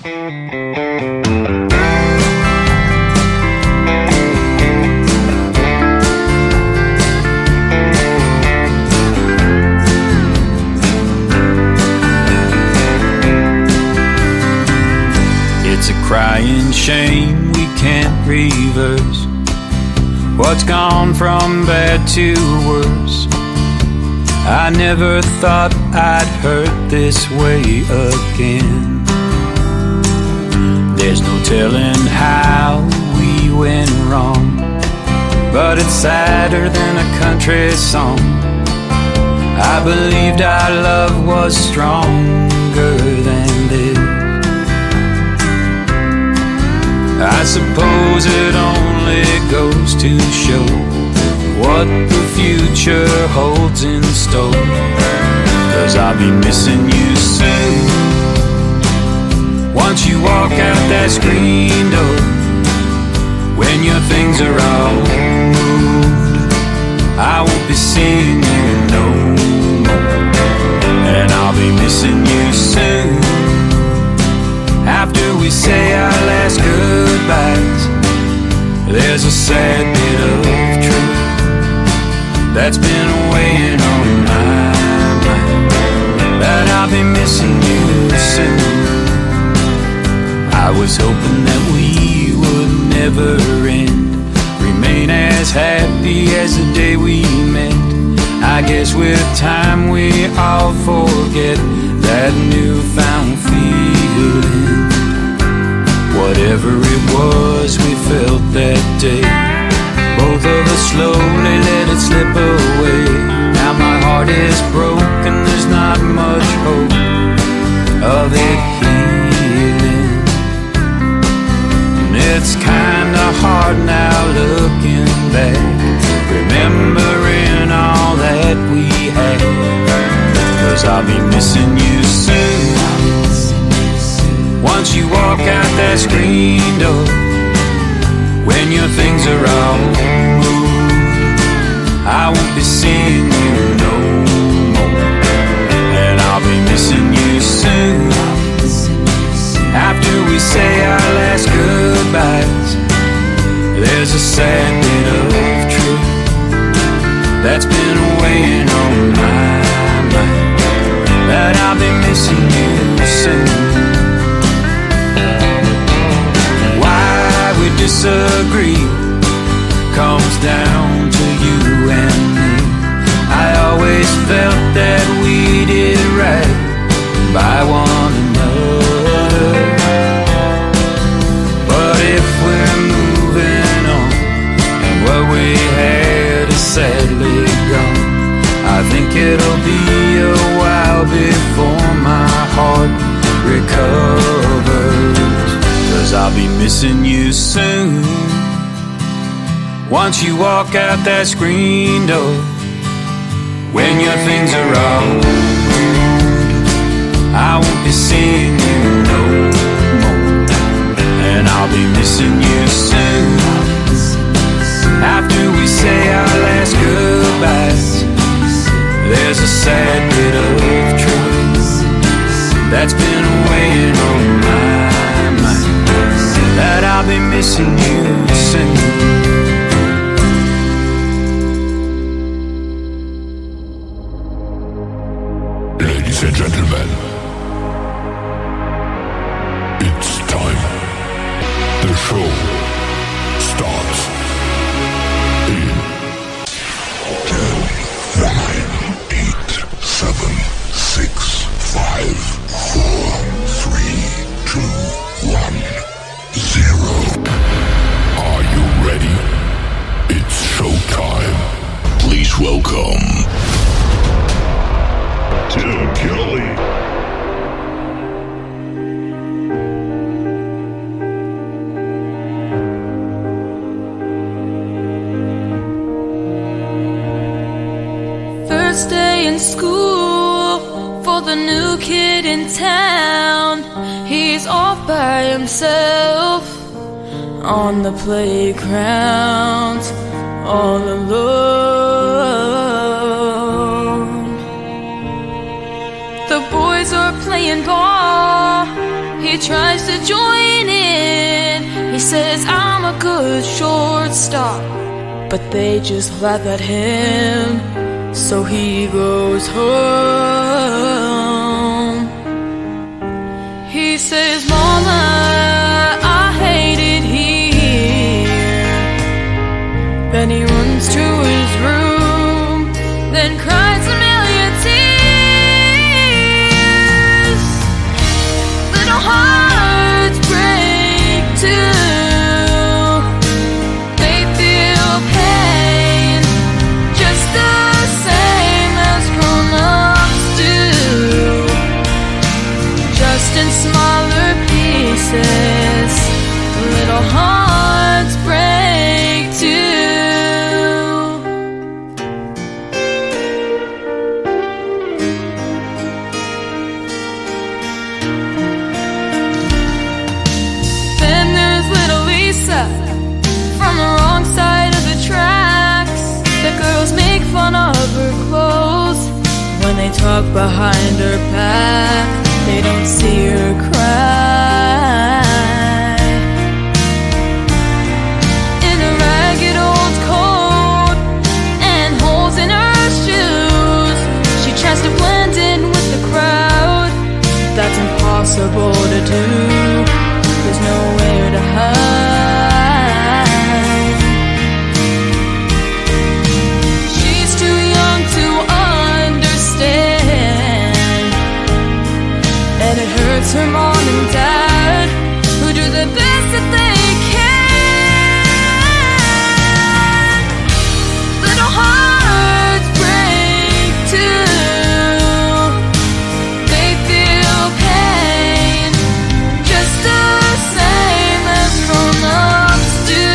It's a crying shame we can't reverse what's gone from bad to worse. I never thought I'd hurt this way again. There's no telling how we went wrong, but it's sadder than a country song. I believed our love was stronger than this. I suppose it only goes to show what the future holds in store, 'cause I'll be missing you soon. Once you walk out that screen door, when your things are all moved, I won't be seeing you no more. And I'll be missing you soon. After we say our last goodbyes, there's a sad bit of truth that's been weighing on my mind, that I'll be missing you soon. I was hoping that we would never end, remain as happy as the day we met. I guess with time we all forget that newfound feeling. Whatever it was we felt that day, both of us slowly let it slip away. Now my heart is broken, there's not much hope of it healing. And it's kinda hard now looking back, remembering all that we had, 'cause I'll be missing you soon. Once you walk out that screen door, when your things are all moved, I won't be seeing you no more. And I'll be missing you soon. After we say our last goodbyes, there's a sad bit of truth that's been weighing on my mind, that I'll be missing you soon. We disagree comes down to you and me. I always felt that we did right by one another, but if we're moving on and what we had is sadly gone, I think it'll be a while before my heart recovers, 'cause I'll be missing you soon. Once you walk out that screen door, when your things are all moved, I won't be seeing you no more. And I'll be missing you soon. After we say our last goodbyes, there's a sad bit of truth that's been weighing on my mind, that I'll be missing you soon. Ladies and gentlemen, it's time. The show starts in 10, 9, 8, 7, 6, 5, 4, 3, 2, 1, 0. Are you ready? It's showtime. Please welcome Tim Kelly. First day in school for the new kid in town. He's off by himself on the playground, all alone. The boys are playing ball. He he tries to join in. He says, I'm a good shortstop, but they just laugh at him. So he goes home. He says, Mama, I hate it here. Then he runs to his room, then cries a million tears. Little hearts break too. They feel pain just the same as grown-ups do, just in smaller pieces. Little hearts break too. Then there's little Lisa from the wrong side of the tracks. The girls make fun of her clothes when they talk behind her back. They don't see her cry. In a ragged old coat and holes in her shoes, she tries to blend in with the crowd. That's impossible to do. There's nowhere to hide. She's too young to understand, and it hurts her mom and dad, who do the best that they can. Little hearts break too. They feel pain just the same as grown-ups do,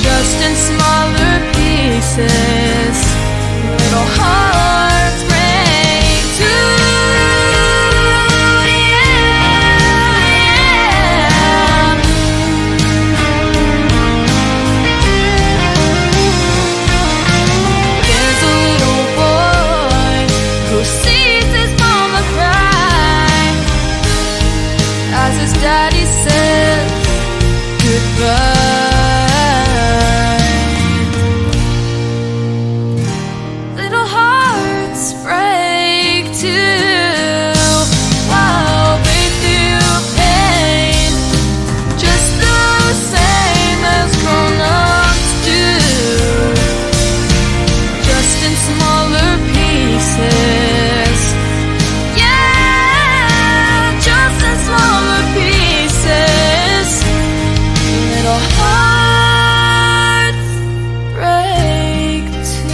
just in smaller pieces. Little hearts break too. There's a little boy who sees his mama cry as his daddy says goodbye. Little hearts break too. Wow, they feel pain just the same as grown-ups do, just in smaller pieces. Yeah, just in smaller pieces. Little hearts break too.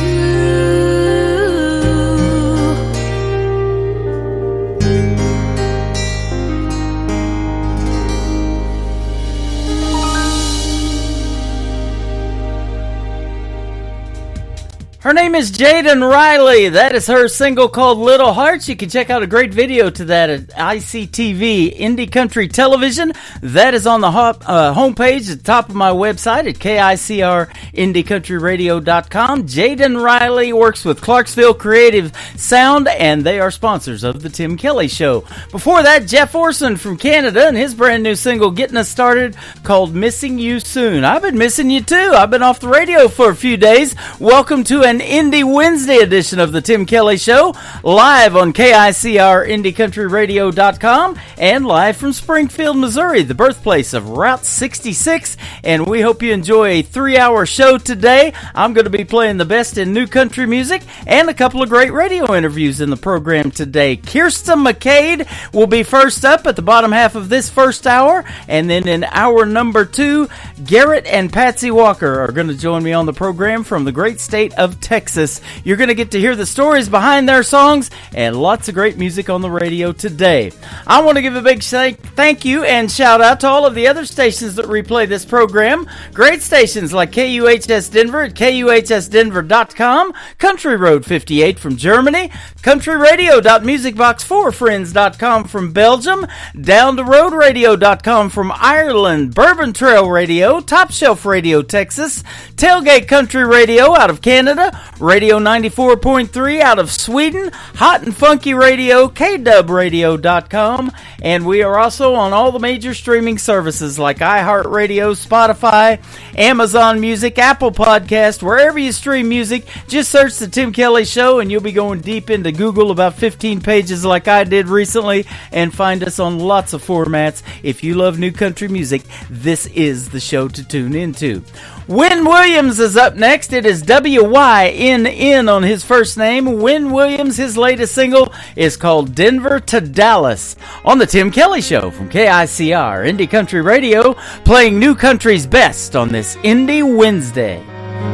Her name is Jaden Riley. That is her single called Little Hearts. You can check out a great video to that at ICTV, Indie Country Television. That is on the homepage at the top of my website at KICRIndieCountryRadio.com. Jaden Riley works with Clarksville Creative Sound, and they are sponsors of The Tim Kelly Show. Before that, Jeff Orson from Canada and his brand new single Getting Us Started called Missing You Soon. I've been missing you too. I've been off the radio for a few days. Welcome to an Indie Wednesday edition of The Tim Kelly Show, live on KICRIndieCountryRadio.com and live from Springfield, Missouri, the birthplace of Route 66. And we hope you enjoy a 3-hour show today. I'm going to be playing the best in new country music and a couple of great radio interviews in the program today. Kirsten McCade will be first up at the bottom half of this first hour, and then in hour number 2, Garrett and Patsy Walker are going to join me on the program from the great state of Texas. You're going to get to hear the stories behind their songs and lots of great music on the radio today. I want to give a big thank you and shout out to all of the other stations that replay this program. Great stations like KUHS Denver at KUHSdenver.com, Country Road 58 from Germany, countryradio.musicbox4friends.com from Belgium, Down the Road Radio.com from Ireland, Bourbon Trail Radio, Top Shelf Radio Texas, Tailgate Country Radio out of Canada, Radio 94.3 out of Sweden, Hot and Funky Radio, KDubRadio.com, and we are also on all the major streaming services like iHeartRadio, Spotify, Amazon Music, Apple Podcast, wherever you stream music. Just search The Tim Kelly Show and you'll be going deep into Google about 15 pages like I did recently and find us on lots of formats. If you love new country music, this is the show to tune into. Wynn Williams is up next. It is W-Y-N-N on his first name. Wynn Williams, his latest single is called Denver to Dallas on The Tim Kelly Show from KICR, Indie Country Radio, playing new country's best on this Indie Wednesday.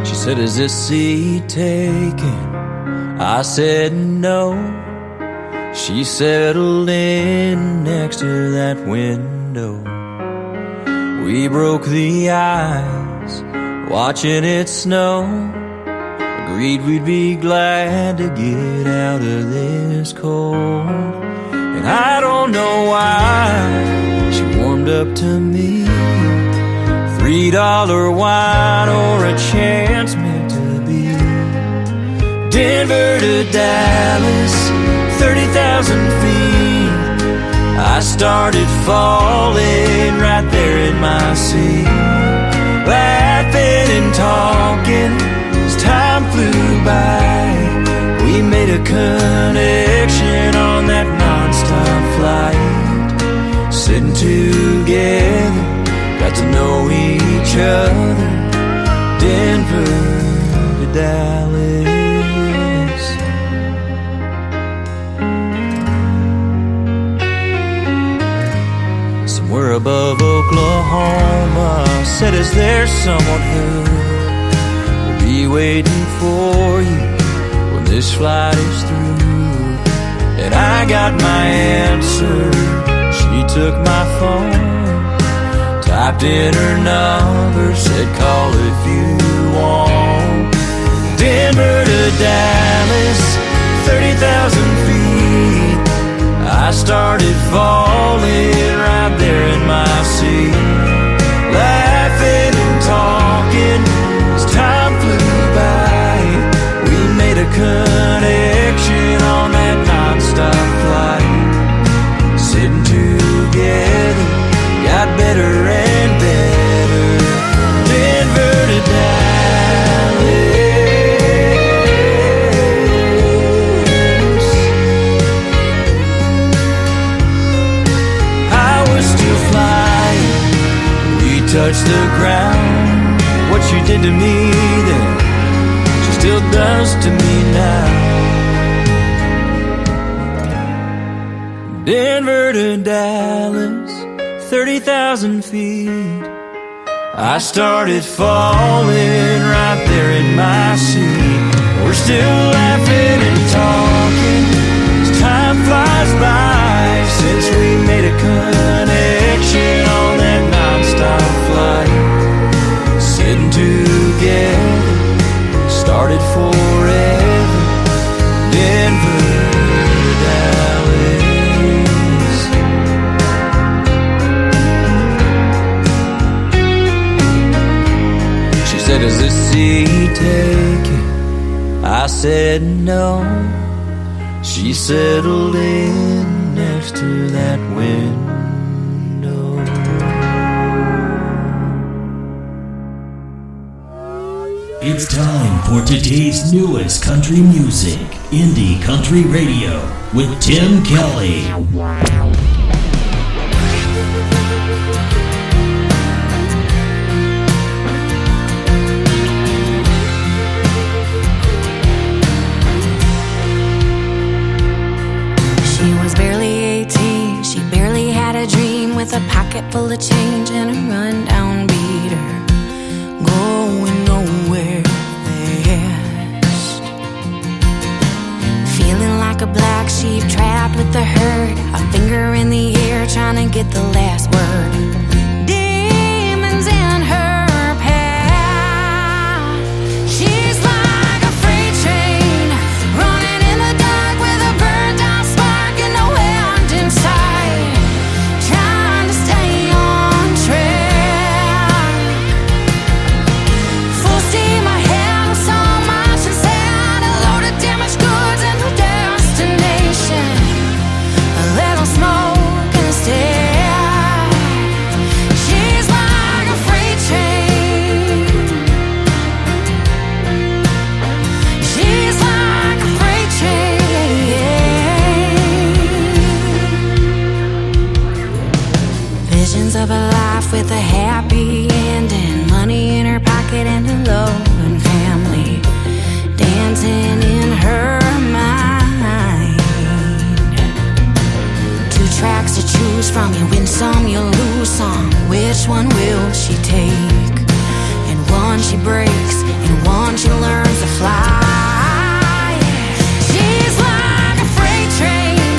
She said, is this seat taken? I said no. She settled in next to that window. We broke the ice, watching it snow. Agreed we'd be glad to get out of this cold. And I don't know why she warmed up to me. $3 wine or a chance meant to be. Denver to Dallas, 30,000 feet. I started falling right there in my seat, laughing and talking as time flew by. We made a connection on that non-stop flight, sitting together, got to know each other. Denver to Dallas. Somewhere above Oklahoma, said, is there someone who will be waiting for you when this flight is through? And I got my answer. She took my phone, typed in her number, said call if you want. Denver to Dallas, 30,000 feet. I started falling right there in my seat, laughing and talking as time flew by. We made a connection on that non-stop flight, sitting together, got better and better. Denver to Dallas. I was still flying, we touched the ground. What she did to me then, she still does to me now. Denver to Dallas, 30,000 feet. I started falling right there in my seat. We're still laughing and talking as time flies by, since we made a connection on that non-stop flight, sitting together, started forever. Denver to Dallas. Said, is this seat taken? I said no. She settled in next to that window. It's time for today's newest country music, Indie Country Radio, with Tim Kelly. With a pocket full of change and a rundown beater, going nowhere fast. Feeling like a black sheep trapped with the herd, a finger in the air trying to get the last word. Demons in her path. She's like a freight train running in the dark with a burned out spark and no end in sight. Full steam ahead with so much to say. visions of a life with a happy ending, money in her pocket and a loving family dancing in her mind. Two tracks to choose from, you win some, you lose some. Which one will she take? And one she breaks, and one she learns to fly. She's like a freight train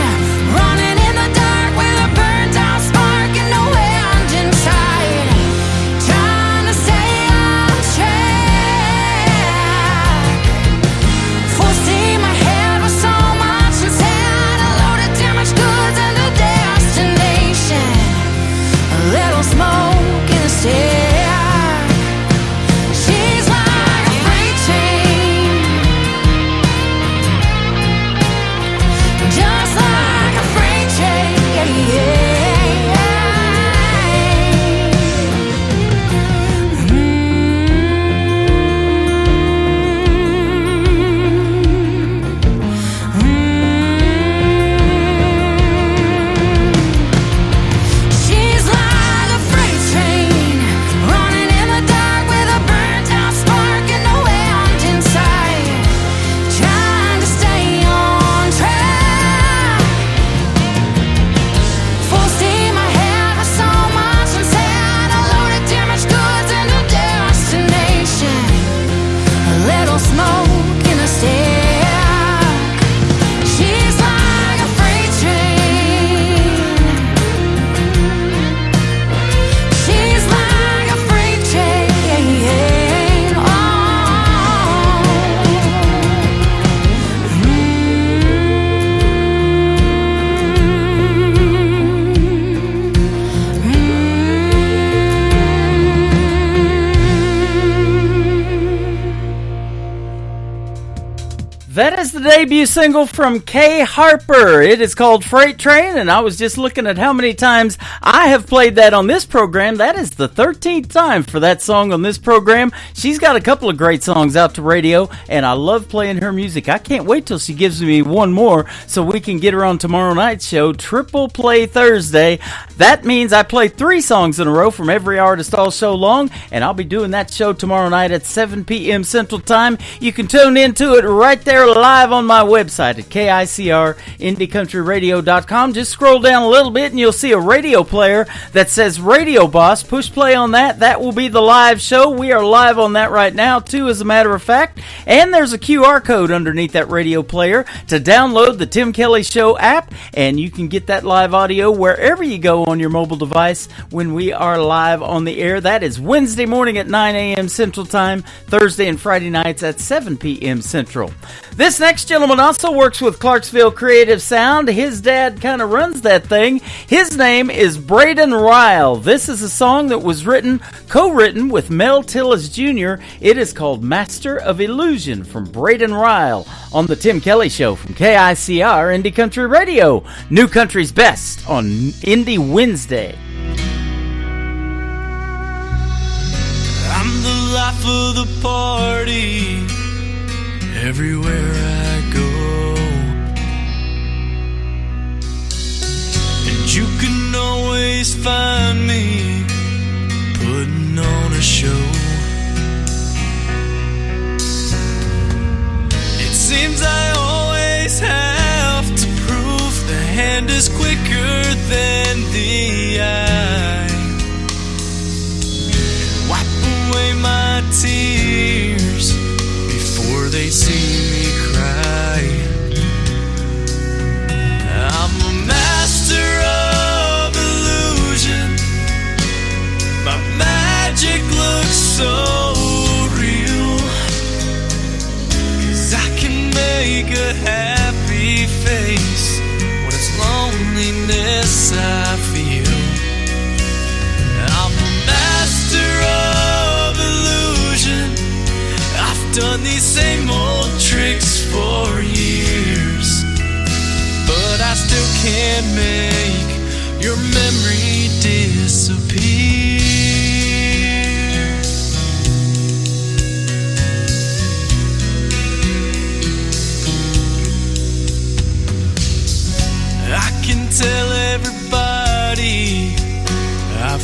running in the dark with a burnt out spark and no end in sight, trying to stay on track. Full steam ahead with so much inside, a load of damaged goods and a destination, a little smoke in the stack. She's like a freight train, just like a freight train. She's like a freight train running in the dark with a burnt out spark and no end in sight, trying to stay on track. Full steam ahead with so much inside, a load of damaged goods and a destination, a little smoke in a stack. She's like a freight train. She's like a freight train. Oh. That is the debut single from Kay Harper. It is called Freight Train, and I was just looking at how many times I have played that on this program. That is the 13th time for that song on this program. She's got a couple of great songs out to radio, and I love playing her music. I can't wait till she gives me one more so we can get her on tomorrow night's show, Triple Play Thursday. That means I play 3 songs in a row from every artist all show long, and I'll be doing that show tomorrow night at 7 p.m. Central Time. You can tune into it right there live on my website at KICR-IndieCountryRadio.com. Just scroll down a little bit and you'll see a radio player that says Radio Boss. Push play on that. That will be the live show. We are live on that right now, too, as a matter of fact. And there's a QR code underneath that radio player to download the Tim Kelly Show app, and you can get that live audio wherever you go on your mobile device when we are live on the air. That is Wednesday morning at 9 a.m. Central Time, Thursday and Friday nights at 7 p.m. Central. This next gentleman also works with Clarksville Creative Sound. His dad kind of runs that thing. His name is Braden Ryle. This is a song that was co-written with Mel Tillis Jr. It is called Master of Illusion from Braden Ryle on the Tim Kelly Show from KICR Indie Country Radio. New Country's Best on Indie Wednesday. I'm the life of the party everywhere I go, and you can always find me putting on a show. It seems I always have to prove the hand is quicker than the eye. Wipe away my tears before they see me cry. I'm a master of illusion. My magic looks so real, 'cause I can make a happy face when it's loneliness I feel. I'm a master of illusion. I've done these same old tricks for years, but I still can't make your memory disappear. I can tell everybody I've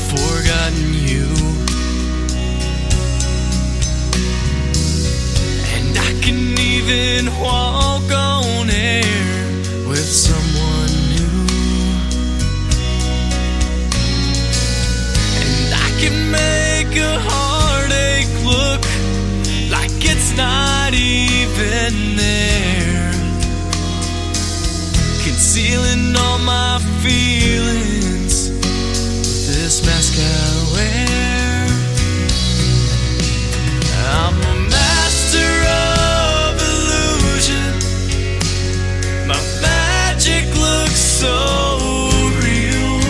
not even there, concealing all my feelings with this mask I wear. I'm a master of illusion. My magic looks so real,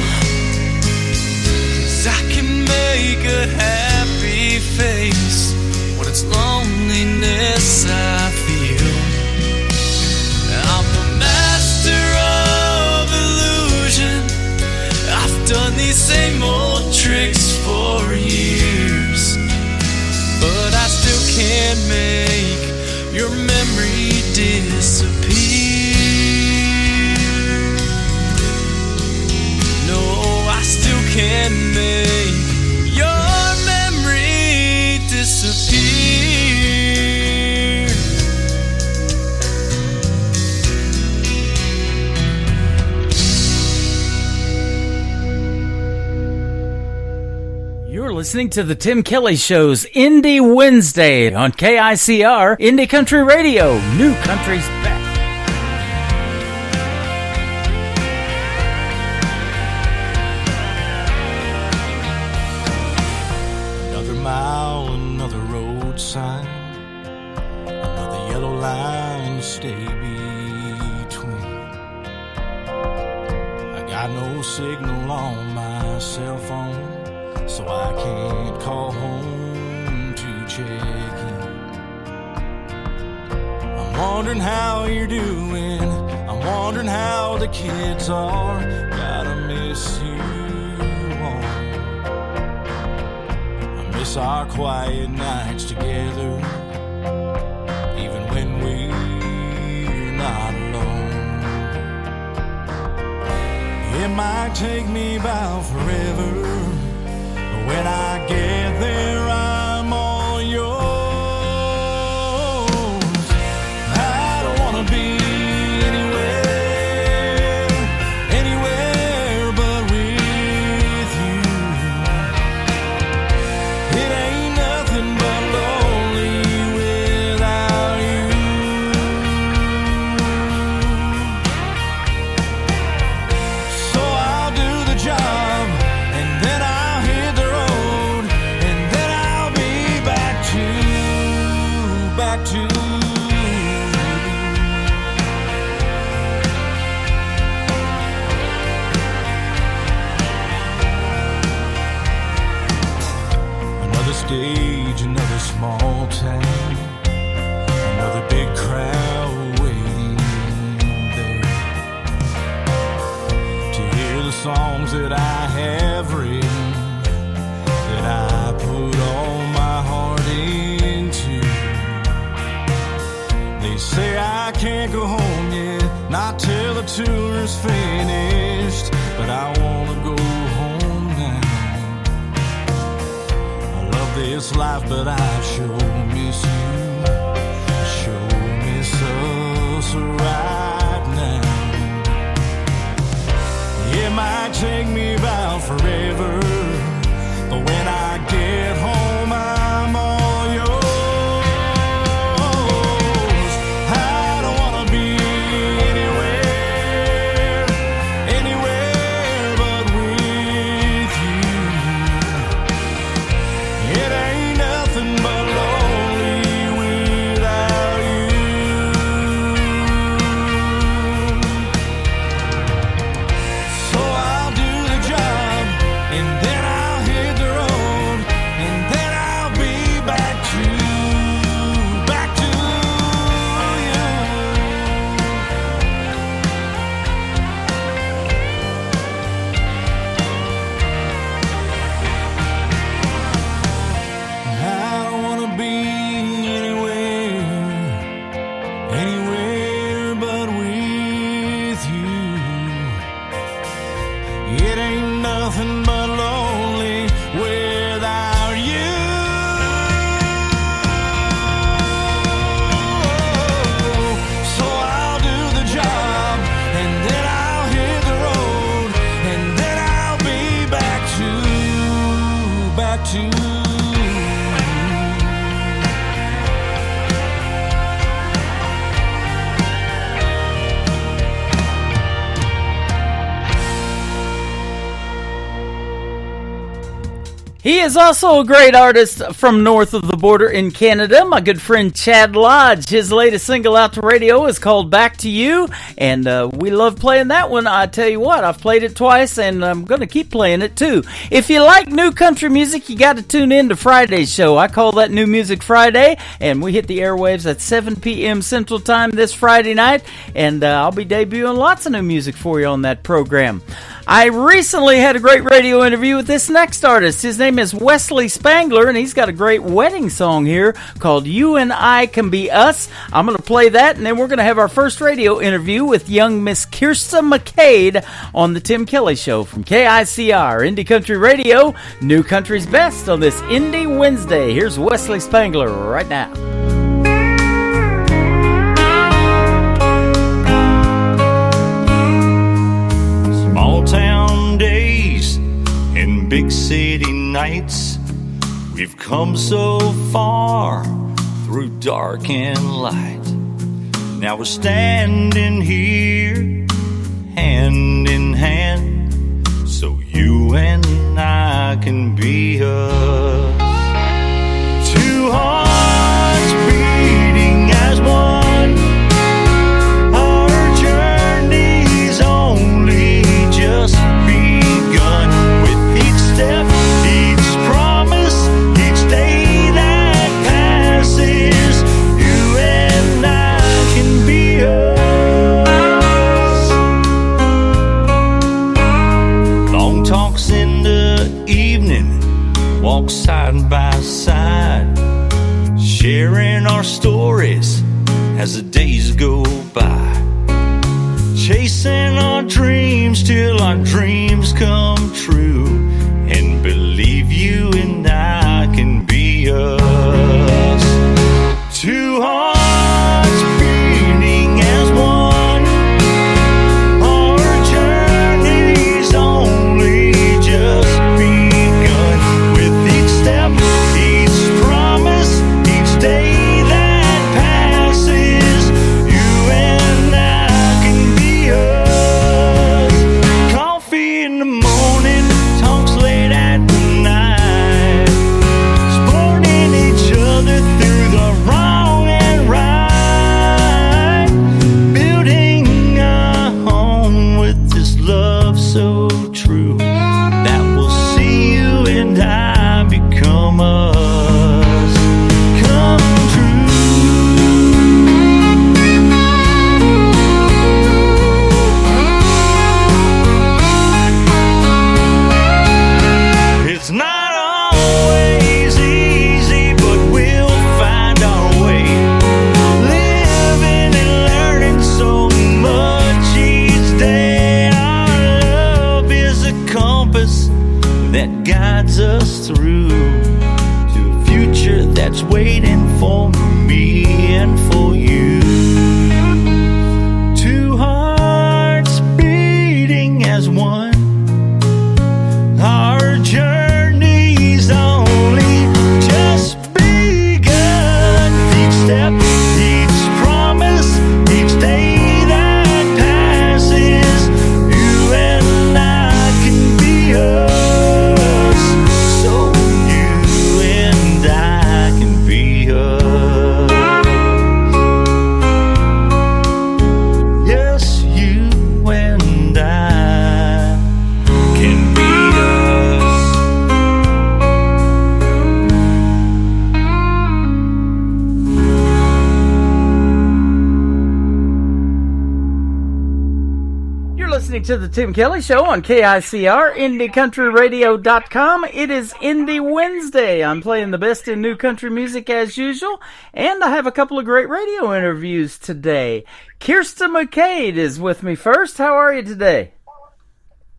'cause I can make a happy face when it's loneliness I feel. I'm a master of illusion. I've done these same old tricks for years, but I still can't make your memory disappear. No, I still can't make your memory disappear. You're listening to the Tim Kelly Show's Indie Wednesday on KICR Indie Country Radio, New Country's Best. Another mile, another road sign, another yellow line to stay between. I got no signal on my cell phone, so I can't call home to check in. I'm wondering how you're doing, I'm wondering how the kids are. Gotta miss you all. I miss our quiet nights together, even when we're not alone. It might take me about forever, but when I get there, I'm all yours. I don't wanna be anywhere, anywhere but with you. It ain't nothing but lonely without you. So I'll do the job, and then I'll hit the road, and then I'll be back to you. Another stage, another small town, another big crowd waiting there to hear the songs that I have written, that I put all my heart into. They say I can't go home yet, not till the tour is finished, but I wanna go home now. I love this life, but I sure miss you. I sure miss us right now. It might take me about forever, but when I get home, I'm all yours. I don't wanna be anywhere, anywhere but with you. It ain't nothing but lonely without you. So I'll do the job, and then I'll hit the road, and then I'll be back to you. I don't wanna be anywhere, anywhere but with you. It ain't nothing but lonely without you. So I'll do the job, and then I'll hit the road, and then I'll be back to you. He is also a great artist from north of the border in Canada, my good friend Chad Lodge. His latest single out to radio is called Back to You, and we love playing that one. I tell you what, I've played it twice, and I'm going to keep playing it too. If you like new country music, you got to tune in to Friday's show. I call that New Music Friday, and we hit the airwaves at 7 p.m. Central Time this Friday night, and I'll be debuting lots of new music for you on that program. I recently had a great radio interview with this next artist. His name is Wesley Spangler, and he's got a great wedding song here called You and I Can Be Us. I'm going to play that, and then we're going to have our first radio interview with young Miss Kirsta McCade on the Tim Kelly Show from KICR, Indie Country Radio, New Country's Best on this Indie Wednesday. Here's Wesley Spangler right now. Town days and big city nights, we've come so far through dark and light. Now we're standing here hand in hand, so you and I can be us. Two hearts beating as one. Walk side by side, sharing our stories as the days go by, chasing our dreams till our dreams come true, and believe you and I can be us. Two hearts beating as one, our journey's only just begun. Each promise, each day that passes, you and I can be us. Coffee in the morning, talks late at night, supporting each other through the wrong and right, building a home with this love so true that we'll see you and I become us, come true. It's not always easy, but we'll find our way, living and learning so much each day. Our love is a compass that guides us through to a future that's waiting for me and for you. Two hearts beating as one, our journey's only just begun. Each step, each promise, each day that passes, you and I can be us. To the Tim Kelly Show on KICR, IndieCountryRadio.com. It is Indie Wednesday. I'm playing the best in new country music as usual, and I have a couple of great radio interviews today. Kirsta McCade is with me first. How are you today?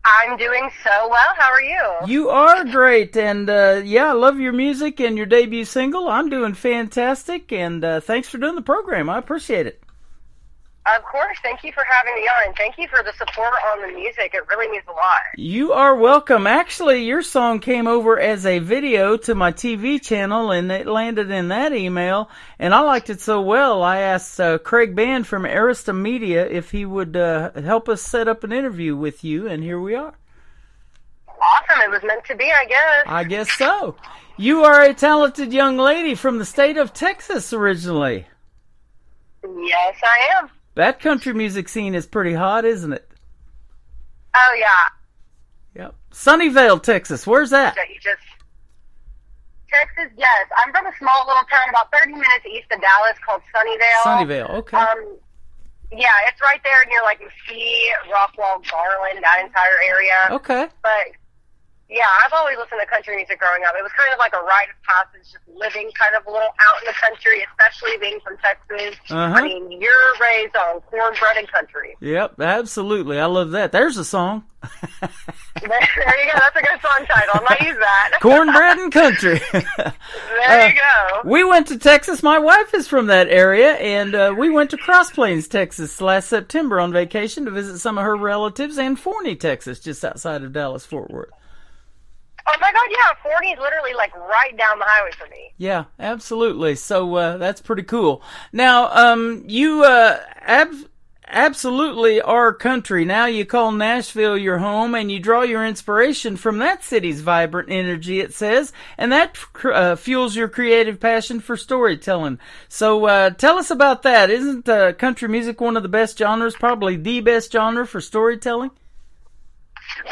I'm doing so well. How are you? You are great, and I love your music and your debut single. I'm doing fantastic, and thanks for doing the program. I appreciate it. Of course. Thank you for having me on, and thank you for the support on the music. It really means a lot. You are welcome. Actually, your song came over as a video to my TV channel, and it landed in that email, and I liked it so well, I asked Craig Band from Arista Media if he would help us set up an interview with you, and here we are. Awesome, it was meant to be, I guess. I guess so. You are a talented young lady from the state of Texas originally. Yes, I am. That country music scene is pretty hot, isn't it? Oh, yeah. Yep. Sunnyvale, Texas. Where's that? Texas, yes. I'm from a small little town about 30 minutes east of Dallas called Sunnyvale. Sunnyvale, okay. Yeah, it's right there near like Mesquite, Rockwall, Garland, that entire area. Okay. But yeah, I've always listened to country music growing up. It was kind of like a rite of passage, just living kind of a little out in the country, especially being from Texas. I mean, you're raised on cornbread and country. Yep, absolutely. I love that. There's a song. There you go. That's a good song title. I might use that. Cornbread and country. There you go. We went to Texas. My wife is from that area, and we went to Cross Plains, Texas last September on vacation to visit some of her relatives, and Forney, Texas, just outside of Dallas-Fort Worth. Oh my God, yeah, Forney is literally like right down the highway for me. Yeah, absolutely. So that's pretty cool. Now, you absolutely are country. Now you call Nashville your home, and you draw your inspiration from that city's vibrant energy, it says, and that fuels your creative passion for storytelling. So tell us about that. Isn't country music one of the best genres, probably the best genre for storytelling?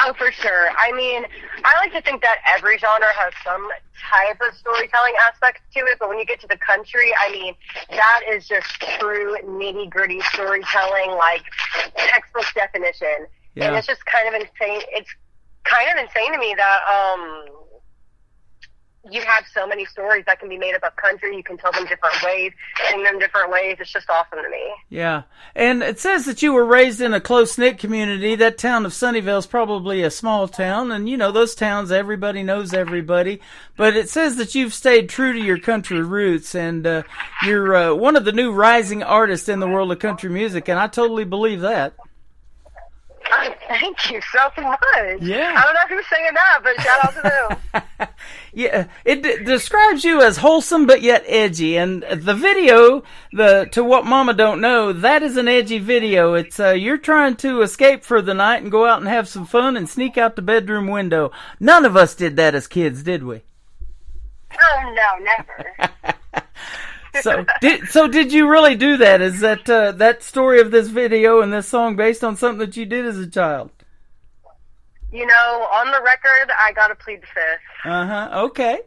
Oh, for sure. I mean, I like to think that every genre has some type of storytelling aspect to it, but when you get to the country, I mean, that is just true nitty-gritty storytelling, like textbook definition. Yeah. And it's just kind of insane. It's kind of insane to me that you have so many stories that can be made up of country. You can tell them different ways, sing them different ways. It's just awesome to me. Yeah. And it says that you were raised in a close-knit community. That town of Sunnyvale is probably a small town, and, you know, those towns, everybody knows everybody. But it says that you've stayed true to your country roots, and you're one of the new rising artists in the world of country music, and I totally believe that. Thank you so much. Yeah. I don't know who's saying that, but shout out to them. Yeah, it describes you as wholesome but yet edgy, and the video, To What Mama Don't Know, that is an edgy video. It's you're trying to escape for the night and go out and have some fun and sneak out the bedroom window. None of us did that as kids, did we? Oh, no, never. So did you really do that? Is that story of this video and this song based on something that you did as a child? You know, on the record, I gotta plead the fifth. Okay.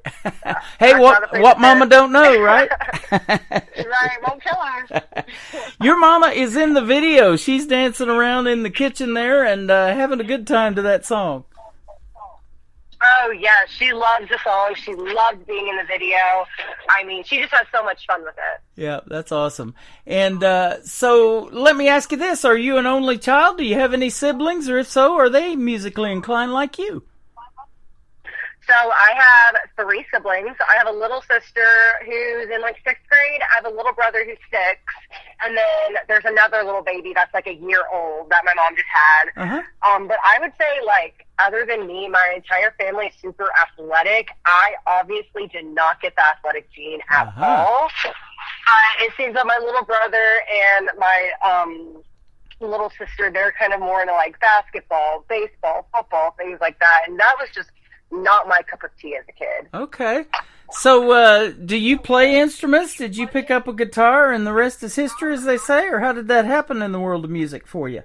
Hey, what Mama don't know, right? Right, won't kill her. Your mama is in the video. She's dancing around in the kitchen there and having a good time to that song. Oh, yeah, she loves the song. She loves being in the video. I mean, she just has so much fun with it. Yeah, that's awesome. And so let me ask you this. Are you an only child? Do you have any siblings? Or if so, are they musically inclined like you? So I have 3 siblings. I have a little sister who's in like 6th grade. I have a little brother who's 6. And then there's another little baby that's like a year old that my mom just had. But I would say, like, other than me, my entire family is super athletic. I obviously did not get the athletic gene at all. It seems that my little brother and my little sister, they're kind of more into like basketball, baseball, football, things like that. And that was just not my cup of tea as a kid. Okay. So, do you play instruments? Did you pick up a guitar and the rest is history, as they say? Or how did that happen in the world of music for you?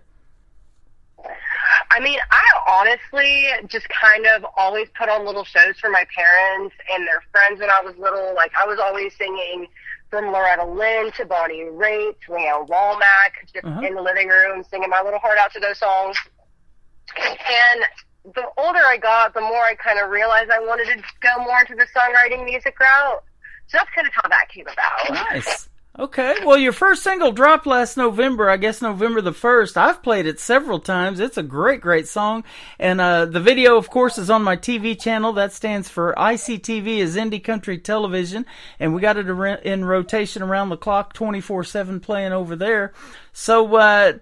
I mean, I honestly just kind of always put on little shows for my parents and their friends when I was little. Like, I was always singing from Loretta Lynn to Bonnie Raitt to Leanne Womack, just in the living room, singing my little heart out to those songs. And the older I got, the more I kind of realized I wanted to go more into the songwriting music route. So that's kind of how that came about. Nice. Okay. Well, your first single dropped last November, I guess November the 1st. I've played it several times. It's a great, great song. And the video, of course, is on my TV channel. That stands for ICTV, is Indie Country Television. And we got it in rotation around the clock, 24/7 playing over there. So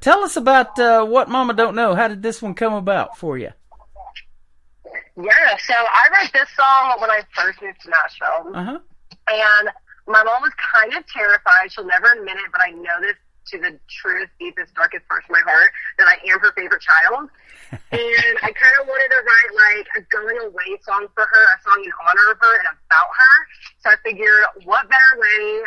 tell us about What Mama Don't Know. How did this one come about for you? Yeah, so I wrote this song when I first moved to Nashville. And my mom was kind of terrified. She'll never admit it, but I know this to the truest, deepest, darkest parts of my heart that I am her favorite child. And I kind of wanted to write like a going away song for her, a song in honor of her and about her. So I figured, what better way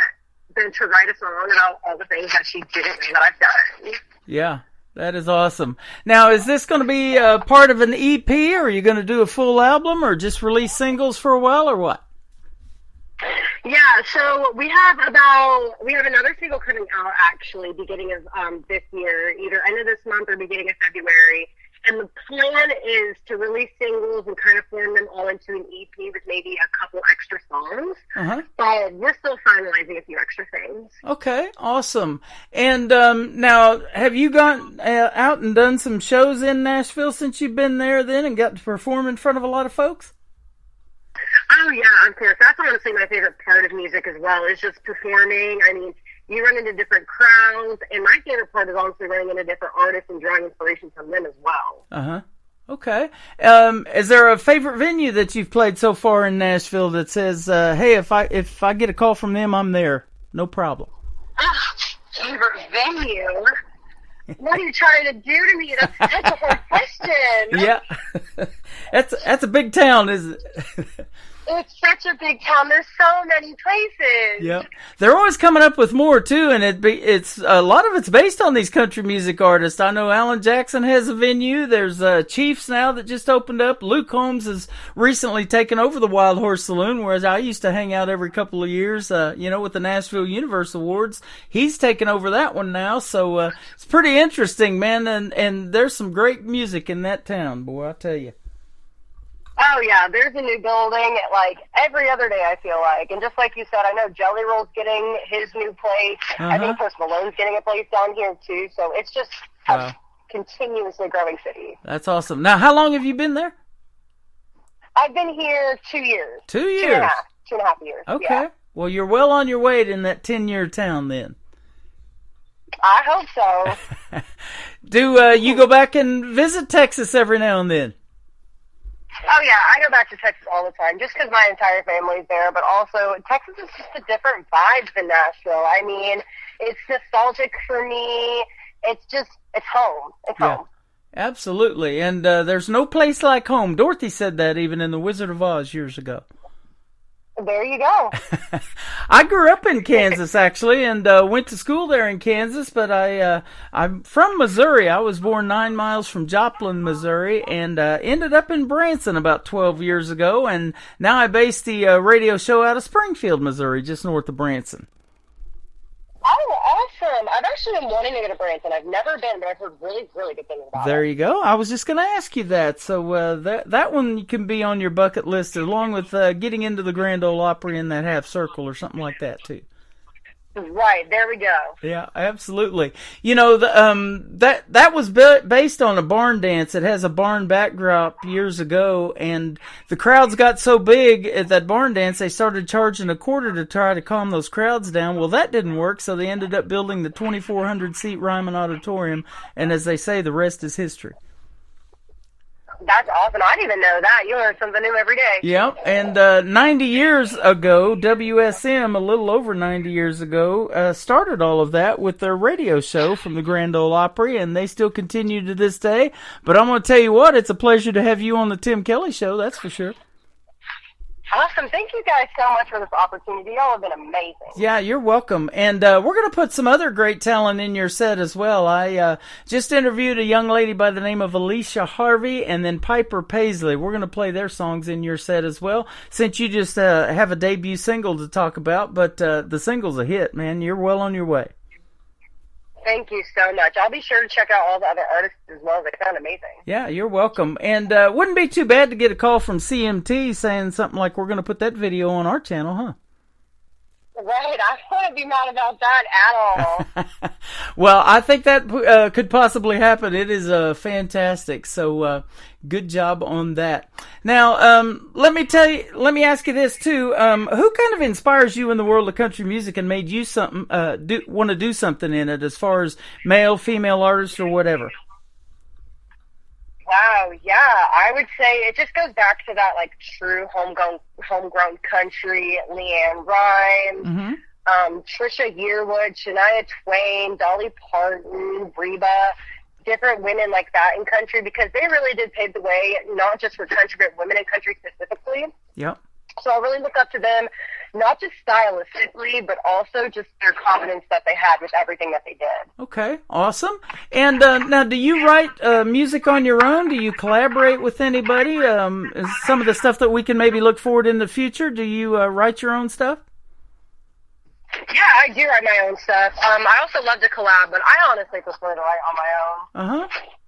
than to write a song about all the things that she didn't know that I've done. Yeah, that is awesome. Now, is this going to be part of an EP, or are you going to do a full album, or just release singles for a while, or what? Yeah, so we have another single coming out actually beginning of this year, either end of this month or beginning of February. And the plan is to release singles and kind of form them all into an EP with maybe a couple extra songs. Uh-huh. But we're still finalizing a few extra things. Okay, awesome. And now, have you gone out and done some shows in Nashville since you've been there then and got to perform in front of a lot of folks? Oh, yeah, of course. That's honestly my favorite part of music as well, is just performing. I mean, you run into different crowds, and my favorite part is honestly running into different artists and drawing inspiration from them as well. Uh-huh. Okay. Is there a favorite venue that you've played so far in Nashville that says, hey, if I get a call from them, I'm there, no problem? Favorite venue? What are you trying to do to me? That's such a hard question. Yeah. That's a big town, isn't it? It's such a big town. There's so many places. Yeah, they're always coming up with more too, and it's a lot of it's based on these country music artists. I know Alan Jackson has a venue. There's Chiefs now that just opened up. Luke Combs has recently taken over the Wild Horse Saloon, whereas I used to hang out every couple of years, with the Nashville Universe Awards. He's taken over that one now, so it's pretty interesting, man. And there's some great music in that town, boy, I tell you. Oh, yeah, there's a new building, like, every other day, I feel like. And just like you said, I know Jelly Roll's getting his new place. Uh-huh. I think Post Malone's getting a place down here, too. So it's just a continuously growing city. That's awesome. Now, how long have you been there? I've been here 2 years. 2 years? 2.5 years. Okay. Yeah. Well, you're well on your way in that 10-year town then. I hope so. Do you go back and visit Texas every now and then? Oh, yeah, I go back to Texas all the time, just because my entire family's there, but also Texas is just a different vibe than Nashville. I mean, it's nostalgic for me. It's home. It's home. Absolutely, and there's no place like home. Dorothy said that even in The Wizard of Oz years ago. There you go. I grew up in Kansas, actually, and went to school there in Kansas, but I'm from Missouri. I was born 9 miles from Joplin, Missouri, and ended up in Branson about 12 years ago, and now I base the radio show out of Springfield, Missouri, just north of Branson. Oh, awesome. I've actually been wanting to go to Branson. I've never been, but I've heard really, really good things about it. There you go. I was just going to ask you that. So that one can be on your bucket list, along with getting into the Grand Ole Opry in that half circle or something like that, too. Right, there we go. Yeah, absolutely. You know, that was based on a barn dance. It has a barn backdrop years ago, and the crowds got so big at that barn dance, they started charging a quarter to try to calm those crowds down. Well, that didn't work, so they ended up building the 2,400-seat Ryman Auditorium, and as they say, the rest is history. That's awesome. I didn't even know that. You learn something new every day. Yeah, and 90 years ago, WSM, a little over 90 years ago, started all of that with their radio show from the Grand Ole Opry, and they still continue to this day. But I'm going to tell you what, it's a pleasure to have you on the Tim Kelly Show, that's for sure. Awesome. Thank you guys so much for this opportunity. Y'all have been amazing. Yeah, you're welcome. And we're going to put some other great talent in your set as well. I just interviewed a young lady by the name of Alicia Harvey and then Piper Paisley. We're going to play their songs in your set as well, since you just have a debut single to talk about. But the single's a hit, man. You're well on your way. Thank you so much. I'll be sure to check out all the other artists as well. They sound amazing. Yeah, you're welcome. And wouldn't be too bad to get a call from CMT saying something like, we're going to put that video on our channel, huh? Right. I wouldn't be mad about that at all. Well, I think that could possibly happen. It is fantastic. So good job on that. Now, let me ask you this too. Who kind of inspires you in the world of country music and made you want to do something in it, as far as male, female artists or whatever? Wow, yeah. I would say it just goes back to that, like, true homegrown country. Leanne Rimes, Trisha Yearwood, Shania Twain, Dolly Parton, Reba, different women like that in country, because they really did pave the way, not just for country, but women in country specifically. Yep. So I really look up to them, not just stylistically, but also just their confidence that they had with everything that they did. Okay, awesome. And now, do you write music on your own? Do you collaborate with anybody? Is some of the stuff that we can maybe look forward in the future, do you write your own stuff? Yeah, I do write my own stuff. I also love to collab, but I honestly prefer to write on my own. Uh-huh.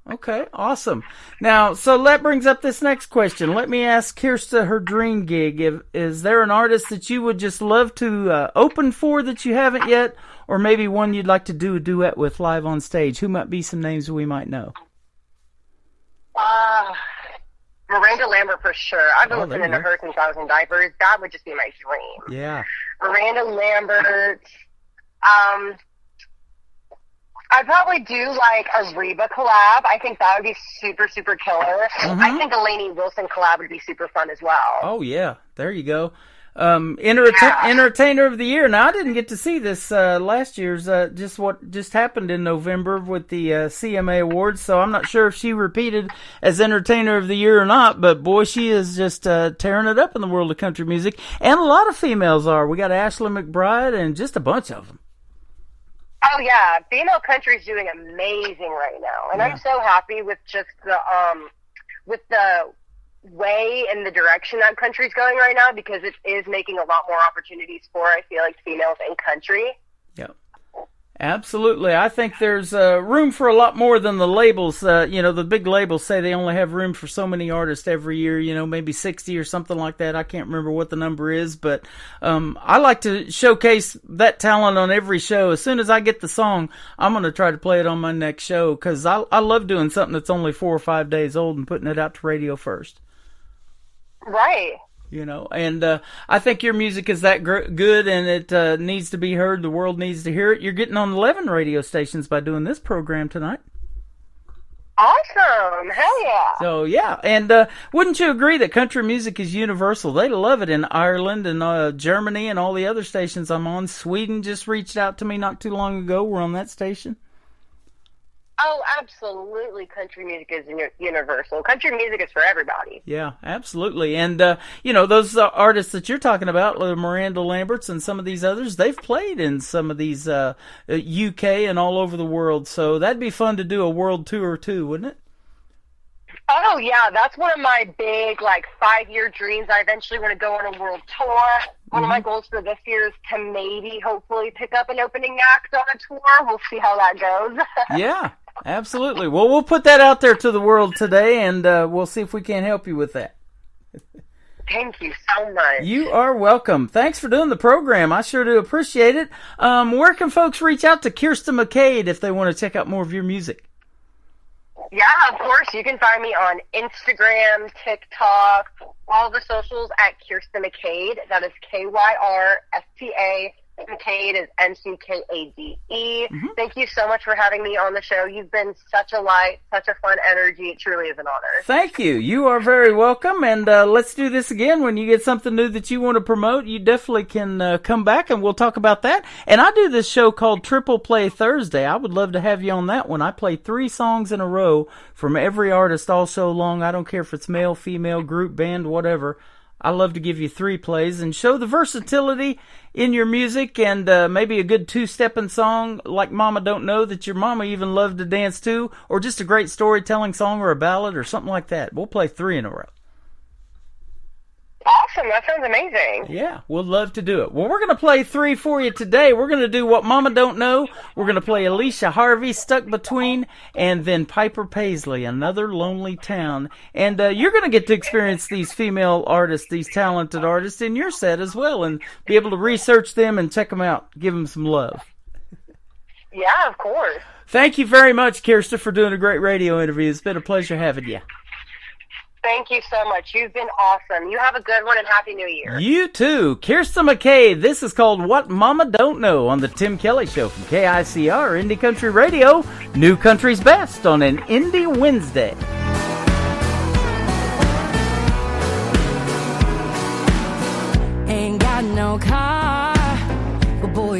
Okay, awesome. Now, so that brings up this next question. Let me ask Kirsta her dream gig. Is there an artist that you would just love to open for that you haven't yet? Or maybe one you'd like to do a duet with live on stage? Who might be some names we might know? Miranda Lambert for sure. I've been Oh, there listening you to go. her since I was in diapers. That would just be my dream. Yeah. Miranda Lambert. I'd probably do like a Reba collab. I think that would be super, super killer. I think a Lainey Wilson collab would be super fun as well. Oh, yeah. There you go. Entertainer of the Year. Now, I didn't get to see this last year's, just what just happened in November with the CMA Awards, so I'm not sure if she repeated as Entertainer of the Year or not, but boy, she is just tearing it up in the world of country music, and a lot of females are. We got Ashley McBride and just a bunch of them. Oh yeah, female country's doing amazing right now, and I'm so happy with just the way and the direction that country's going right now, because it is making a lot more opportunities for, I feel like, females in country. Yep. Absolutely. I think there's room for a lot more than the labels. The big labels say they only have room for so many artists every year, maybe 60 or something like that. I can't remember what the number is, but I like to showcase that talent on every show. As soon as I get the song, I'm going to try to play it on my next show, because I love doing something that's only 4 or 5 days old and putting it out to radio first. Right. And I think your music is that good, and it needs to be heard. The world needs to hear it. You're getting on 11 radio stations by doing this program tonight. Awesome. Hell yeah. So, yeah. And wouldn't you agree that country music is universal? They love it in Ireland and Germany and all the other stations I'm on. Sweden just reached out to me not too long ago. We're on that station. Oh, absolutely. Country music is universal. Country music is for everybody. Yeah, absolutely. And, those artists that you're talking about, the Miranda Lamberts and some of these others, they've played in some of these UK and all over the world. So that'd be fun to do a world tour too, wouldn't it? Oh, yeah. That's one of my big, 5-year dreams. I eventually want to go on a world tour. One of my goals for this year is to maybe, hopefully, pick up an opening act on a tour. We'll see how that goes. Yeah. Absolutely. Well, we'll put that out there to the world today, and we'll see if we can help you with that. Thank you so much. You are welcome. Thanks for doing the program. I sure do appreciate it. Where can folks reach out to Kirsta McCade if they want to check out more of your music? Yeah, of course. You can find me on Instagram, TikTok, all the socials at Kirsta McCade. That is Kyrsta. McCade is McKade. Thank you so much for having me on the show. You've been such a light, such a fun energy. It truly is an honor. Thank you. You are very welcome. And let's do this again. When you get something new that you want to promote, you definitely can come back and we'll talk about that. And I do this show called Triple Play Thursday. I would love to have you on that one. I play 3 songs in a row from every artist all show long. I don't care if it's male, female, group, band, whatever. I love to give you 3 plays and show the versatility in your music, and maybe a good 2-stepping song like Mama Don't Know that your mama even loved to dance to, or just a great storytelling song or a ballad or something like that. We'll play 3 in a row. Awesome. That sounds amazing. Yeah, we'll love to do it. Well, we're going to play 3 for you today. We're going to do What Mama Don't Know. We're going to play Alicia Harvey, Stuck Between, and then Piper Paisley, Another Lonely Town. And you're going to get to experience these female artists, these talented artists in your set as well, and be able to research them and check them out. Give them some love. Yeah, of course. Thank you very much, Kirsta, for doing a great radio interview. It's been a pleasure having you. Thank you so much. You've been awesome. You have a good one, and Happy New Year. You too. Kirsta McCade. This is called What Mama Don't Know on the Tim Kelly Show from KICR Indie Country Radio. New Country's Best on an Indie Wednesday. Ain't got no car, but boy,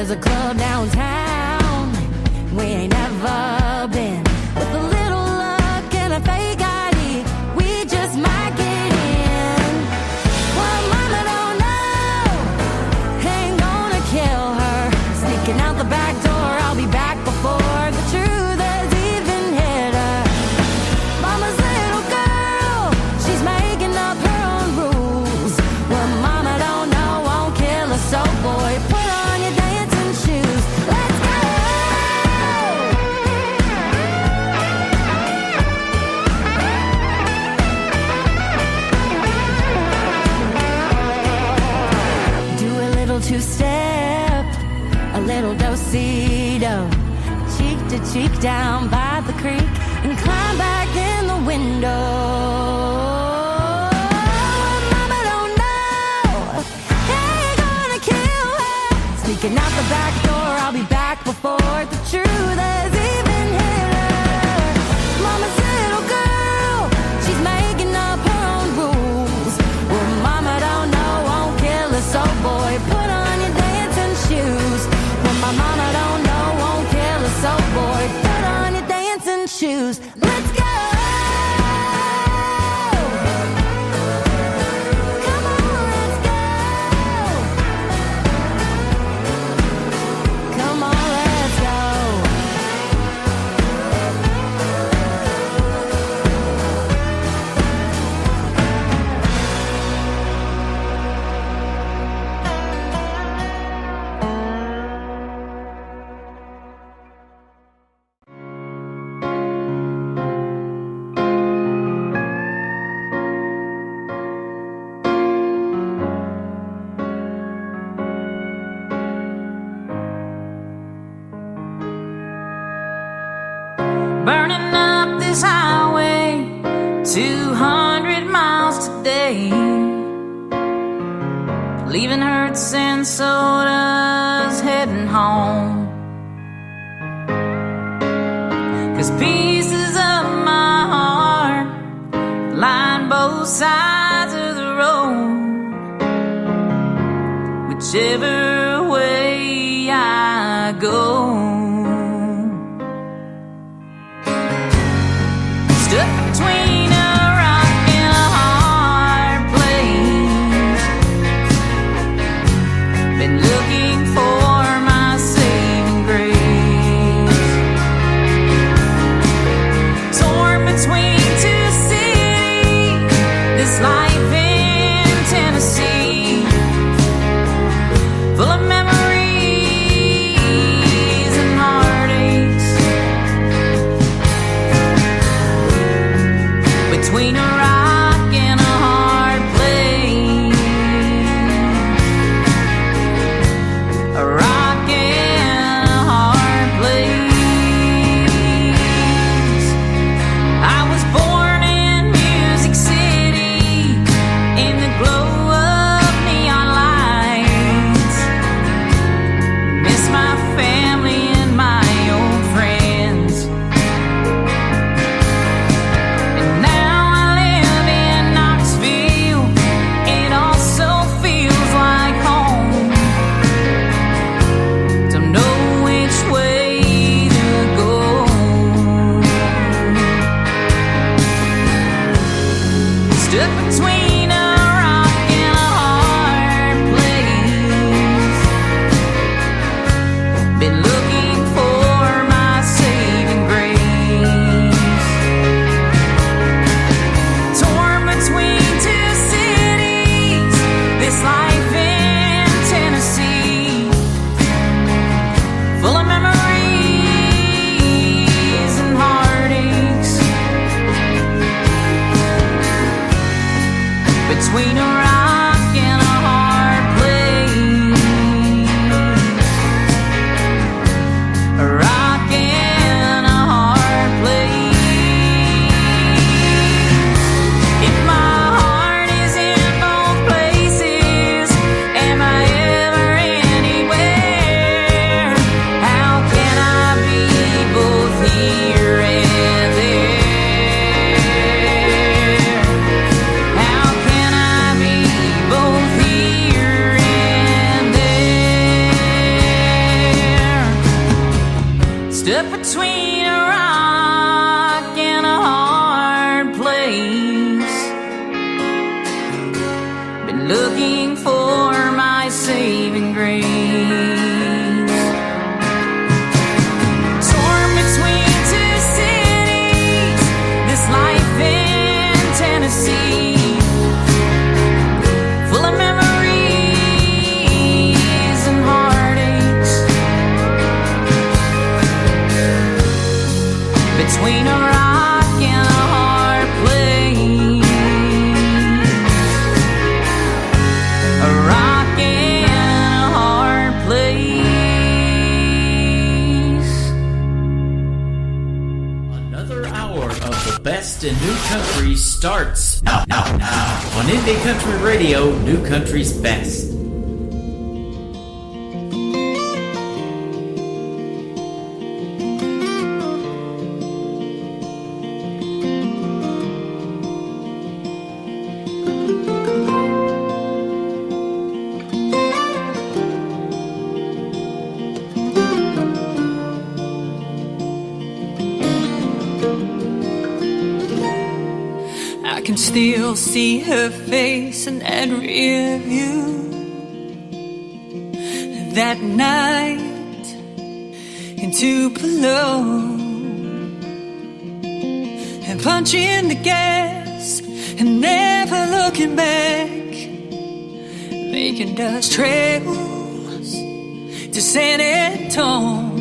There's a club downtown we ain't never been. With a little luck and a fake ID, we just might get in. Well, mama don't know, ain't gonna kill her. Sneaking out the back door, I'll be back before the truth has even hit her. Mama's little girl, she's making up her own rules. Well, mama don't know, won't kill her, so boy, put on your dancing shoes. Let's go! Do a little two-step, a little do-si-do, cheek to cheek down by the creek, and climb back in the window. Mama don't know, ain't gonna kill her. Sneaking out the back door, I'll be back before the truth has even hit her. Mama's little girl, she's making up her own rules. Well, mama don't know, won't kill her, so boy, put on your dancing shoes. Well, my mama don't know, won't kill her, so boy, put on your dancing shoes. Let's go! Come on, let's go! Come on, let's go! Burning up this highway 200 miles today, leaving hurts and sodas, heading home. 'Cause pieces of my heart line both sides of the road. Whichever way I go, stuck between a rock and a hard place. Been looking for my saving grace. Torn between two cities, this life in Tennessee, full of memories and heartaches. Between a rock and a hard place, a rock and a hard place. I was born in Music City, in the glow of neon lights. Miss my family and my old friends. And now I live in Knoxville. It also feels like home. Don't know which way to go. Stuck between a rock and a hard place. Been looking for my saving grace. Torn between two cities, this life in Tennessee, full of memories and heartaches. rockin' hard place. A rockin' hard place. Another hour of the best in new country starts now on Indie Country Radio, New Country's Best. I can still see her face in that rear view. That night in Tupelo, and punching the gas and never looking back, making dust trails to San Antonio.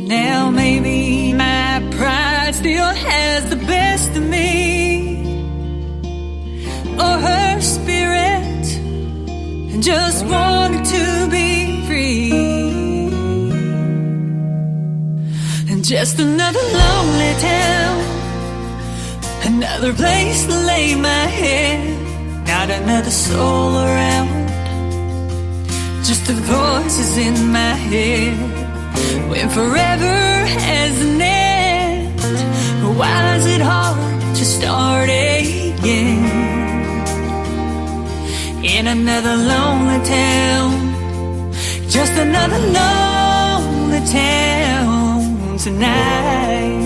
Now maybe my pride still has the best of me, or her spirit just wanted to be free. And just another lonely town, another place to lay my head, not another soul around, just the voices in my head. When forever has an end, why is it hard to start again? In another lonely town, just another lonely town tonight.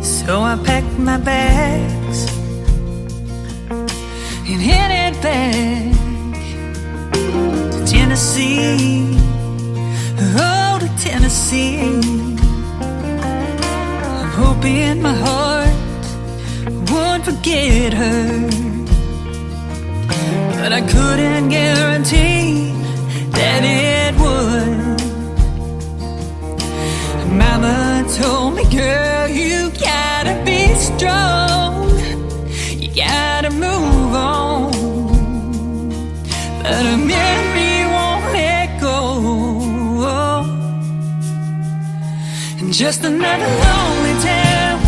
So I packed my bags and headed back to Tennessee. Oh, to Tennessee. I'm hoping my heart won't forget her, but I couldn't guarantee that it would. Mama told me, girl, you gotta be strong, you gotta move on, but a memory won't let go. And just another lonely town,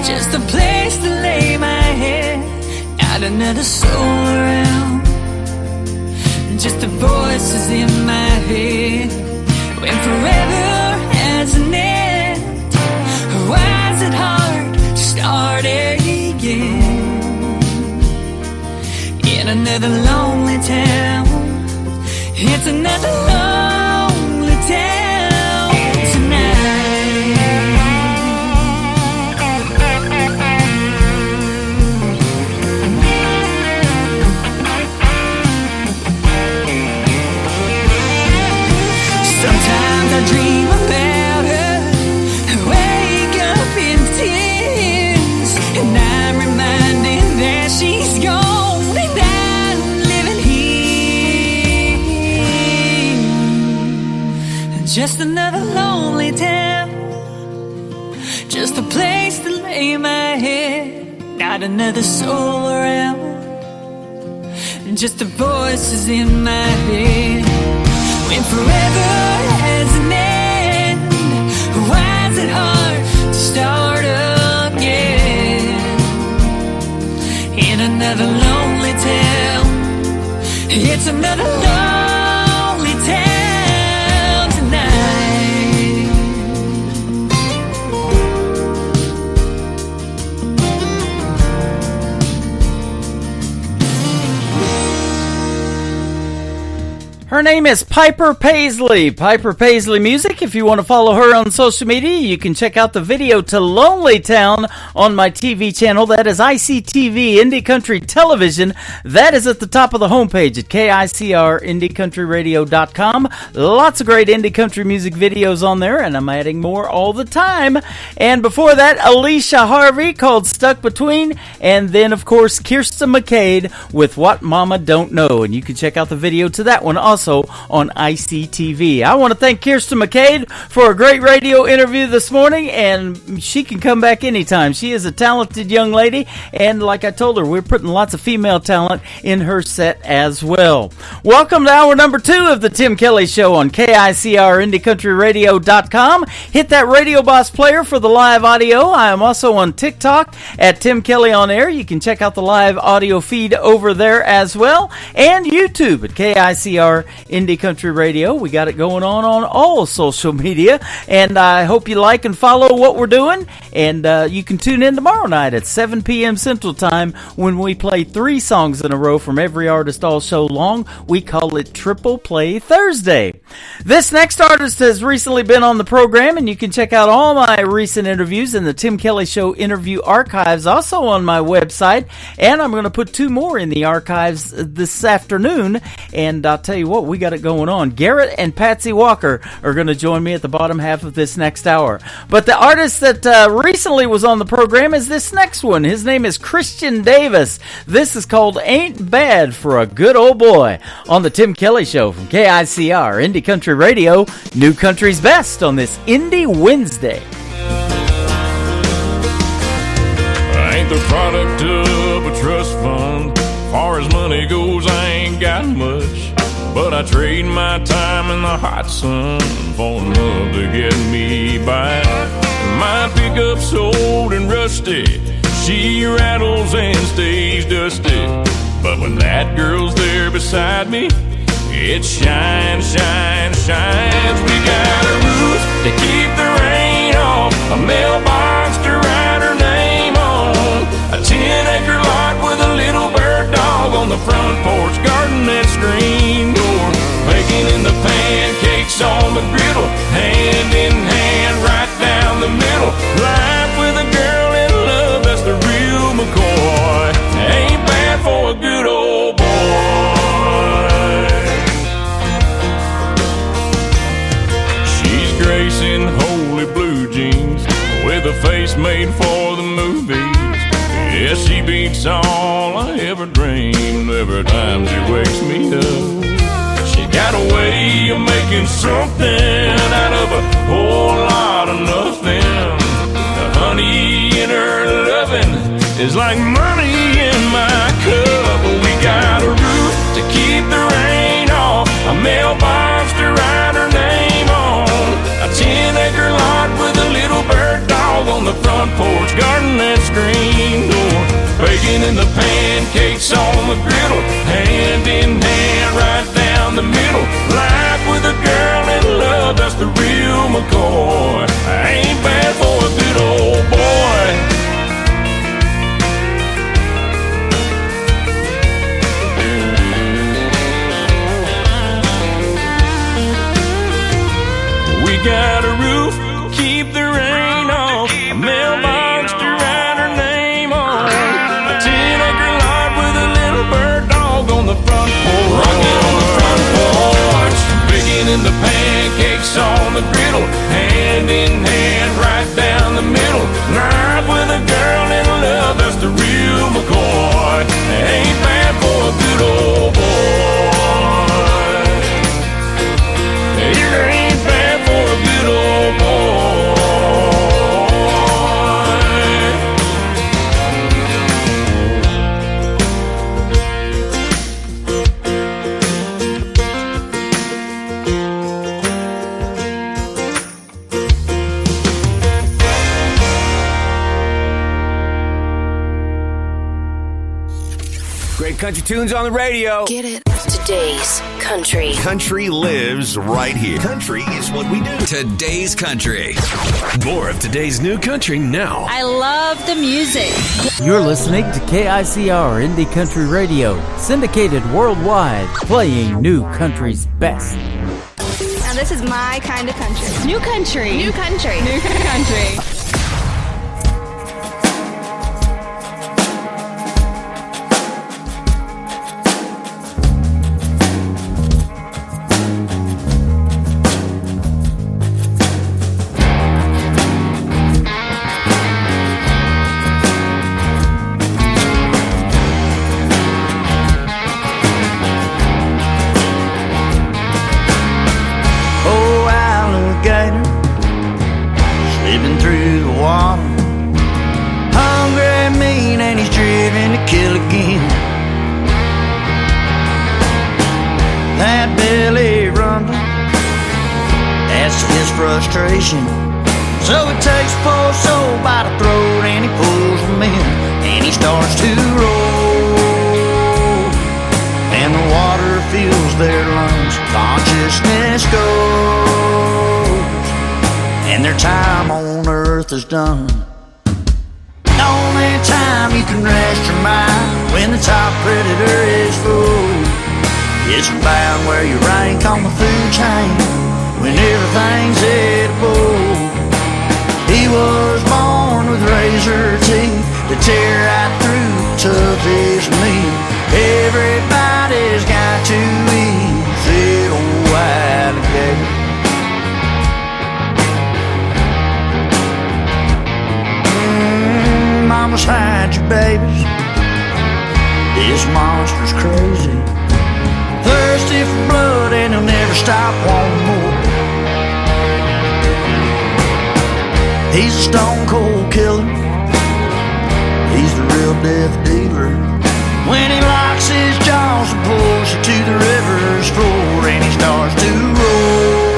just a place to lay my head, not another soul around, just the voices in my head. When forever has an end, why is it hard to start again? In another lonely town, it's another lonely town tonight. Sometimes I dream about her, wake up in tears, and I'm reminded that she's gone and I'm living here. Just another lonely town, just a place to lay my head, not another soul around, just the voices in my head. When forever has an end, why is it hard to start again? In another lonely town, it's another lonely town tonight. Her name is Piper Paisley. Piper Paisley Music. If you want to follow her on social media, you can check out the video to Lonely Town on my TV channel. That is ICTV, Indie Country Television. That is at the top of the homepage at KICRIndieCountryRadio.com. Lots of great indie country music videos on there, and I'm adding more all the time. And before that, Alicia Harvey called Stuck Between, and then, of course, Kirsten McCade with What Mama Don't Know. And you can check out the video to that one also on ICTV. I want to thank Kirsten McCade for a great radio interview this morning, and she can come back anytime. She is a talented young lady, and like I told her, we're putting lots of female talent in her set as well. Welcome to hour number 2 of the Tim Kelly Show on KICRIndieCountryRadio.com. Hit that Radio Boss player for the live audio. I am also on TikTok at Tim Kelly On Air. You can check out the live audio feed over there as well, and YouTube at KICR Indie Country Radio. We got it going on all social media, and I hope you like and follow what we're doing. And you can tune in tomorrow night at 7 p.m. Central Time when we play 3 songs in a row from every artist all show long. We call it Triple Play Thursday. This next artist has recently been on the program, and you can check out all my recent interviews in the Tim Kelly Show interview archives, also on my website. And I'm going to put 2 more in the archives this afternoon, and I'll tell you what, we got it going on. Garrett and Patsy Walker are going to join me at the bottom half of this next hour. But the artist that recently was on the program is this next one. His name is Christian Davis. This is called Ain't Bad for a Good Old Boy on the Tim Kelly Show from KICR Indie Country Radio, New Country's Best on this Indie Wednesday. I ain't the product of a trust fund. Far as money goes, I ain't got much. But I trade my time in the hot sun for love to get me by. My pickup's old and rusty. She rattles and stays dusty. But when that girl's there beside me, it shines, shines, shines. We got a roof to keep the rain off, a mailbox to write her name on, a 10-acre lot with a little bird dog on the front porch, garden and screen door, baking in the pancakes on the griddle, hand in hand right down the middle. Life with a girl in love, that's the real McCoy. Ain't bad for a good old boy. She's gracing holy blue jeans with a face made for the movies. Yeah, she beats all I ever dreamed every time she wakes me up. She got a way of making something out of a whole lot of nothing. The honey in her loving is like money in my cup. We got a roof to keep the rain off, a mailbox to write her name on, a 10-acre lot with a little bird dog on the front porch, garden and screen door, baking in the pancakes on the griddle, hand in hand right down the middle. Life with a girl in love, that's the real McCoy. Ain't bad for a good old boy. We got a roof, keep the rain off, a mailbox to write her name on, a 10-acre lot with a little bird dog on the front porch, rocking on the front porch, baking in the pancakes on the griddle, hand in hand right down the middle. Life with a girl in love, that's the real McCoy. Ain't bad for a good old boy. It ain't bad for a good old boy. Great country tunes on the radio. Get it. Today's country. Country lives right here. Country is what we do. Today's country. More of today's new country now. I love the music. You're listening to KICR Indie Country Radio, syndicated worldwide, playing new country's best. Now this is my kind of country. New country. New country. New country. Frustration. So it takes a poor soul by the throat and he pulls them in and he starts to roll, and the water fills their lungs, consciousness goes, and their time on earth is done. The only time you can rest your mind when the top predator is full is about where you rank on the food chain, when everything's edible. He was born with razor teeth to tear right through toughest meat. Everybody's got to eat that old alligator. Mamas, hide your babies. This monster's crazy, thirsty for blood, and he'll never stop wanting more. He's a stone cold killer. He's the real death dealer. When he locks his jaws and pulls you to the river's floor, and he starts to roll,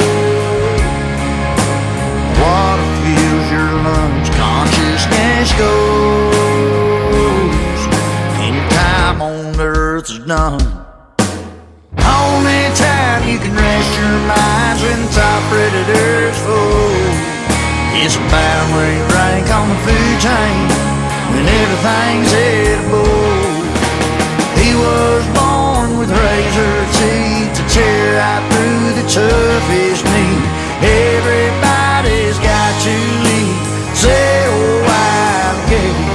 water fills your lungs, consciousness goes, and your time on earth is done. Only time you can rest your minds when the top predator's full. It's about where you rank on the food chain, when everything's edible. He was born with razor teeth to tear right through the toughest meat. Everybody's got to eat, say, oh, alligator.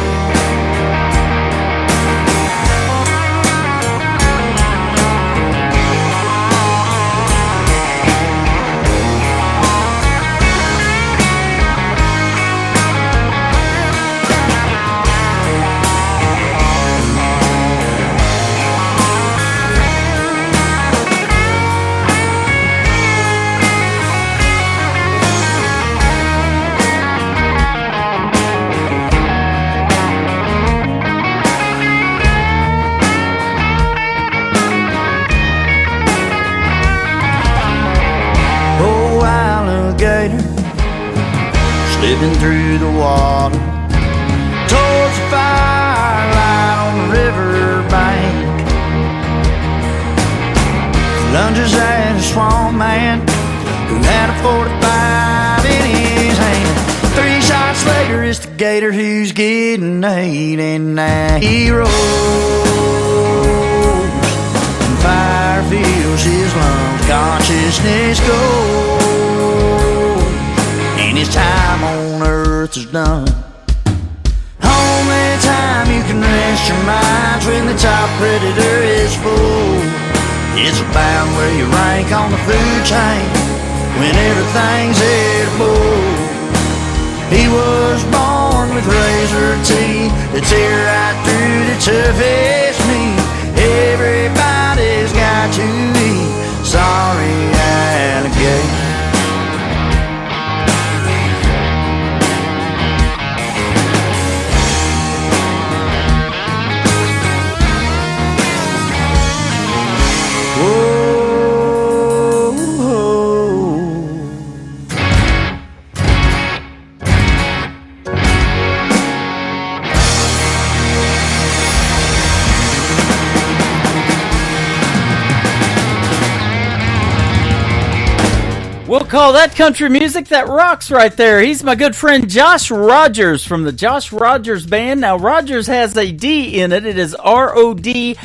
Slipping through the water towards the firelight on the river bank, lunges at a swamp man who had a 45 in his hand. 3 shots later, it's the gator who's getting 8, and now he rolls, and fire fills his lungs, consciousness goes, and his time on earth is done. Only time you can rest your minds when the top predator is full. It's about where you rank on the food chain, when everything's edible. He was born with razor teeth that tear right through the toughest meat. Everybody's got to eat, sorry, alligator. We'll call that country music that rocks right there. He's my good friend Josh Rogers from the Josh Rogers Band. Now, Rogers has a D in it. It is Rodgers.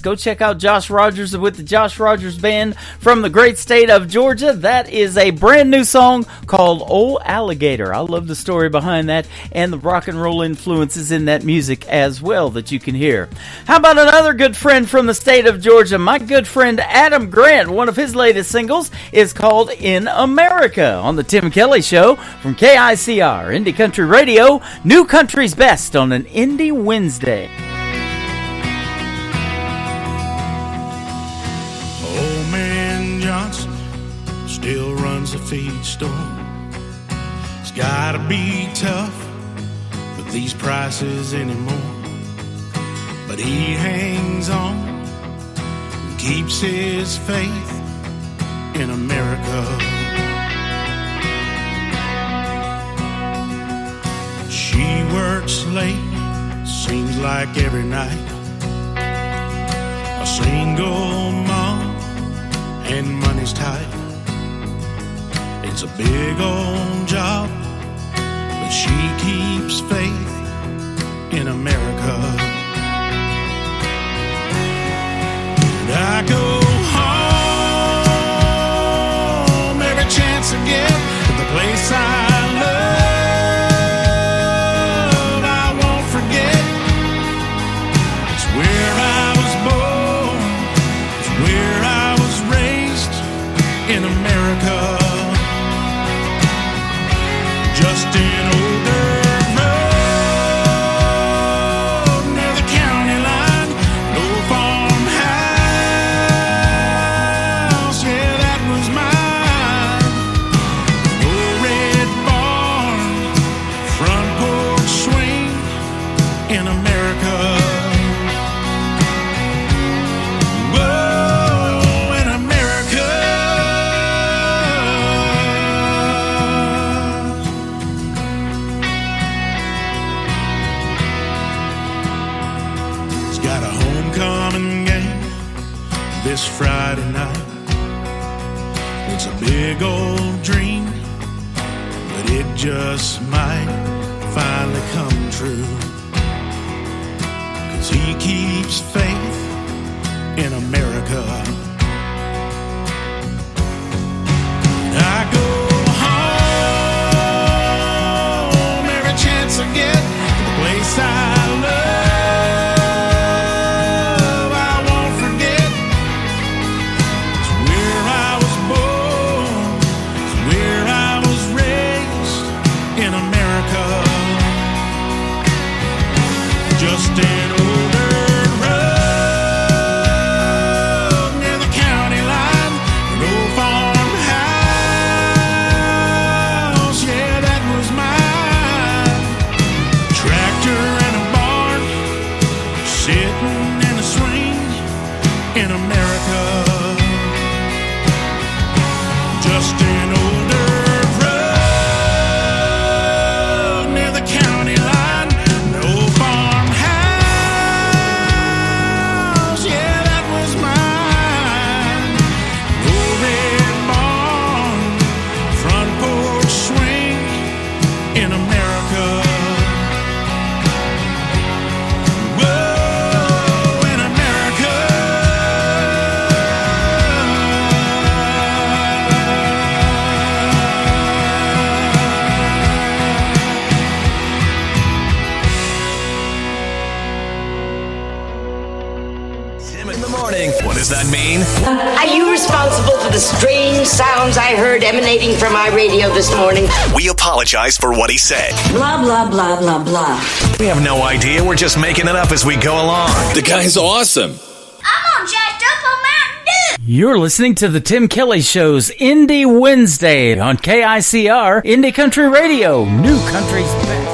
Go check out Josh Rogers with the Josh Rogers Band from the great state of Georgia. That is a brand new song called Old Alligator. I love the story behind that and the rock and roll influences in that music as well that you can hear. How about another good friend from the state of Georgia? My good friend Adam Grant. One of his latest singles is called In America on the Tim Kelly Show from KICR, Indie Country Radio, New Country's Best on an Indie Wednesday. Old man Johnson still runs a feed store. It's gotta be tough with these prices anymore, but he hangs on and keeps his faith in America. She works late, seems like every night. A single mom and money's tight. It's a big old job, but she keeps faith in America. And I go home every chance I get to the place I love. I won't forget. It's where I was born. It's where I was raised in America. Just an older road near the county line. No farmhouse, yeah, that was mine. No red barn, front porch swing in America. Whoa, in America. It's got a homecoming game this Friday night. It's a big old dream, but it just might finally come true. 'Cause he keeps faith in America. And I go home every chance I get to the place I love. I won't forget. It's where I was born. It's where I was raised in America. Just an older road near the county line. No farmhouse, yeah, that was mine. Tractor and a barn, sitting in a swing in America. Just an older road near the county line. No farmhouse, yeah, that was mine. No red barn, front porch swing in America. Whoa, in America. Tim in the morning. What does that mean? Are you responsible for the strange sounds I heard emanating from my radio this morning? We apologize for what he said. Blah, blah, blah, blah, blah. We have no idea. We're just making it up as we go along. The guy's awesome. I'm all jacked up on Mountain Dew. You're listening to the Tim Kelly Show's Indie Wednesday on KICR, Indie Country Radio, New Country's Best.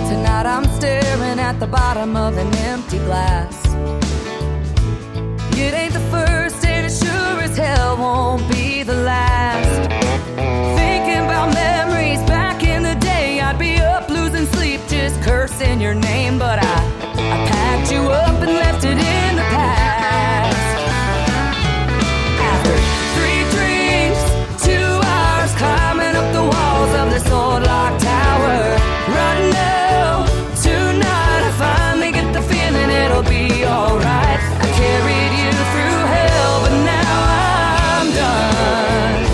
Tonight I'm staring at the bottom of an empty glass. It ain't the first and it sure as hell won't be the last. Thinking about memories back in your name, but I packed you up and left it in the past. After 3 drinks, 2 hours climbing up the walls of this old locked tower. Right now, tonight I finally get the feeling it'll be alright. I carried you through hell, but now I'm done.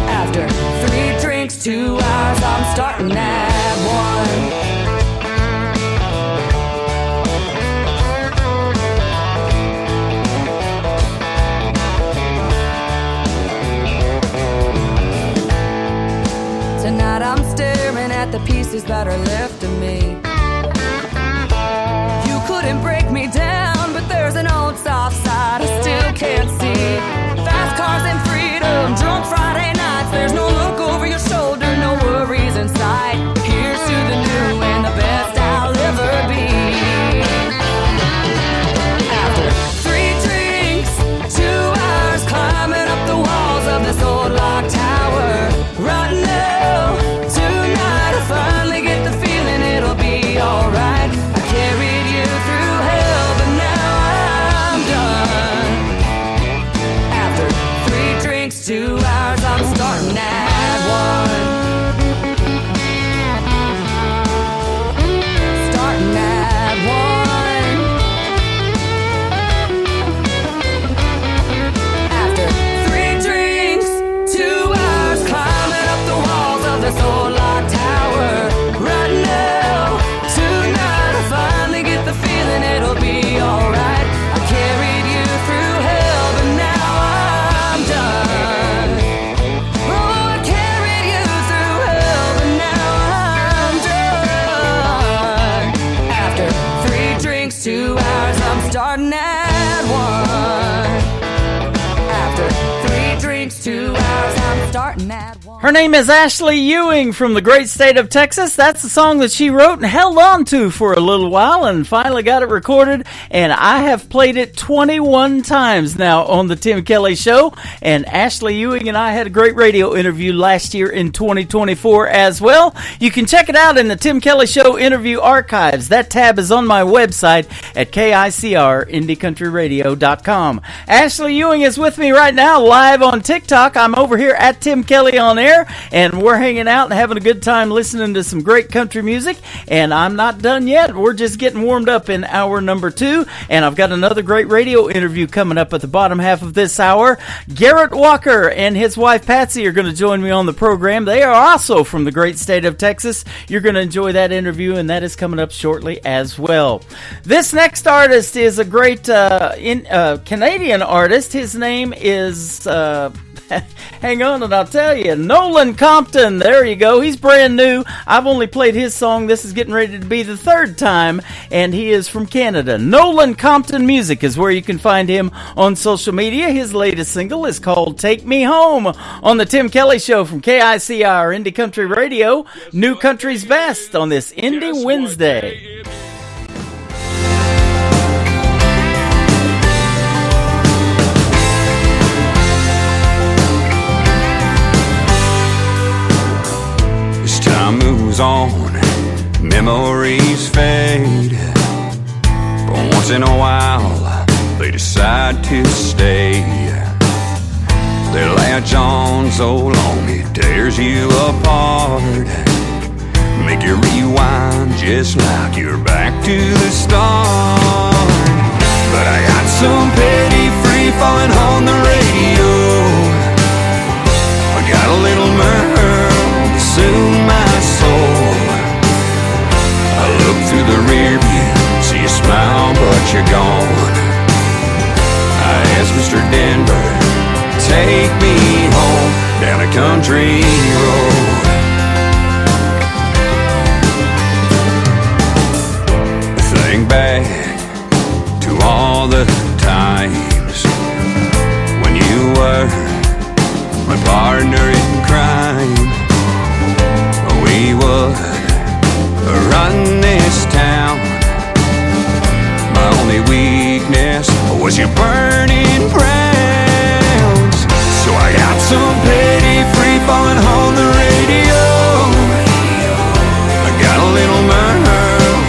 After 3 drinks, 2 hours, I'm starting at 1. Tonight I'm staring at the pieces that are left of me. You couldn't break me down, but there's an old soft side I still can't see. Fast cars and freedom, drunk Friday nights. There's no look over your shoulder, no worries in sight. Here's to the new and the best I'll ever be. After 3 drinks, 2 hours climbing up the walls of this old locked tower. Right now, tonight I finally get the feeling it'll be alright. I carried you through hell, but now I'm done. After 3 drinks, 2 hours, I'm starting at 1. Starting at 1. After 3 drinks, 2 hours climbing up the walls of this old locked tower. Right now, tonight I finally get the feeling it'll be alright. I carried you through hell, but now I'm done. Oh, I carried you through hell, but now I'm done. After 3 drinks, 2 hours, I'm starting at 1. After 3 drinks, 2 hours, I'm starting at 1. Her name is Ashley Ewing from the great state of Texas. That's the song that she wrote and held on to for a little while and finally got it recorded. And I have played it 21 times now on the Tim Kelly Show. And Ashley Ewing and I had a great radio interview last year in 2024 as well. You can check it out in the Tim Kelly Show interview archives. That tab is on my website at KICRIndieCountryRadio.com. Ashley Ewing is with me right now live on TikTok. I'm over here at Tim Kelly on Air, and we're hanging out and having a good time listening to some great country music. And I'm not done yet. We're just getting warmed up in hour number 2, and I've got another great radio interview coming up at the bottom half of this hour. Garrett Walker and his wife Patsy are going to join me on the program. They are also from the great state of Texas. You're going to enjoy that interview, and that is coming up shortly as well. This next artist is a great Canadian artist. His name is hang on and I'll tell you, Nolan Compton. There you go. He's brand new. I've only played his song. This is getting ready to be the 3rd time, and he is from Canada. Nolan Compton Music is where you can find him on social media. His latest single is called Take Me Home on the Tim Kelly Show from KICR Indie Country Radio. New Country's Best on this Indie Wednesday. Time moves on, memories fade. But once in a while, they decide to stay. They latch on so long it tears you apart. Make you rewind just like you're back to the start. But I got some petty free falling on the radio. I got a little Merle to soothe my soul. I look through the rear view, see you smile but you're gone. I asked Mr. Denver, take me home down a country road. Think back to all the times when you were my partner in crime. We would run this town. My only weakness was your burning crowns. So I got some petty free falling on the radio. I got a little Merle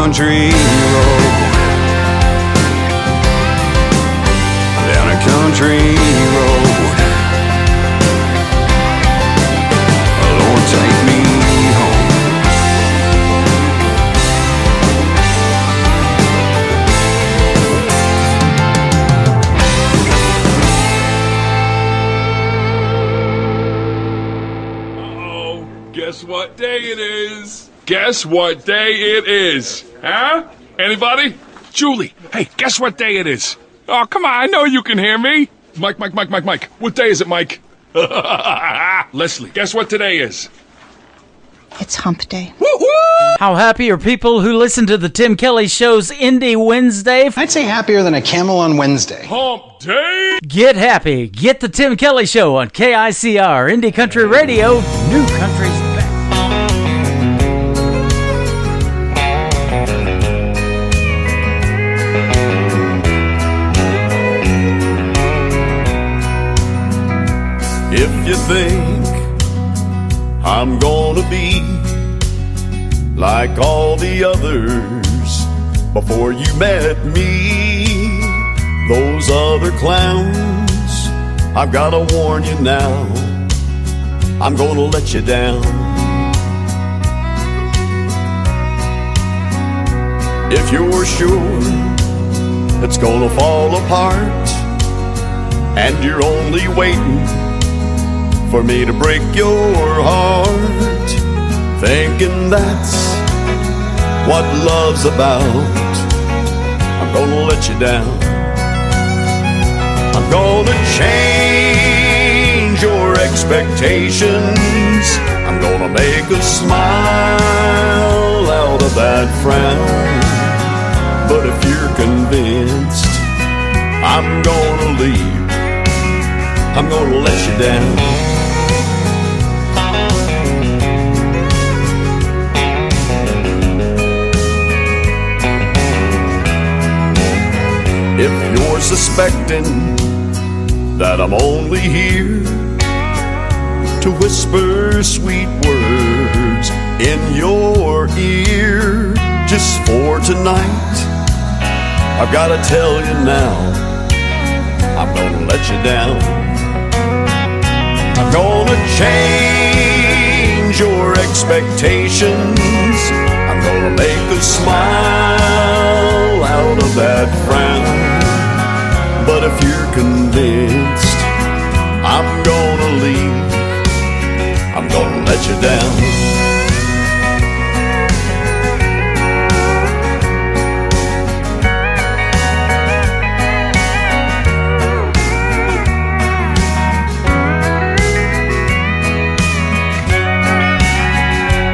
country road. Down a country road. Lord, take me home. Guess what day it is? Guess what day it is? Huh? Anybody? Julie, hey, guess what day it is? Oh, come on, I know you can hear me. Mike. What day is it, Mike? Leslie, guess what today is? It's hump day. How happy are people who listen to the Tim Kelly Show's Indie Wednesday? I'd say happier than a camel on Wednesday. Hump day? Get happy. Get the Tim Kelly Show on KICR, Indie Country Radio, New Country's best. If you think I'm gonna be like all the others before you met me, those other clowns, I've gotta warn you now, I'm gonna let you down. If you're sure it's gonna fall apart and you're only waiting for me to break your heart, thinking that's what love's about, I'm gonna let you down. I'm gonna change your expectations. I'm gonna make a smile out of that frown. But if you're convinced I'm gonna leave, I'm gonna let you down. If you're suspecting that I'm only here to whisper sweet words in your ear just for tonight, I've gotta tell you now, I'm gonna let you down. I'm gonna change your expectations. I'm gonna make a smile out of that frown. But if you're convinced I'm gonna leave, I'm gonna let you down.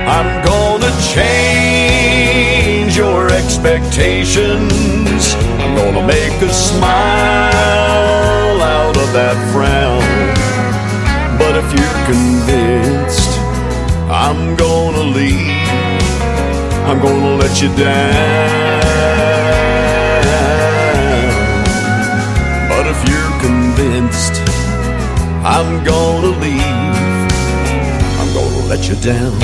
I'm gonna change your expectations. I'm gonna make a smile out of that frown. But if you're convinced I'm gonna leave, I'm gonna let you down. But if you're convinced I'm gonna leave, I'm gonna let you down.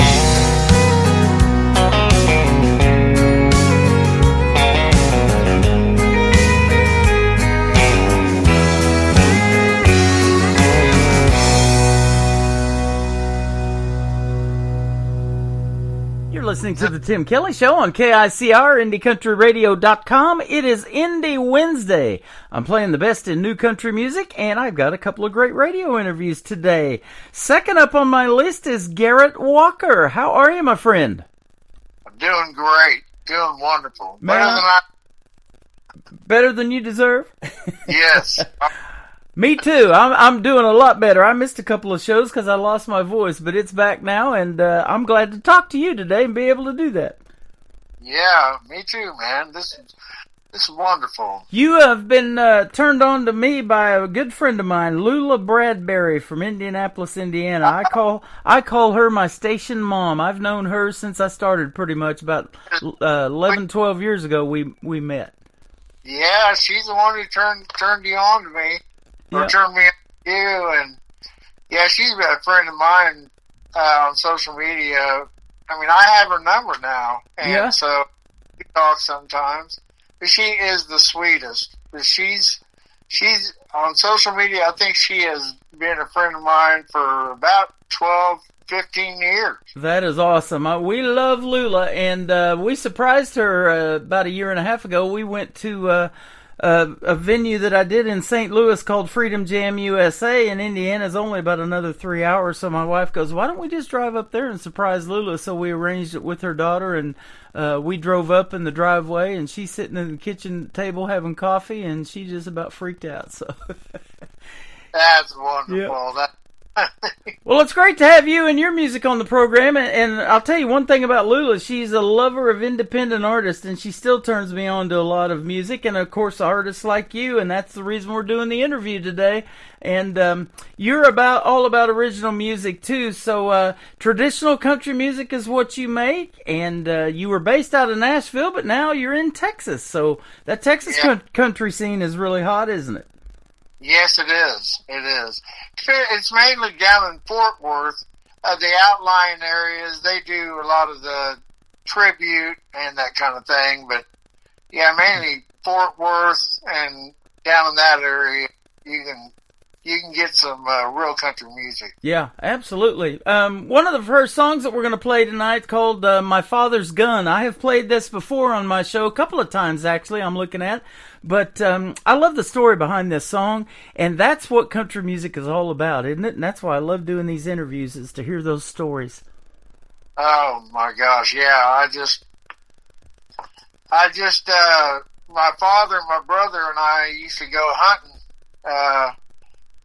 Listening to the Tim Kelly Show on KICR, IndieCountryRadio.com. It is Indie Wednesday. I'm playing the best in new country music, and I've got a couple of great radio interviews today. Second up on my list is Garrett Walker. How are you, my friend? I'm doing great. Doing wonderful. Better than you deserve? Yes. Me too. I'm doing a lot better. I missed a couple of shows because I lost my voice, but it's back now, and I'm glad to talk to you today and be able to do that. Yeah, me too, man. This is wonderful. You have been turned on to me by a good friend of mine, Lula Bradbury from Indianapolis, Indiana. I call her my station mom. I've known her since I started, pretty much about 11, 12 years ago. We met. Yeah, she's the one who turned you on to me. Or turned me on to you, and yeah, she's been a friend of mine on social media. I mean, I have her number now, and so we talk sometimes. But she is the sweetest. But she's on social media. I think she has been a friend of mine for about 12, 15 years. That is awesome. We love Lula, and we surprised her about a year and a half ago. We went to a venue that I did in St. Louis called Freedom Jam USA, and Indiana's only about another 3 hours. So my wife goes, why don't we just drive up there and surprise Lula? So we arranged it with her daughter, and we drove up in the driveway, and she's sitting in the kitchen table having coffee, and she just about freaked out. So that's wonderful. Yep. Well, it's great to have you and your music on the program, and I'll tell you one thing about Lula. She's a lover of independent artists, and she still turns me on to a lot of music, and of course artists like you, and that's the reason we're doing the interview today. And you're all about original music too, so traditional country music is what you make, and you were based out of Nashville, but now you're in Texas, so that Texas country scene is really hot, isn't it? Yes, it is. It is. It's mainly down in Fort Worth. The outlying areas, they do a lot of the tribute and that kind of thing. But, yeah, mainly Fort Worth and down in that area, you can get some real country music. Yeah, absolutely. One of the first songs that we're going to play tonight called My Father's Gun. I have played this before on my show a couple of times, actually, I'm looking at. But I love the story behind this song, and that's what country music is all about, isn't it? And that's why I love doing these interviews, is to hear those stories. Oh, my gosh, yeah. I just my father, my brother, and I used to go hunting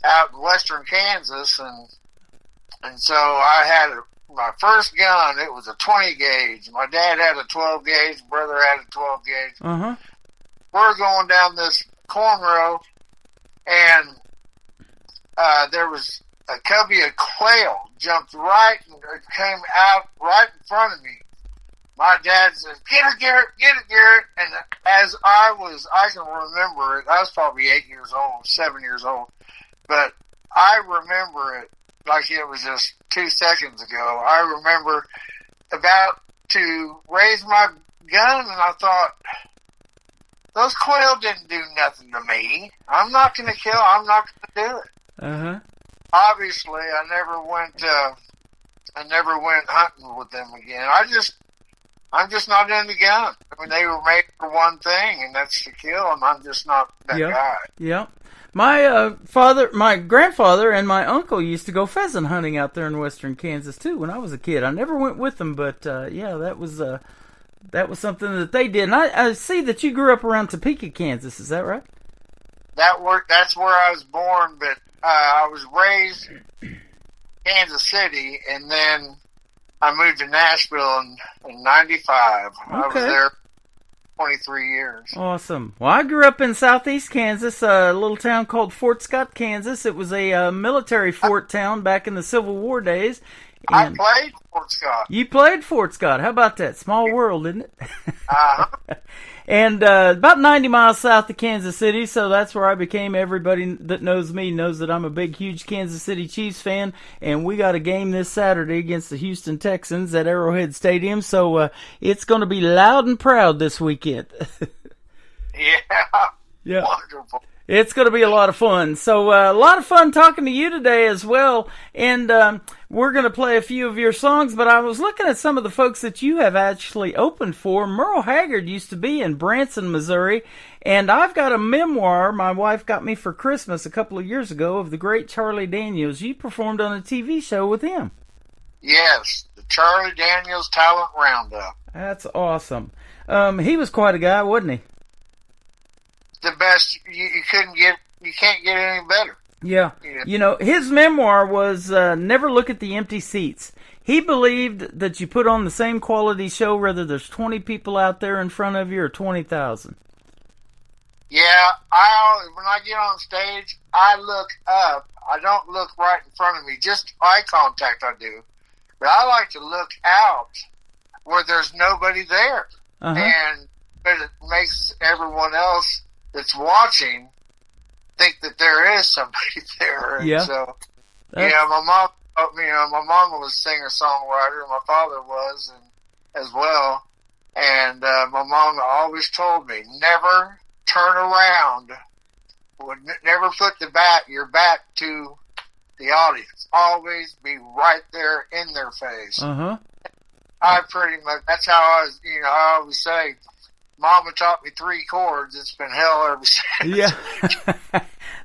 out in western Kansas, and so I had my first gun. It was a 20 gauge. My dad had a 12 gauge. Brother had a 12 gauge. Uh-huh. We're going down this corn row, and there was a covey of quail jumped right and came out right in front of me. My dad said, "Get it, Garrett! Get it, Garrett!" And as I can remember it. I was probably 8 years old, 7 years old, but I remember it like it was just 2 seconds ago. I remember about to raise my gun, and I thought, those quail didn't do nothing to me. I'm not going to kill. I'm not going to do it. Uh-huh. Obviously, I never went hunting with them again. I'm just not into gun. I mean, they were made for one thing, and that's to kill, and I'm just not that guy. Yeah. My my grandfather and my uncle used to go pheasant hunting out there in western Kansas too when I was a kid. I never went with them, but that was something that they did. And I see that you grew up around Topeka, Kansas. Is that right? That's where I was born, but I was raised in Kansas City, and then I moved to Nashville in 95. Okay. I was there 23 years. Awesome. Well, I grew up in southeast Kansas, a little town called Fort Scott, Kansas. It was a military fort town back in the Civil War days. I played Fort Scott. You played Fort Scott. How about that? Small world, isn't it? Uh-huh. And about 90 miles south of Kansas City, so that's where I became. Everybody that knows me knows that I'm a big, huge Kansas City Chiefs fan, and we got a game this Saturday against the Houston Texans at Arrowhead Stadium, so it's going to be loud and proud this weekend. Yeah. Wonderful. It's going to be a lot of fun. So a lot of fun talking to you today as well. And we're going to play a few of your songs. But I was looking at some of the folks that you have actually opened for. Merle Haggard used to be in Branson, Missouri. And I've got a memoir my wife got me for Christmas a couple of years ago of the great Charlie Daniels. You performed on a TV show with him. Yes, the Charlie Daniels Talent Roundup. That's awesome. He was quite a guy, wasn't he? The best. You can't get any better. Yeah. You know, his memoir was Never Look at the Empty Seats. He believed that you put on the same quality show whether there's 20 people out there in front of you or 20,000. Yeah, when I get on stage, I look up. I don't look right in front of me, just eye contact I do. But I like to look out where there's nobody there. Uh-huh. But it makes everyone else that's watching think that there is somebody there. And so, my mom, my mom was a singer-songwriter, and my father was, and as well. And my mom always told me, never turn around. Never put your back to the audience. Always be right there in their face. Uh-huh. I pretty much, that's how I was, I always say, Mama taught me 3 chords. It's been hell ever since. Yeah.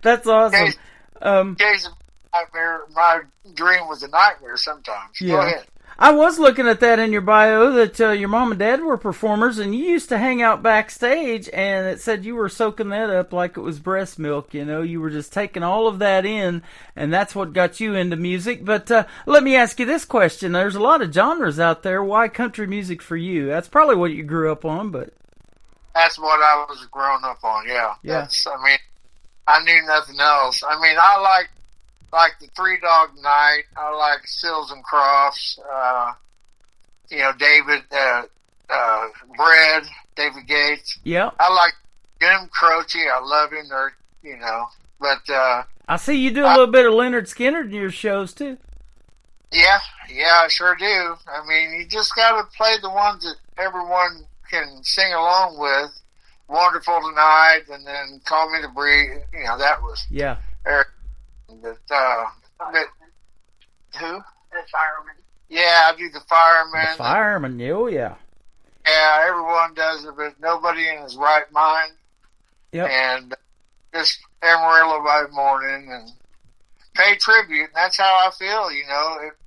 That's awesome. In case of nightmare, my dream was a nightmare sometimes. Yeah. Go ahead. I was looking at that in your bio that your mom and dad were performers, and you used to hang out backstage, and it said you were soaking that up like it was breast milk. You were just taking all of that in, and that's what got you into music. But let me ask you this question. There's a lot of genres out there. Why country music for you? That's probably what you grew up on, but... That's what I was growing up on, yeah. Yeah. I knew nothing else. I like the Three Dog Night. I like Sills and Crofts. David, Bread, David Gates. Yeah. I like Jim Croce. I love him. But I see you do a little bit of Leonard Skinner in your shows too. Yeah, I sure do. You just got to play the ones that everyone can sing along with. Wonderful Tonight, and then Call Me to Breathe. That was Eric. But who? The Fireman. Yeah, I do the Fireman. The Fireman, oh yeah. Yeah, everyone does it, but nobody in his right mind. Yep. And just Amarillo by morning and pay tribute. And that's how I feel,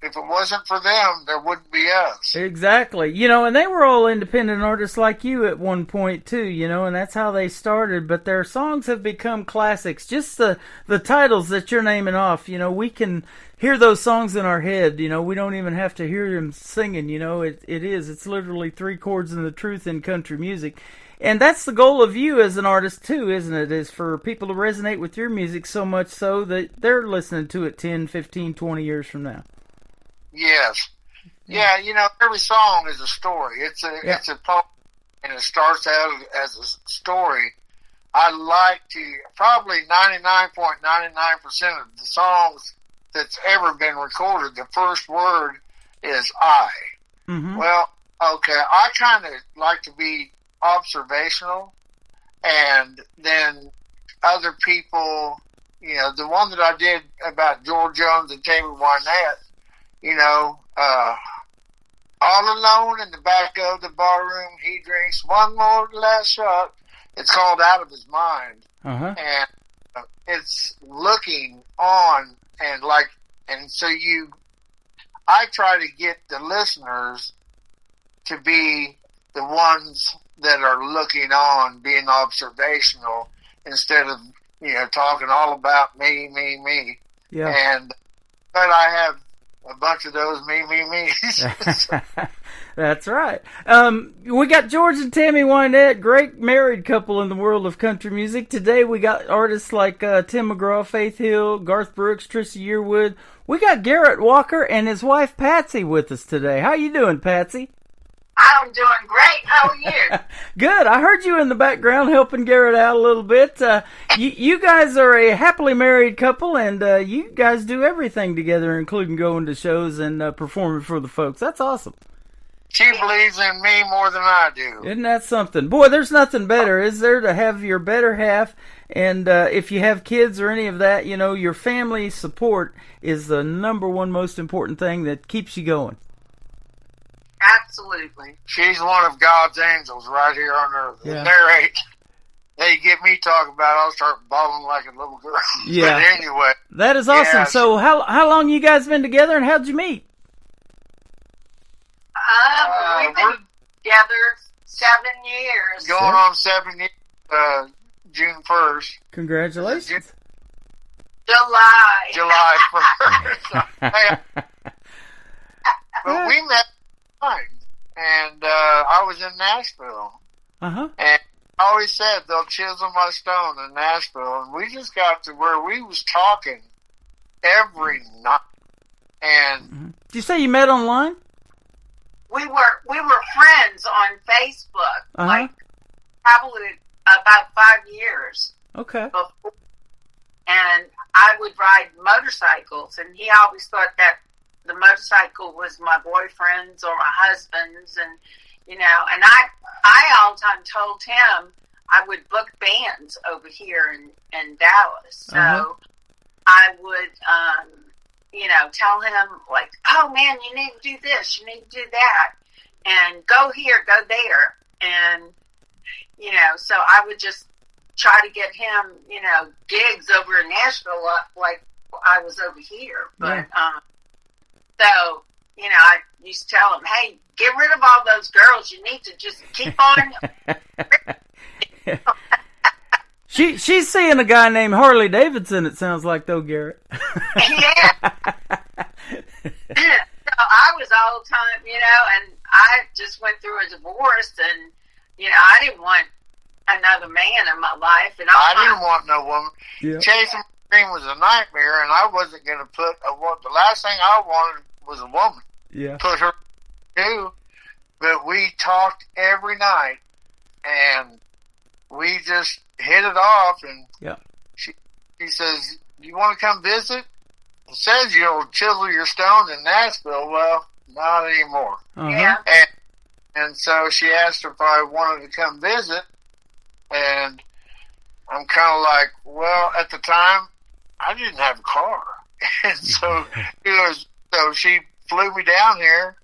If it wasn't for them, there wouldn't be us. Exactly. And they were all independent artists like you at one point too, and that's how they started. But their songs have become classics. Just the titles that you're naming off, we can hear those songs in our head. We don't even have to hear them singing, It's literally 3 chords and the truth in country music. And that's the goal of you as an artist too, isn't it? Is for people to resonate with your music so much so that they're listening to it 10, 15, 20 years from now. Yes. Yeah, every song is a story. It's a poem, and it starts out as a story. I like to, probably 99.99% of the songs that's ever been recorded, the first word is I. Mm-hmm. Well, okay, I kind of like to be observational, and then other people, the one that I did about George Jones and Tammy Wynette, all alone in the back of the barroom, he drinks one more last shot. It's called Out of His Mind. Uh-huh. And it's looking on, and so I try to get the listeners to be the ones that are looking on, being observational, instead of, talking all about me. Yeah. But I have a bunch of those me's. That's right. We got George and Tammy Wynette, great married couple in the world of country music. Today we got artists like Tim McGraw, Faith Hill, Garth Brooks, Trisha Yearwood. We got Garrett Walker and his wife Patsy with us today. How you doing, Patsy? I'm doing great. How are you? Good. I heard you in the background helping Garrett out a little bit. You guys are a happily married couple, and you guys do everything together, including going to shows and performing for the folks. That's awesome. She believes in me more than I do. Isn't that something? Boy, there's nothing better, is there, to have your better half, and if you have kids or any of that, your family support is the number one most important thing that keeps you going. Absolutely. She's one of God's angels right here on earth. Yeah. They get me talking about it, I'll start bawling like a little girl. Yeah. But anyway. That is awesome. Yeah, so how long you guys been together, and how'd you meet? We've been together 7 years. Going on 7 years, June 1st. Congratulations. July 1st. But we met and I was in Nashville. Uh-huh. And I always said they'll chisel my stone in Nashville, and we just got to where we was talking every night. And Did you say you met online? We were friends on Facebook, Uh-huh. probably about 5 years. Okay. Before. And I would ride motorcycles, and he always thought that the motorcycle was my boyfriend's or my husband's, and you know, and I all the time told him I would book bands over here in Dallas. So I would, you know, tell him, like, oh, man, you need to do this, you need to do that, and go here, go there. And, you know, so I would just try to get him, you know, gigs over in Nashville like I was over here. But, so, you know, I used to tell him, hey, get rid of all those girls. You need to just keep on. She's seeing a guy named Harley Davidson, it sounds like, though, Garrett. Yeah. So I was all the time, you know, and I just went through a divorce, and, you know, I didn't want another man in my life. And I didn't want no woman. Yeah. Chasing my dream was a nightmare, and I wasn't going to put the last thing I wanted was a woman. Yeah. Put her to, but we talked every night, and we just hit it off, and she says, you want to come visit? It says you'll chisel your stones in Nashville. Well, not anymore. Yeah. And so she asked if I wanted to come visit, and I'm kind of like, well, at the time, I didn't have a car. And so she flew me down here,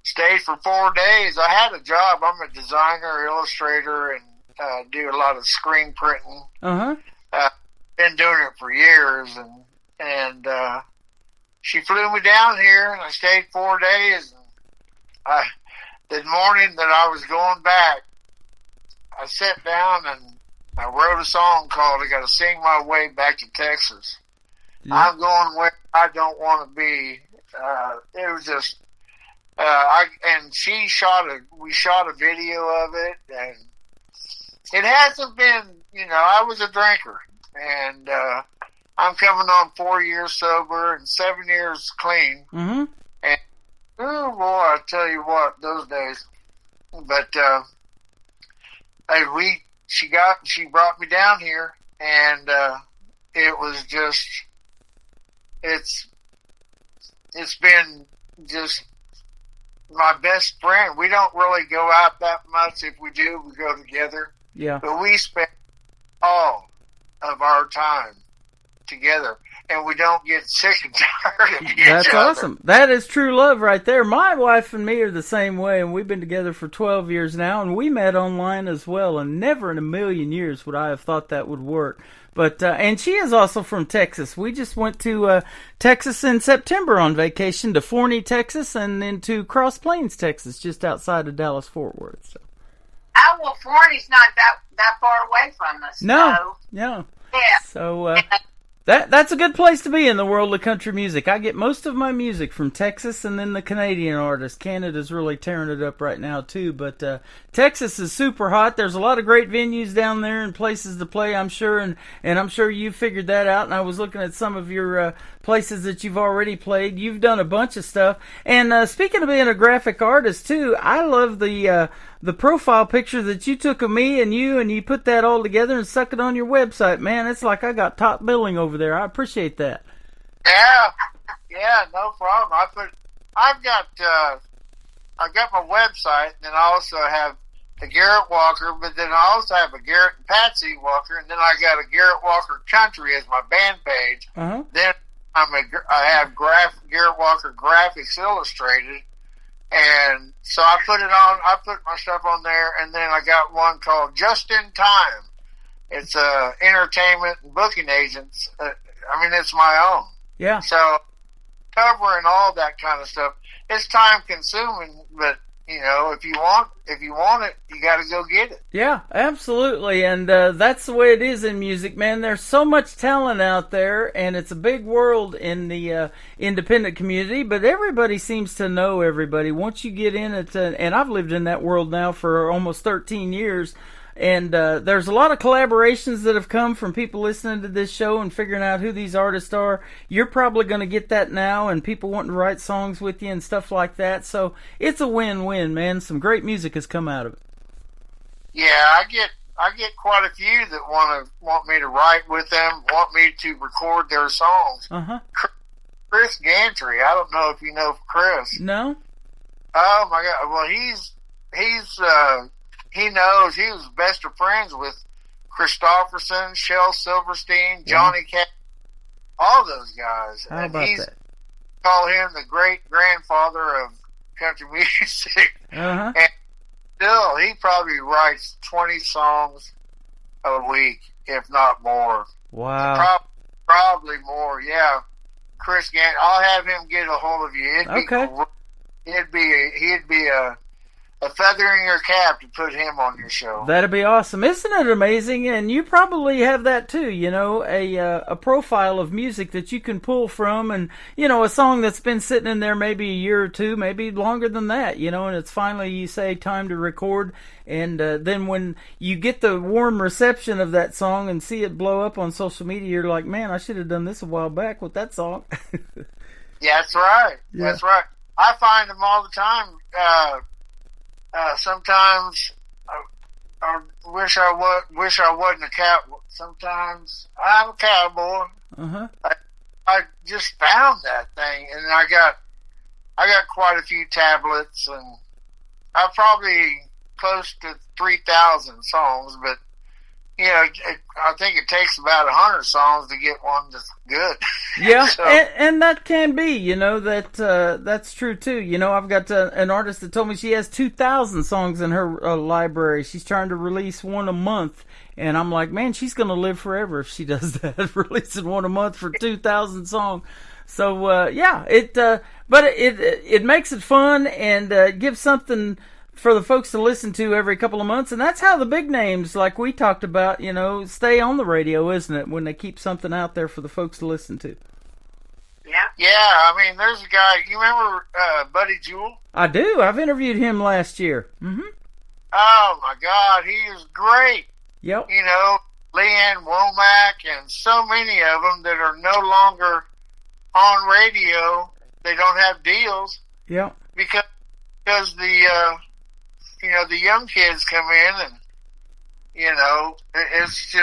stayed for 4 days. I had a job. I'm a designer, illustrator, and do a lot of screen printing. Been doing it for years, and she flew me down here, and I stayed 4 days. And the morning that I was going back, I sat down and I wrote a song called "I Gotta Sing My Way Back to Texas." I'm going where I don't want to be. It was just, we shot a video of it, and it hasn't been, you know, I was a drinker, and I'm coming on 4 years sober and 7 years clean. And oh boy, I tell you what, those days. But she brought me down here, and it was just, it's been just my best friend. We don't really go out that much. If we do, we go together. Yeah. But we spend all of our time together, and we don't get sick and tired of each other. That's awesome. That is true love right there. My wife and me are the same way, and we've been together for 12 years now, and we met online as well, and never in a million years would I have thought that would work. But and she is also from Texas. We just went to Texas in September on vacation to Forney, Texas, and then to Cross Plains, Texas, just outside of Dallas-Fort Worth. So. Oh, well, Forney's not that far away from us. No, so. no. Yeah. So that's a good place to be in the world of country music. I get most of my music from Texas and then the Canadian artists. Canada's really tearing it up right now too, but Texas is super hot. There's a lot of great venues down there and places to play, I'm sure, and I'm sure you figured that out. And I was looking at some of your places that you've already played. You've done a bunch of stuff. And speaking of being a graphic artist too, I love the profile picture that you took of me and you put that all together and stuck it on your website. Man, it's like I got top billing over there. I appreciate that. Yeah, no problem. I've got my website, and then I also have the Garrett Walker, but then I also have a Garrett and Patsy Walker, and then I got a Garrett Walker Country as my band page. Then I have Garrett Walker Graphics Illustrated. And so I put my stuff on there, and then I got one called Just in Time. It's entertainment and booking agents. It's my own. Yeah. So covering all that kind of stuff, it's time consuming, but you know, if you want it, you got to go get it. Yeah, absolutely, and that's the way it is in music, man. There's so much talent out there, and it's a big world in the independent community, but everybody seems to know everybody. Once you get in it, and I've lived in that world now for almost 13 years, and there's a lot of collaborations that have come from people listening to this show and figuring out who these artists are. You're probably going to get that now, and people wanting to write songs with you and stuff like that. So it's a win-win, man. Some great music has come out of it. Yeah, I get quite a few that want me to write with them, want me to record their songs. Chris Gantry, I don't know if you know Chris. No. Oh my God! Well, he's he knows he was best of friends with Christopherson, Shel Silverstein, Johnny Cash, all those guys. How about that? Call him the great grandfather of country music. Uh-huh. And still, he probably writes 20 songs a week, if not more. Wow. Probably more, yeah. Chris Gant, I'll have him get a hold of you. He'd be a feather in your cap to put him on your show. That'd be awesome. Isn't it amazing? And you probably have that too, you know, a profile of music that you can pull from, and, you know, a song that's been sitting in there maybe a year or two, maybe longer than that, you know, and it's finally, you say, time to record, and then when you get the warm reception of that song and see it blow up on social media, you're like, man, I should have done this a while back with that song. Yeah, that's right. Yeah. That's right. I find them all the time. Sometimes I wish I wasn't a cowboy. Sometimes I'm a cowboy. Uh-huh. I just found that thing, and I got quite a few tablets, and I probably close to 3,000 songs. But you know, I think it takes about 100 songs to get one that's good. Yeah, So- and that can be, you know, that's true too. You know, I've got an artist that told me she has 2,000 songs in her library. She's trying to release one a month, and I'm like, man, she's going to live forever if she does that, releasing one a month for 2,000 songs. So yeah, but it makes it fun and gives something for the folks to listen to every couple of months, and that's how the big names, like we talked about, you know, stay on the radio, isn't it? When they keep something out there for the folks to listen to. Yeah, I mean, there's a guy. You remember Buddy Jewell? I do. I've interviewed him last year. Mm-hmm. Oh my God, he is great. Yep. You know, Leanne Womack and so many of them that are no longer on radio. They don't have deals. Yep. Because the you know, the young kids come in, and you know, it's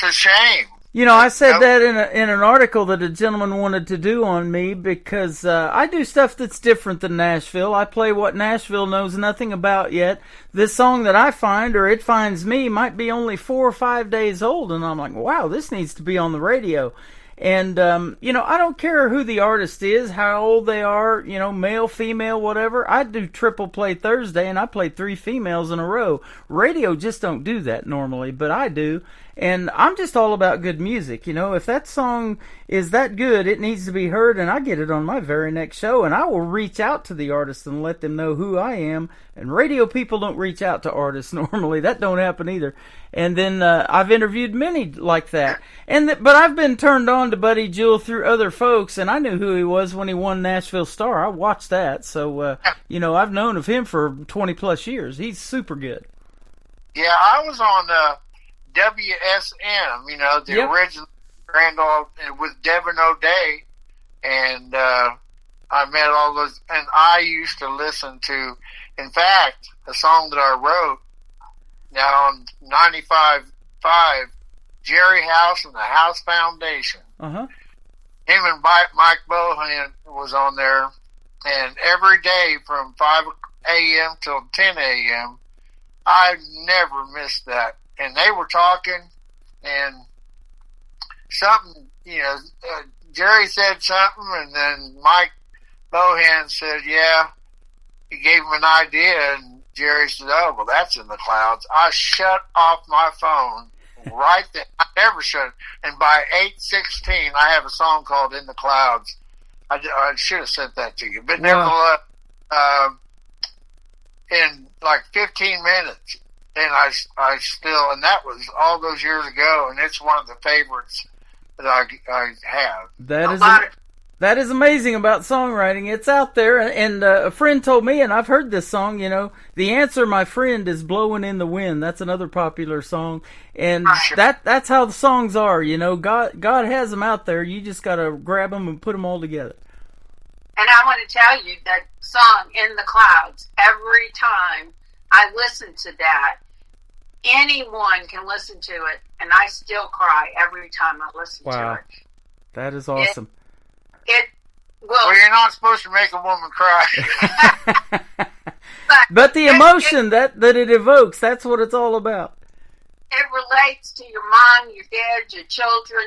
a shame. You know, I said that in an article that a gentleman wanted to do on me, because I do stuff that's different than Nashville. I play what Nashville knows nothing about yet. This song that I find, or it finds me, might be only 4 or 5 days old, and I'm like, wow, this needs to be on the radio. And, you know, I don't care who the artist is, how old they are, you know, male, female, whatever. I do Triple Play Thursday, and I play 3 females in a row. Radio just don't do that normally, but I do. And I'm just all about good music, you know. If that song is that good, it needs to be heard, and I get it on my very next show, and I will reach out to the artist and let them know who I am. And radio people don't reach out to artists normally. That don't happen either. And then I've interviewed many like that. But I've been turned on to Buddy Jewell through other folks, and I knew who he was when he won Nashville Star. I watched that. So, you know, I've known of him for 20-plus years. He's super good. Yeah, I was on WSM, you know, the original Grand Ole with Devin O'Day, and I met all those, and I used to listen to, in fact, a song that I wrote now on 95.5, Jerry House and the House Foundation. Uh-huh. Him and Mike Bohan was on there, and every day from 5 a.m. till 10 a.m., I never missed that. And they were talking, and something, you know, Jerry said something, and then Mike Bohan said, yeah, he gave him an idea, and Jerry said, oh, well, that's in the clouds. I shut off my phone right then. I never shut it. And by 8:16, I have a song called In the Clouds. I should have sent that to you. But nevertheless, in like 15 minutes, and I still, and that was all those years ago, and it's one of the favorites that I have. That is amazing about songwriting. It's out there, and a friend told me, and I've heard this song, you know, The Answer, My Friend, is Blowing in the Wind. That's another popular song, and that's how the songs are, you know. God has them out there. You just got to grab them and put them all together. And I want to tell you that song, In the Clouds, every time I listen to that, anyone can listen to it, and I still cry every time I listen to it. That is awesome. Well, you're not supposed to make a woman cry. But the emotion that it evokes, that's what it's all about. It relates to your mom, your dad, your children,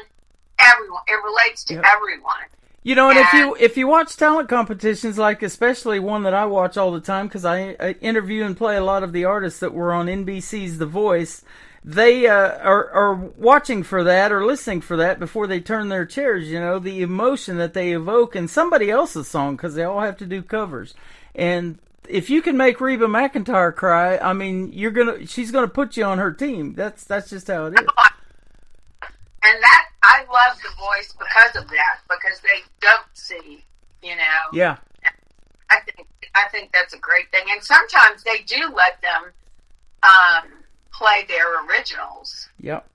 everyone. It relates to everyone. You know, and if you watch talent competitions, like especially one that I watch all the time, because I interview and play a lot of the artists that were on NBC's The Voice, they are watching for that or listening for that before they turn their chairs. You know, the emotion that they evoke in somebody else's song, because they all have to do covers. And if you can make Reba McEntire cry, I mean, she's gonna put you on her team. That's just how it is. And that, I love The Voice because of that, because they don't see, you know. Yeah. I think that's a great thing. And sometimes they do let them play their originals. Yep.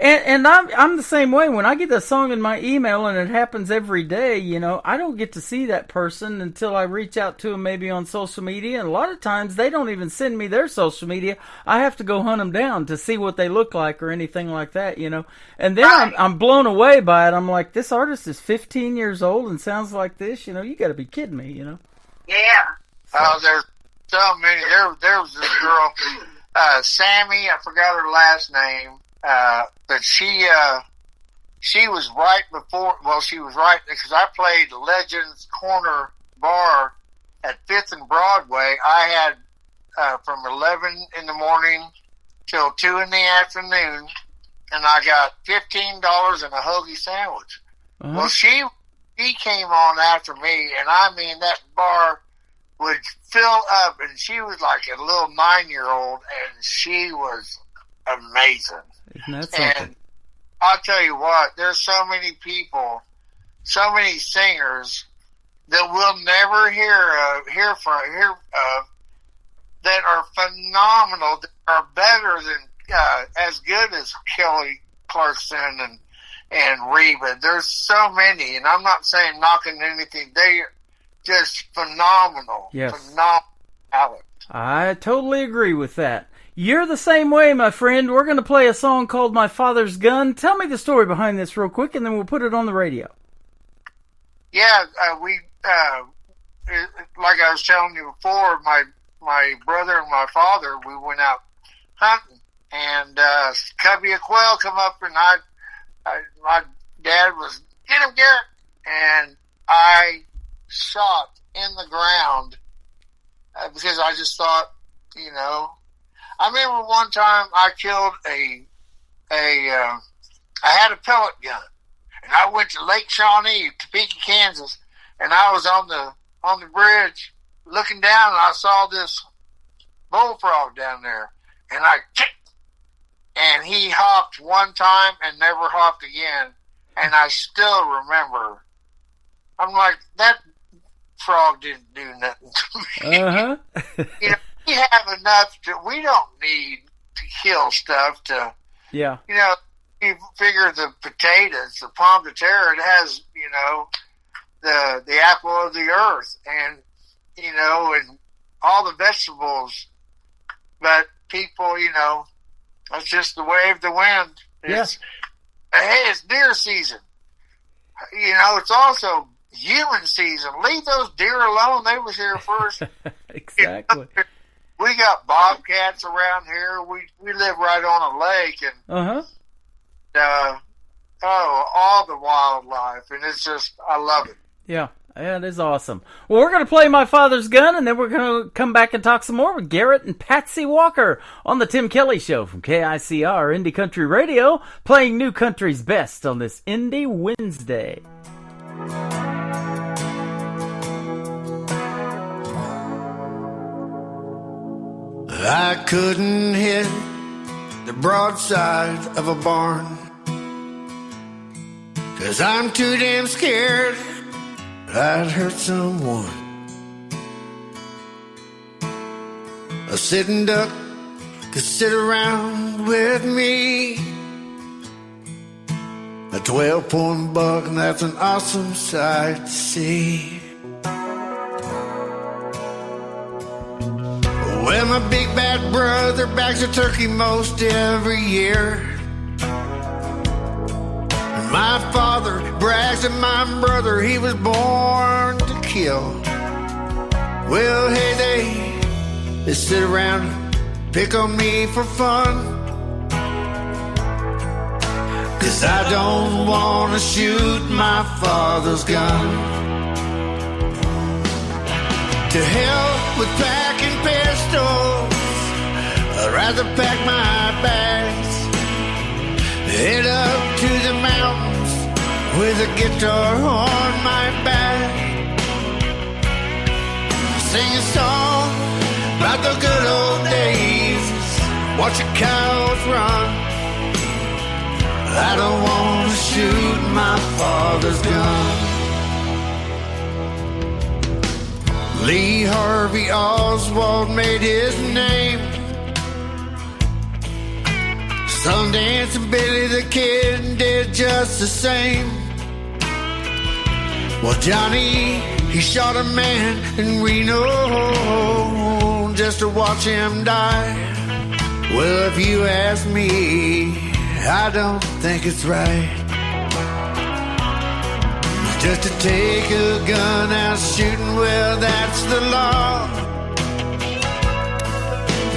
And I'm the same way. When I get a song in my email, and it happens every day, you know, I don't get to see that person until I reach out to them maybe on social media. And a lot of times they don't even send me their social media. I have to go hunt them down to see what they look like or anything like that, you know. And then I'm blown away by it. I'm like, this artist is 15 years old and sounds like this. You know, you got to be kidding me, you know. Yeah. Oh, there's so many. There was this girl, Sammy, I forgot her last name. But she was right before, she was right, because I played Legends Corner Bar at 5th and Broadway. I had, from 11 in the morning till 2 in the afternoon, and I got $15 and a hoagie sandwich. Uh-huh. Well, she came on after me, and I mean, that bar would fill up, and she was like a little 9-year-old, and she was amazing. Isn't that something? And I'll tell you what, there's so many people, so many singers that we'll never hear of that are phenomenal, that are better than, as good as Kelly Clarkson and Reba. There's so many, and I'm not saying knocking anything. They are just phenomenal. Yes. Phenomenal talent. I totally agree with that. You're the same way, my friend. We're going to play a song called My Father's Gun. Tell me the story behind this real quick, and then we'll put it on the radio. Yeah, like I was telling you before, my brother and my father, we went out hunting, and a covey of quail come up, and my dad was, "Get him, Garrett," and I shot in the ground because I just thought, you know. I remember one time I killed I had a pellet gun, and I went to Lake Shawnee, Topeka, Kansas, and I was on the bridge looking down, and I saw this bullfrog down there, and I kicked, and he hopped one time and never hopped again, and I still remember. I'm like, that frog didn't do nothing to me. Uh-huh. You know, we have enough we don't need to kill stuff to, yeah. You know, you figure the potatoes, the pomme de terre, it has, you know, the apple of the earth, and, you know, and all the vegetables, but people, you know, that's just the way of the wind. It's, hey, it's deer season. You know, it's also human season. Leave those deer alone. They was here first. Exactly. You know, we got bobcats around here. We live right on a lake, and all the wildlife, and it's just, I love it. Yeah, it is awesome. Well, we're going to play My Father's Gun, and then we're going to come back and talk some more with Garrett and Patsy Walker on the Tim Kelly Show from KICR Indie Country Radio, playing New Country's best on this Indie Wednesday. I couldn't hit the broadside of a barn, 'cause I'm too damn scared I'd hurt someone. A sitting duck could sit around with me. A 12-point buck, and that's an awesome sight to see. Well, my big bad brother bags a turkey most every year, and my father brags that my brother, he was born to kill. Well, hey, they They sit around and pick on me for fun. 'Cause I don't wanna shoot my father's gun. To hell with packing pistols, I'd rather pack my bags, head up to the mountains with a guitar on my back, sing a song about the good old days, watch the cows run. I don't want to shoot my father's gun. Lee Harvey Oswald made his name. Sundance and Billy the Kid did just the same. Well, Johnny, he shot a man in Reno just to watch him die. Well, if you ask me, I don't think it's right just to take a gun out shooting. Well, that's the law.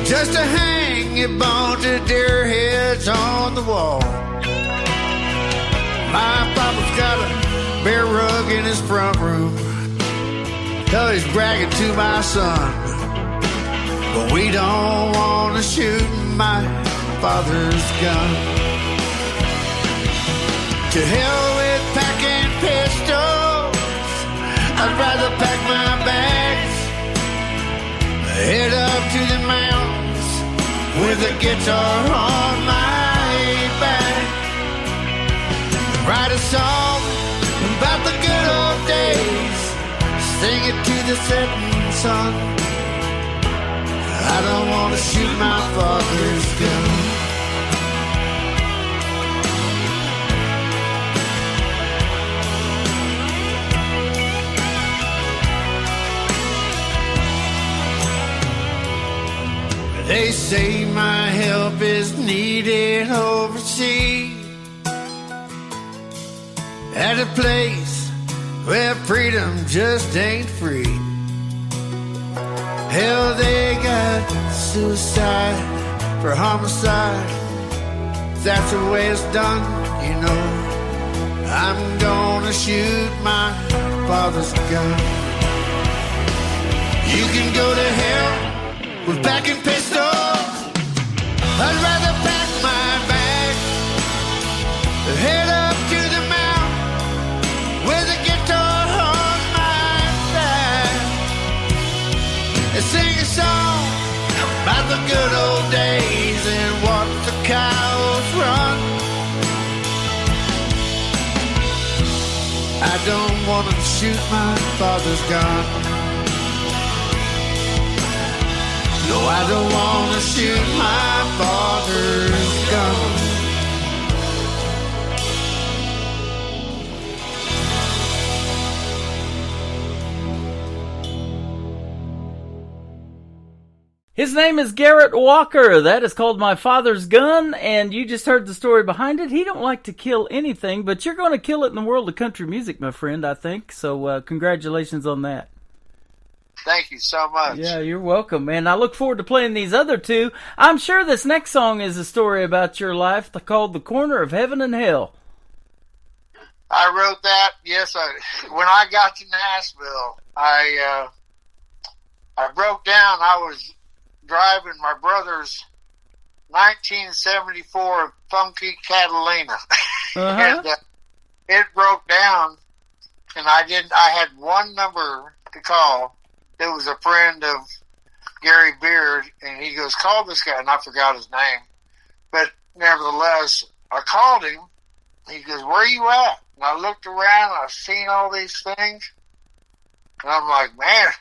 Just to hang a bunch of deer heads on the wall. My papa's got a bear rug in his front room. Hell, he's bragging to my son, but we don't want to shoot my father's gun. To hell with packing pistols, I'd rather pack my bags, head up to the mountains with a guitar on my back, write a song about the good old days, sing it to the setting sun. I don't want to shoot my father's gun. They say my help is needed overseas, at a place where freedom just ain't free. Hell, they got suicide for homicide. That's the way it's done, you know. I'm gonna shoot my father's gun. You can go to hell with packing pistols. I'd rather pack my bag, head up to the mountain with a guitar on my back, and sing a song about the good old days and watch the cows run. I don't want to shoot my father's gun. No, I don't want to shoot my father's gun. His name is Garrett Walker. That is called My Father's Gun, and you just heard the story behind it. He don't like to kill anything, but you're going to kill it in the world of country music, my friend, I think. So congratulations on that. Thank you so much. Yeah, you're welcome, man. I look forward to playing these other two. I'm sure this next song is a story about your life called The Corner of Heaven and Hell. I wrote that, yes. When I got to Nashville, I broke down. I was driving my brother's 1974 funky Catalina. And it broke down, and I had one number to call. It was a friend of Gary Beard, and he goes, call this guy, and I forgot his name. But nevertheless, I called him. He goes, where are you at? And I looked around, and I seen all these things, and I'm like, man,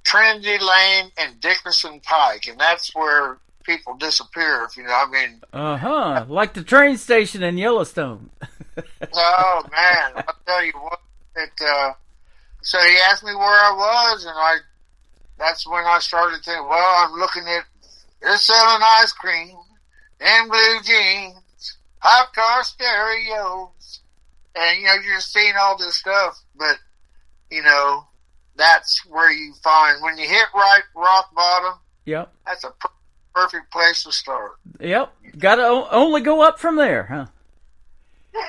Trinity Lane and Dickerson Pike, and that's where people disappear, if you know what I mean. Like the train station in Yellowstone. Oh, man, I'll tell you what, so he asked me where I was, and that's when I started thinking, well, I'm looking at, they're selling ice cream and blue jeans, hot car stereos, and, you're just seeing all this stuff, but, that's where you find, when you hit rock bottom, Yep. that's a perfect place to start. Yep. Got to only go up from there, huh?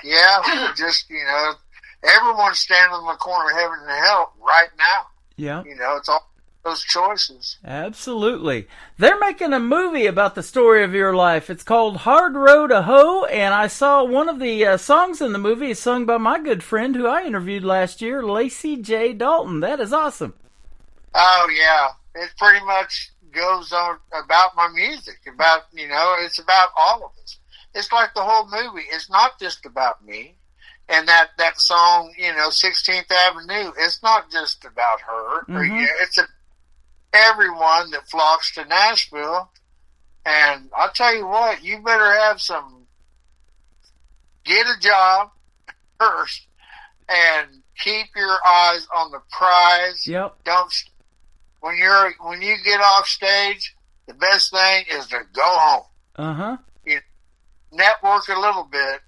Yeah, just, everyone's standing in the corner of heaven and hell right now. Yeah. It's all those choices. Absolutely. They're making a movie about the story of your life. It's called Hard Road to Hoe, and I saw one of the songs in the movie is sung by my good friend who I interviewed last year, Lacey J. Dalton. That is awesome. Oh, yeah. It pretty much goes on about my music, about, it's about all of us. It's like the whole movie. It's not just about me. And that song, 16th Avenue, it's not just about her. Mm-hmm. It's everyone that flocks to Nashville. And I'll tell you what, you better have get a job first and keep your eyes on the prize. Yep. When you get off stage, the best thing is to go home. Uh-huh. Network a little bit,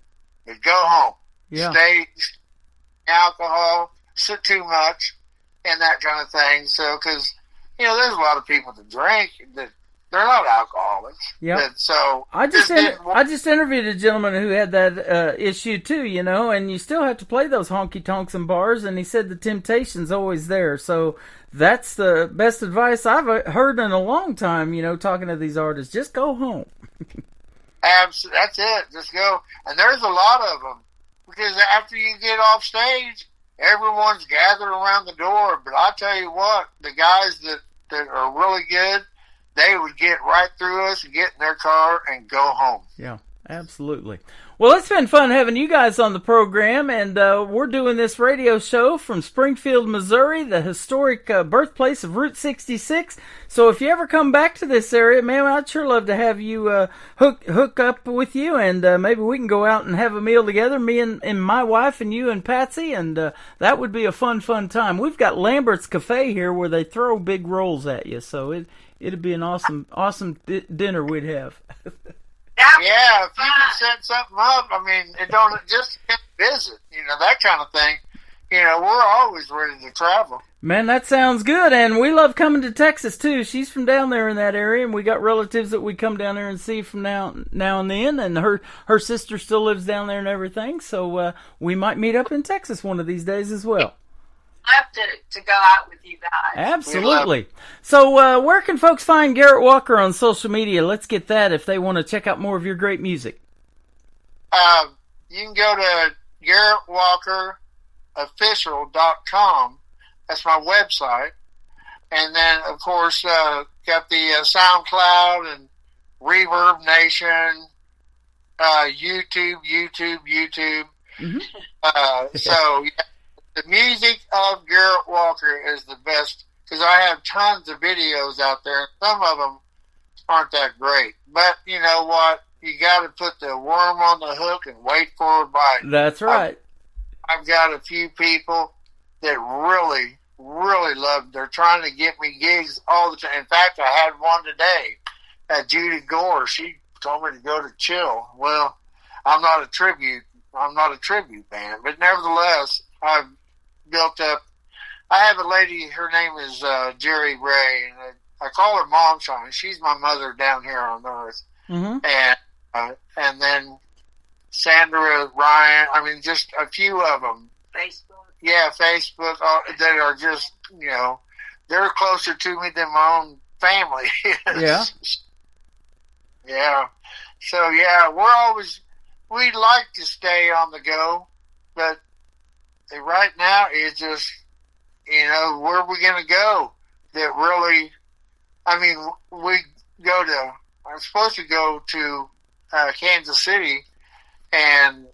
but go home. Yeah. Stay alcohol, sit too much, and that kind of thing. So, because, there's a lot of people that drink that they're not alcoholics. Yeah. So I just interviewed a gentleman who had that issue too, and you still have to play those honky tonks and bars, and he said the temptation's always there. So that's the best advice I've heard in a long time, talking to these artists. Just go home. Absolutely. That's it. Just go. And there's a lot of them. Because after you get off stage, everyone's gathered around the door. But I'll tell you what, the guys that are really good, they would get right through us and get in their car and go home. Yeah, absolutely. Well, it's been fun having you guys on the program, and we're doing this radio show from Springfield, Missouri, the historic birthplace of Route 66. So if you ever come back to this area, man, I'd sure love to have you hook up with you, and maybe we can go out and have a meal together, me and my wife and you and Patsy, and that would be a fun time. We've got Lambert's Cafe here where they throw big rolls at you, so it'd be an awesome dinner we'd have. Yeah, if you can set something up, it don't just visit, that kind of thing. We're always ready to travel. Man, that sounds good, and we love coming to Texas too. She's from down there in that area, and we got relatives that we come down there and see from now and then. And her sister still lives down there and everything, so we might meet up in Texas one of these days as well. Love to go out with you guys. Absolutely. So where can folks find Garrett Walker on social media? Let's get that if they want to check out more of your great music. You can go to GarrettWalkerOfficial.com. That's my website. And then, of course, got the SoundCloud and Reverb Nation, YouTube. Mm-hmm. So, yeah. The music of Garrett Walker is the best, because I have tons of videos out there. Some of them aren't that great. But you know what? You got to put the worm on the hook and wait for a bite. That's right. I've got a few people that really, really love. They're trying to get me gigs all the time. In fact, I had one today. Judy Gore. She told me to go to Chill. Well, I'm not a tribute band, but nevertheless, I've built up. I have a lady, her name is Jerry Ray, and I call her Momshine. She's my mother down here on earth. Mm-hmm. And then Sandra, Ryan, just a few of them. Facebook. Yeah, Facebook, that are just, they're closer to me than my own family is. Yeah. Yeah. So, yeah, we like to stay on the go, but right now it's just, where are we going to go? That really, I'm supposed to go to Kansas City, and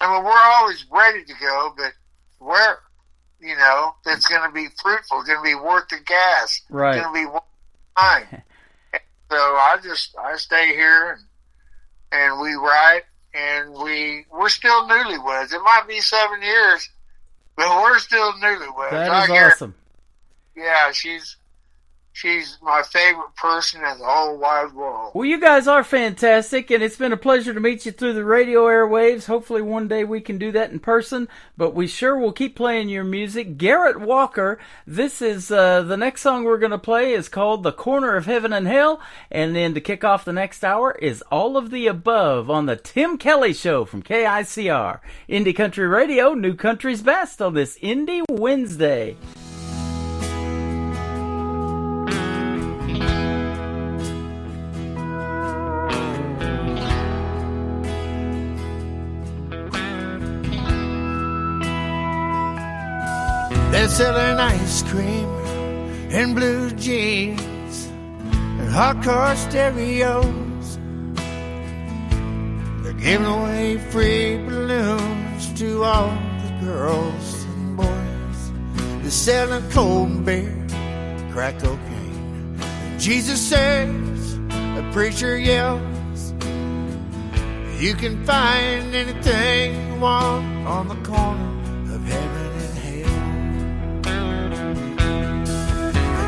we're always ready to go, but where? That's going to be fruitful, going to be worth the gas, right? Going to be worth the time. So I stay here and we write, and we're still newlyweds. It might be 7 years, but we're still newlyweds. That is awesome. Yeah, she's she's my favorite person in the whole wide world. Well, you guys are fantastic, and it's been a pleasure to meet you through the radio airwaves. Hopefully one day we can do that in person, but we sure will keep playing your music. Garrett Walker, this is the next song we're going to play is called The Corner of Heaven and Hell, and then to kick off the next hour is All of the Above on the Tim Kelly Show from KICR. Indie Country Radio, New Country's Best on this Indie Wednesday. They're selling ice cream and blue jeans and hardcore stereos. They're giving away free balloons to all the girls and boys. They're selling cold beer, crack cocaine. And Jesus says, a preacher yells, you can find anything you want on the corner of heaven.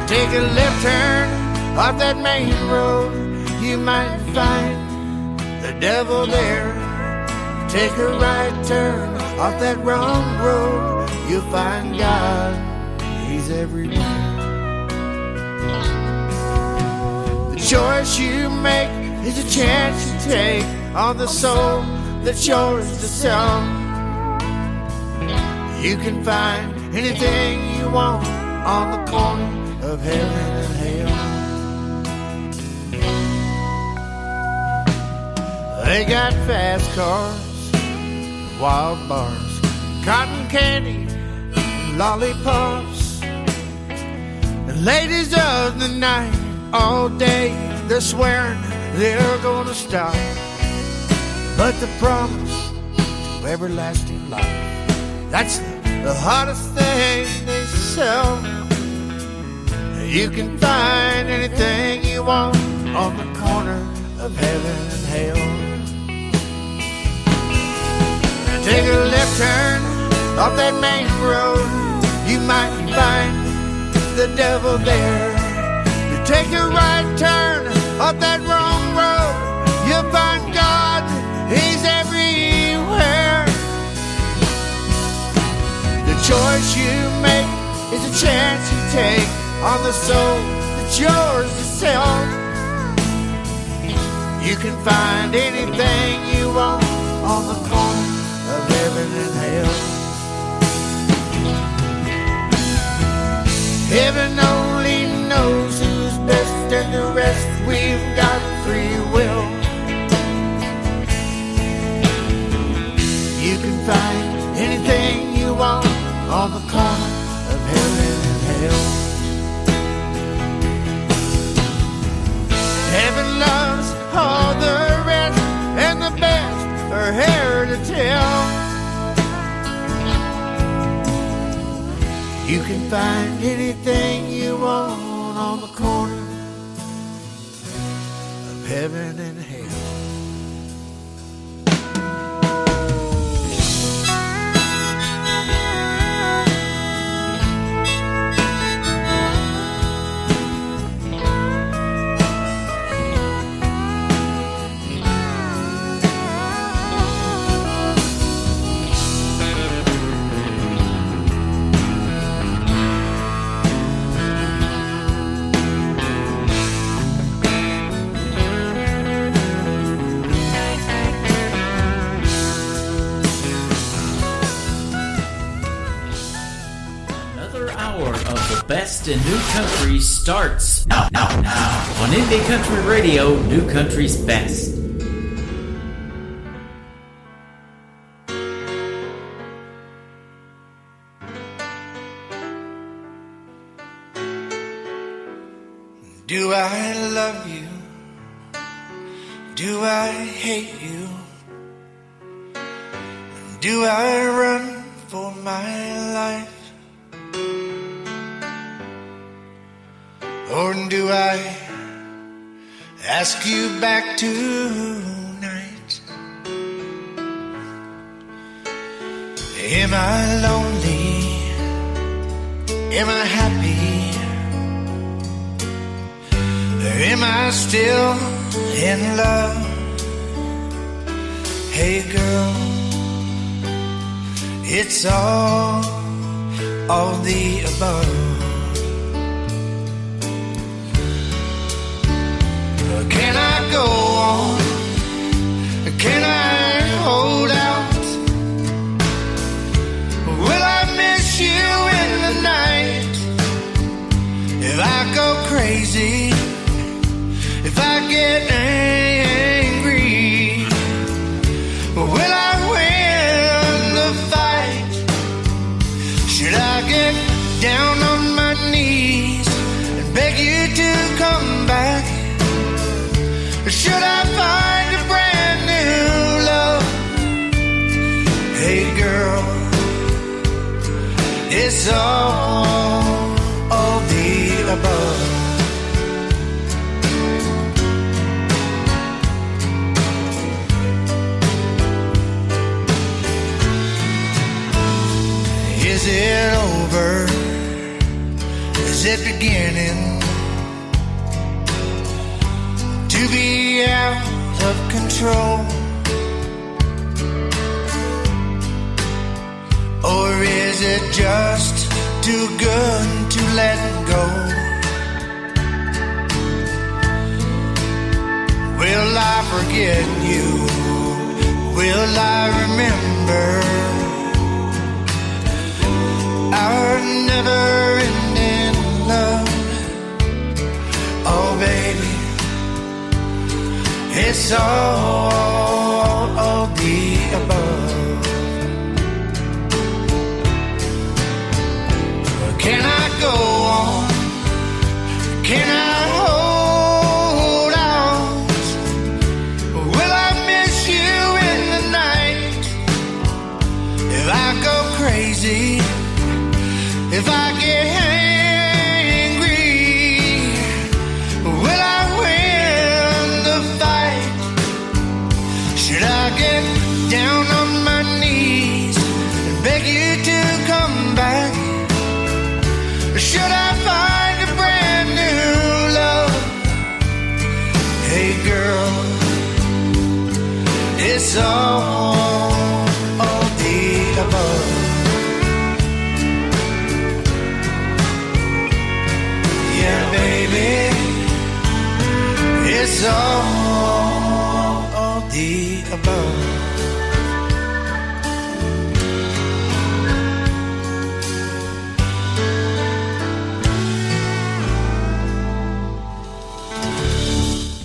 Take a left turn off that main road, you might find the devil there. Take a right turn off that wrong road, you'll find God, He's everywhere. The choice you make is a chance you take on the soul that's yours to sell. You can find anything you want on the corner of heaven and hell. They got fast cars, wild bars, cotton candy, and lollipops. And ladies of the night, all day, they're swearing they're gonna stop. But the promise to everlasting life, that's the hottest thing they sell. You can find anything you want on the corner of heaven and hell. Take a left turn off that main road, you might find the devil there. You take a right turn off that wrong road, you'll find God, He's everywhere. The choice you make is a chance you take on the soul that's yours to sell. You can find anything you want on the corner of heaven and hell. Heaven only knows who's best, and the rest we've got free will. You can find anything you want on the corner of heaven and hell. Heaven loves all the rest, and the best are here to tell. You can find anything you want on the corner of heaven and hell. Best in New Country starts now on Indie Country Radio, New Country's Best. Do I love you? Do I hate you? Do I run for my life? Or do I ask you back tonight? Am I lonely? Am I happy? Am I still in love? Hey girl, it's all the above. Can I go on? Can I hold out? Will I miss you in the night? If I go crazy, if I get angry, will I win the fight? Should I get down on my knees and beg you to come back? Or should I find a brand new love? Hey girl, it's all the above. Is it over? Is it beginning to be out of control? Or is it just too good to let go? Will I forget you? Will I remember our never-ending love? Oh, baby, it's all the above. Can I go on? Can I hold out? Will I miss you in the night? If I go crazy, if I get angry, will I win the fight? Should I get down on my knees and beg you to come back? Or should I find a brand new love? Hey girl, it's all the above. Yeah, baby, it's all the above.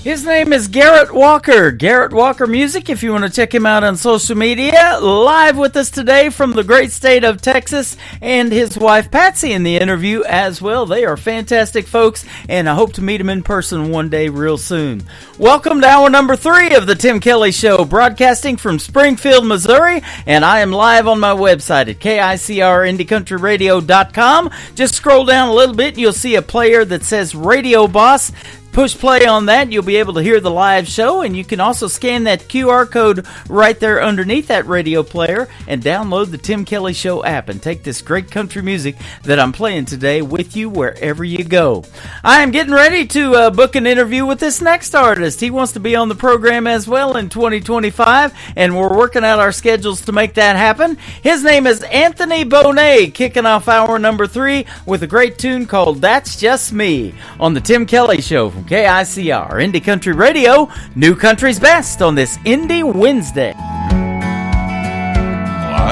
His name is Garrett Walker. Garrett Walker Music, if you want to check him out on social media. Live with us today from the great state of Texas, and his wife Patsy in the interview as well. They are fantastic folks, and I hope to meet them in person one day real soon. Welcome to hour number 3 of the Tim Kelly Show, broadcasting from Springfield, Missouri, and I am live on my website at KICRIndieCountryRadio.com. Just scroll down a little bit and you'll see a player that says Radio Boss. Push play on that, you'll be able to hear the live show, and you can also scan that QR code right there underneath that radio player and download the Tim Kelly Show app and take this great country music that I'm playing today with you wherever you go. I am getting ready to book an interview with this next artist. He wants to be on the program as well in 2025, and we're working out our schedules to make that happen. His name is Anthony Bonet, kicking off hour number 3 with a great tune called That's Just Me on the Tim Kelly Show from KICR Indie Country Radio, New Country's Best on this Indie Wednesday. I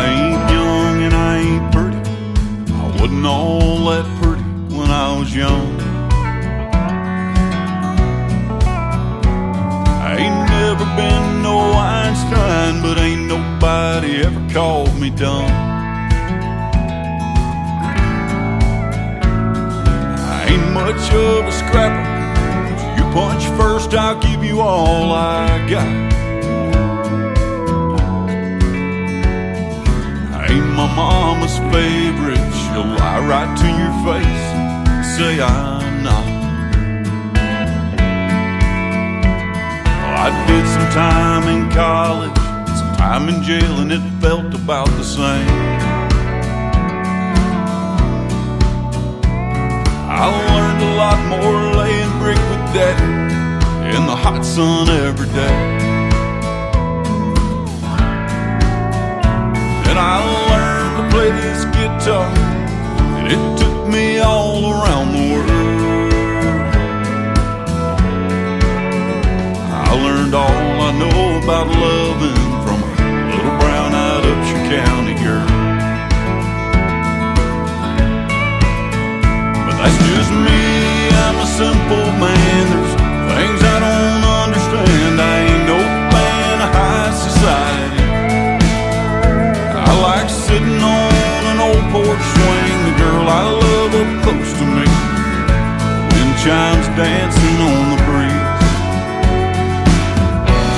ain't young and I ain't pretty. I wasn't all that pretty when I was young. I ain't never been no Einstein, but ain't nobody ever called me dumb. I ain't much of a scrapper. Punch first, I'll give you all I got. I ain't my mama's favorite. She'll lie right to your face, say I'm not. Well, I did some time in college, some time in jail, and it felt about the same. I learned a lot more laying brick with that in the hot sun every day. And I learned to play this guitar, and it took me all around the world. I learned all I know about loving from a little brown-eyed Upshur County girl. But that's just me, I'm a simple man. There's things I don't understand. I ain't no fan of high society. I like sitting on an old porch swing, the girl I love up close to me, wind chimes dancing on the breeze.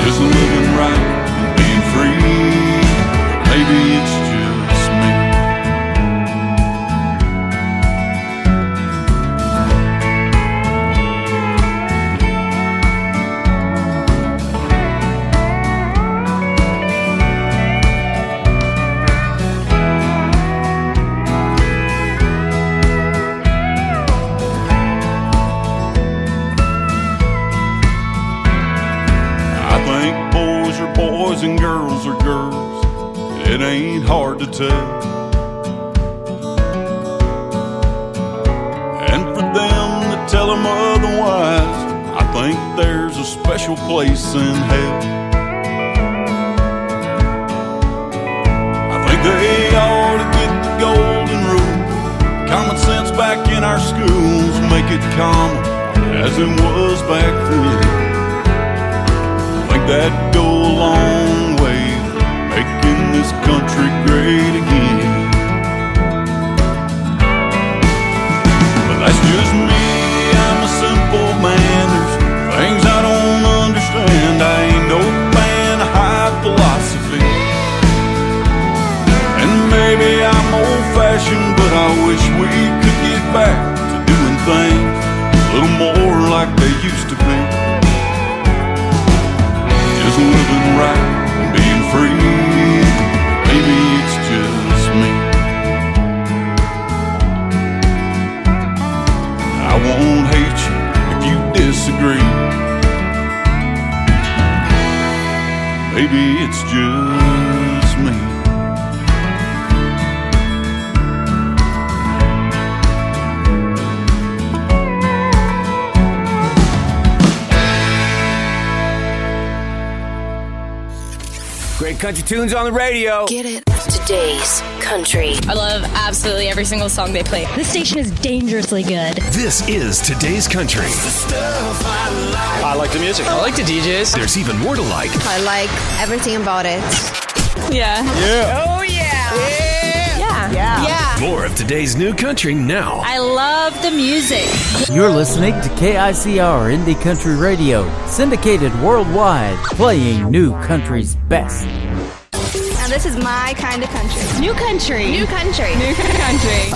Just living right and being free. Maybe it's just me. And girls are girls, it ain't hard to tell. And for them that tell them otherwise, I think there's a special place in hell. I think they ought to get the golden rule, common sense back in our schools, make it common as it was back then. That'd go a long way, making this country great again. But that's just me, I'm a simple man. There's things I don't understand. I ain't no fan of high philosophy. And maybe I'm old-fashioned, but I wish we could get back to doing things a little more like they used to be. Living right and being free. Maybe it's just me. I won't hate you if you disagree. Maybe it's just me. Great country tunes on the radio. Get it. Today's country. I love absolutely every single song they play. This station is dangerously good. This is Today's Country. I like the music. I like the DJs. There's even more to like. I like everything about it. Yeah. Yeah. Oh, yeah. Yeah. More of today's new country now. I love the music. You're listening to KICR Indie Country Radio, syndicated worldwide, playing new country's best. And this is my kind of country. New country. New country. New country.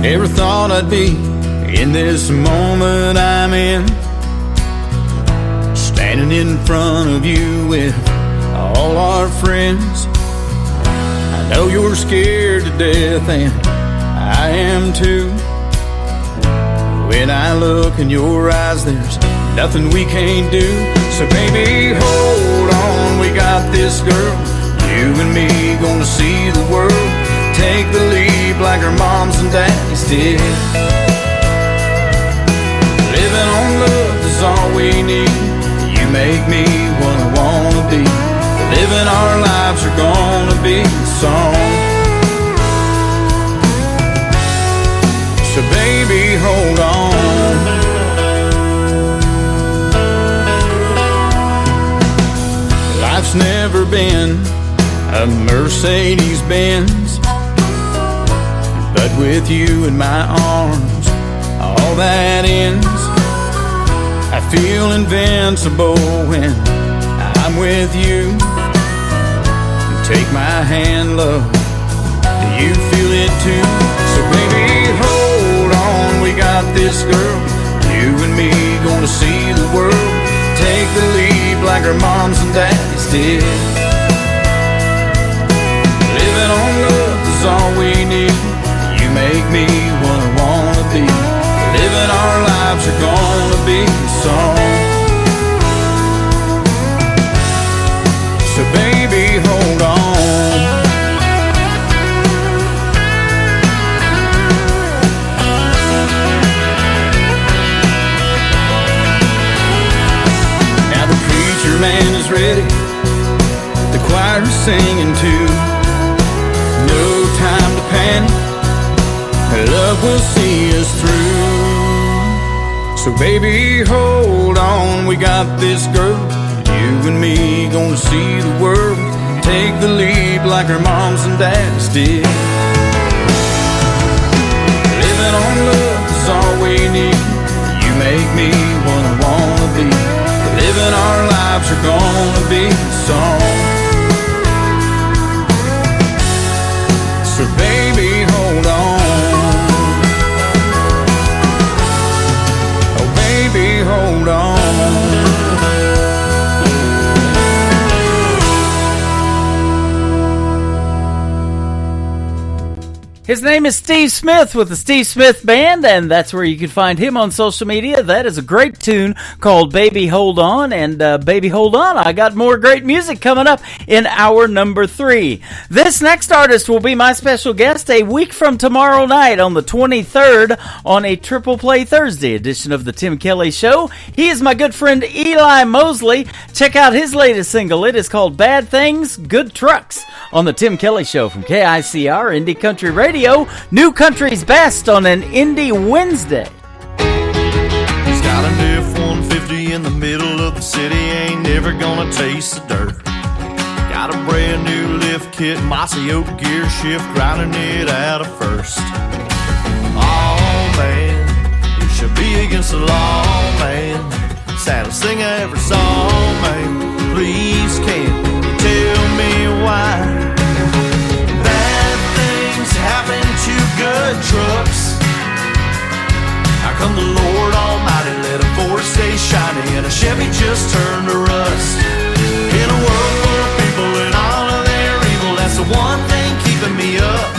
Never thought I'd be in this moment I'm in, standing in front of you with all our friends. I know you're scared to death and I am too. When I look in your eyes, there's nothing we can't do. So baby, hold on, we got this, girl. You and me gonna see the world. Take the leap like our moms and daddies did. Living on love is all we need. You make me what I wanna be. Living our lives are gonna be a song. So baby, hold on. Life's never been a Mercedes-Benz, but with you in my arms, all that ends. I feel invincible when I'm with you. Take my hand, love, do you feel it too? So baby, hold on, we got this, girl. You and me gonna see the world. Take the leap like our moms and daddies did. Living on love is all we need. You make make me what I wanna be. Living our lives are gonna be a song. So baby, hold on. Now the preacher man is ready, the choir is singing too. No time to panic, love will see us through. So baby, hold on, we got this girl. You and me gonna see the world. Take the lead like our moms and dads did. Living on love is all we need. You make me what I wanna be. Living our lives are gonna be a song. So baby, hold on. Oh baby, hold on. His name is Steve Smith with the Steve Smith Band, and that's where you can find him on social media. That is a great tune called Baby Hold On, and Baby Hold On, I got more great music coming up in hour number 3. This next artist will be my special guest a week from tomorrow night on the 23rd on a Triple Play Thursday edition of the Tim Kelly Show. He is my good friend Eli Mosley. Check out his latest single. It is called Bad Things, Good Trucks on the Tim Kelly Show from KICR Indie Country Radio. New Country's Best on an Indie Wednesday. He's got an F-150 in the middle of the city, ain't never gonna taste the dirt. Got a brand new lift kit, mossy oak gear shift, grinding it out of first. Oh man, you should be against the law, man. Saddest thing I ever saw, man. Please can't you tell me why? Happen to good trucks. How come the Lord Almighty let a Ford stay shiny and a Chevy just turn to rust? In a world full of people and all of their evil, that's the one thing keeping me up.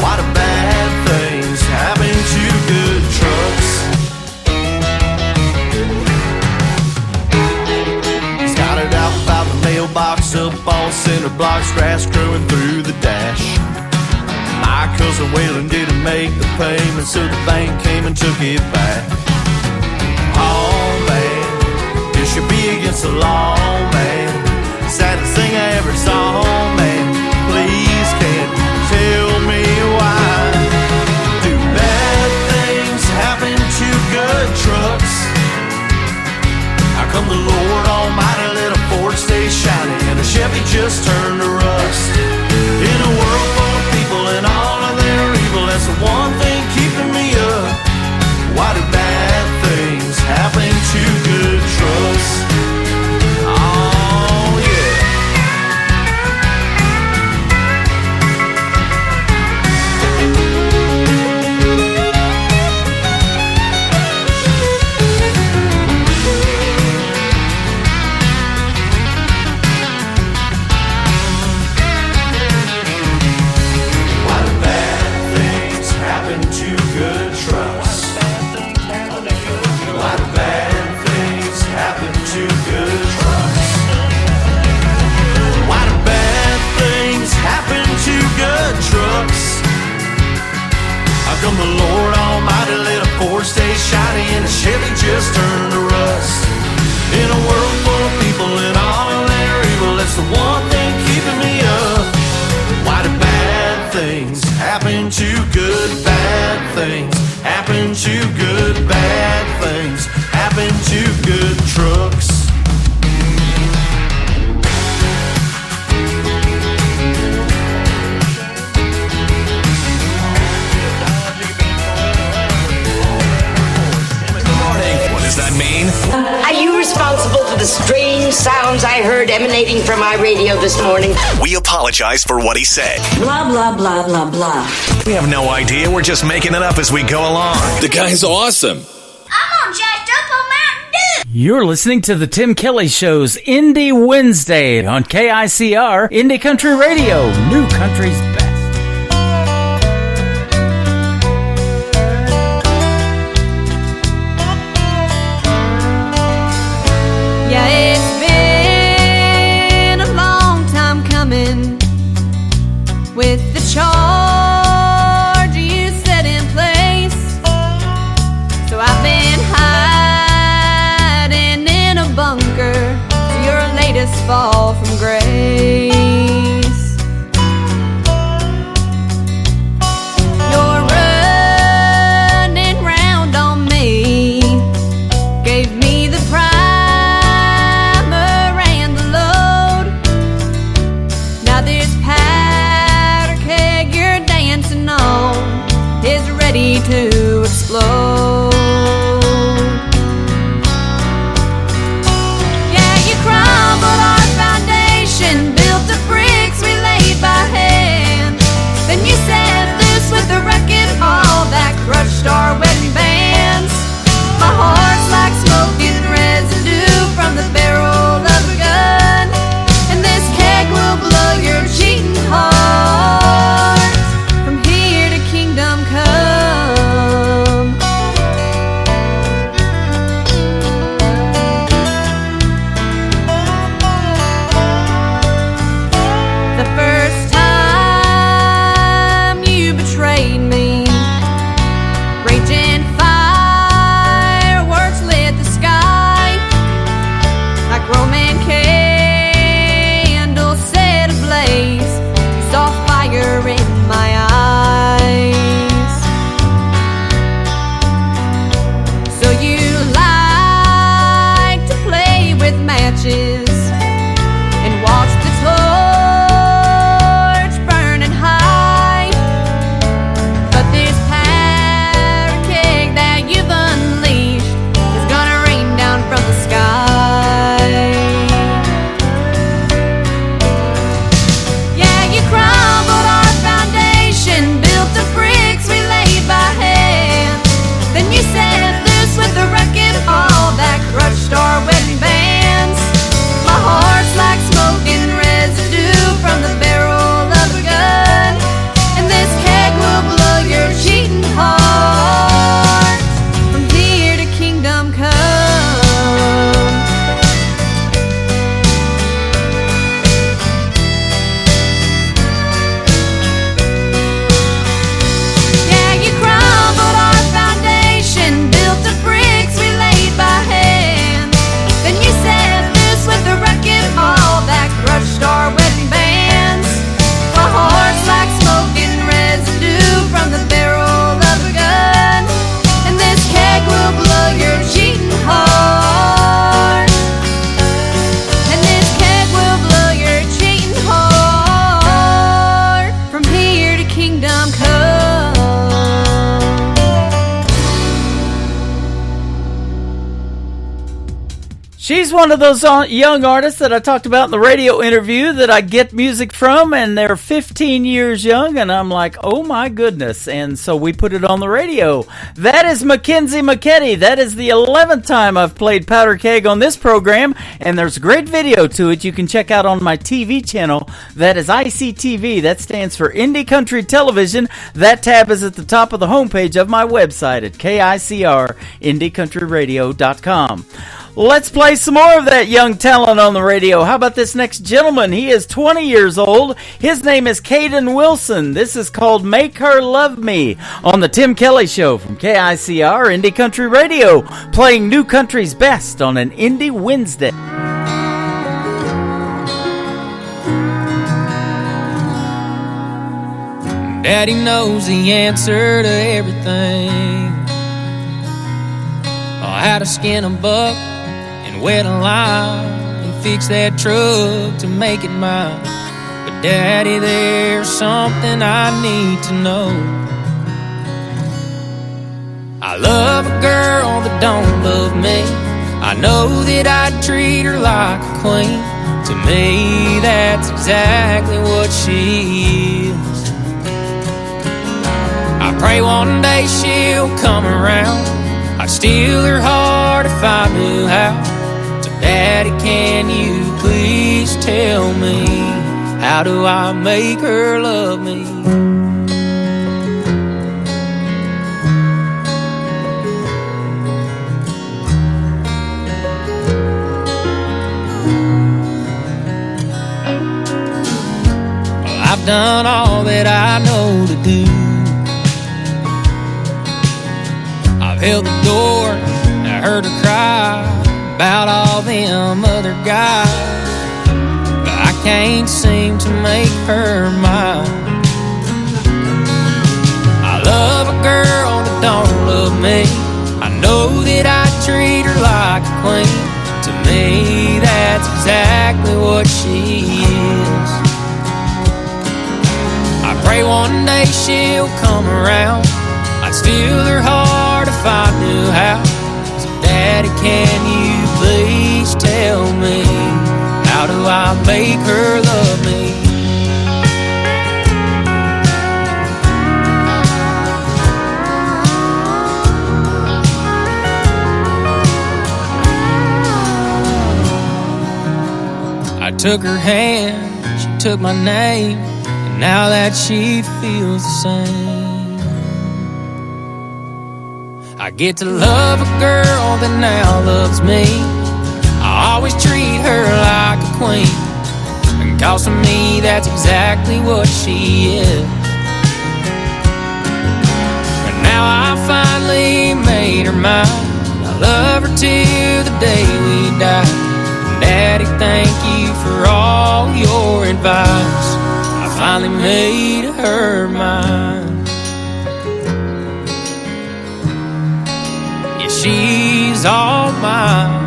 Why do bad things happen to good trucks? He's got it out without the mailbox up all cinder blocks, grass growing through the dash. My cousin Waylon didn't make the payment, so the bank came and took it back. Oh man, you should be against the law, man. Saddest thing I ever saw, man. Please can't tell me why. Do bad things happen to good trucks? How come the Lord Almighty let a Ford stay shiny and a Chevy just turn to rust? In a world full of people and all of their evil, that's the one thing keeping me up. Why do bad things happen to good trucks? Oh yeah. How come the Lord Almighty let a Ford stay shiny and a Chevy just turn to rust? In a world full of people and all of their evil, that's the one thing keeping me up. Why do bad things happen to good? Bad things happen to good. Bad things happen to good trucks. That mean? Are you responsible for the strange sounds I heard emanating from my radio this morning? We apologize for what he said. Blah, blah, blah, blah, blah. We have no idea. We're just making it up as we go along. The guy's awesome. I'm all jacked up on Mountain Dew. You're listening to the Tim Kelly Show's Indie Wednesday on KICR Indie Country Radio, New Country's Best. fall from grace. You're running round on me, gave me the primer and the load. Now this powder keg you're dancing on is ready to explode. Yeah, you crumbled our foundation, built the bricks we laid by hand. Then you set loose with the wrecking ball that crushed our wedding bands. My heart's like smoking residue from the barrel of a gun, and this keg will blow your cheating heart from here to kingdom come. The first time you betrayed me, raging fireworks lit the sky like Roman candles set ablaze. You saw fire in my eyes. So you like to play with matches and watch the torch burning high. But this powder keg that you've unleashed is gonna rain down from the sky. Yeah, you crumbled our foundation, built the bricks we laid by hand. Then you set loose with the wrecking ball that crushed our wedding bands. My heart's like smoking residue from the barrel of a gun, and this keg will blow your cheating heart from here to kingdom come. Yeah, you crumbled our foundation, built the bricks we laid by hand. Then you set loose with the wrecking ball that crushed our wedding bands. My heart's like smoking residue from the barrel of a gun, and this keg will blow your cheating heart. And this keg will blow your cheating heart from here to kingdom come. She's one of those young artists that I talked about in the radio interview that I get music from, and they're 15 years young, and I'm like, oh my goodness, and so we put it on the radio. That is Mackenzie McKetty. That is the 11th time I've played Powder Keg on this program, and there's a great video to it you can check out on my TV channel. That is ICTV. That stands for Indie Country Television. That tab is at the top of the homepage of my website at KICR, IndieCountryRadio.com. Let's play some more of that young talent on the radio. How about this next gentleman? He is 20 years old. His name is Caden Wilson. This is called Make Her Love Me on the Tim Kelly Show from KICR Indie Country Radio, playing new country's best on an Indie Wednesday. Daddy knows the answer to everything. How to skin a buck and wet a lime and fix that truck to make it mine. But Daddy, there's something I need to know. I love a girl that don't love me. I know that I'd treat her like a queen. To me, that's exactly what she is. I pray one day she'll come around. I'd steal her heart if I knew how. So Daddy, can you please tell me, how do I make her love me? Well, I've done all that I know to do. I've held the door and I heard her cry about all them other guys. can't seem to make her mine. I love a girl that don't love me. I know that I treat her like a queen. To me, that's exactly what she is. I pray one day she'll come around. I'd steal her heart if I knew how. So Daddy, can you please tell me, how do I make her love me? I took her hand, she took my name, and now that she feels the same. I get to love a girl that now loves me. I always treat her like a queen, and cause to me that's exactly what she is. But now I finally made her mine. I love her till the day we die. Daddy, thank you for all your advice. I finally made her mine. Yeah, she's all mine.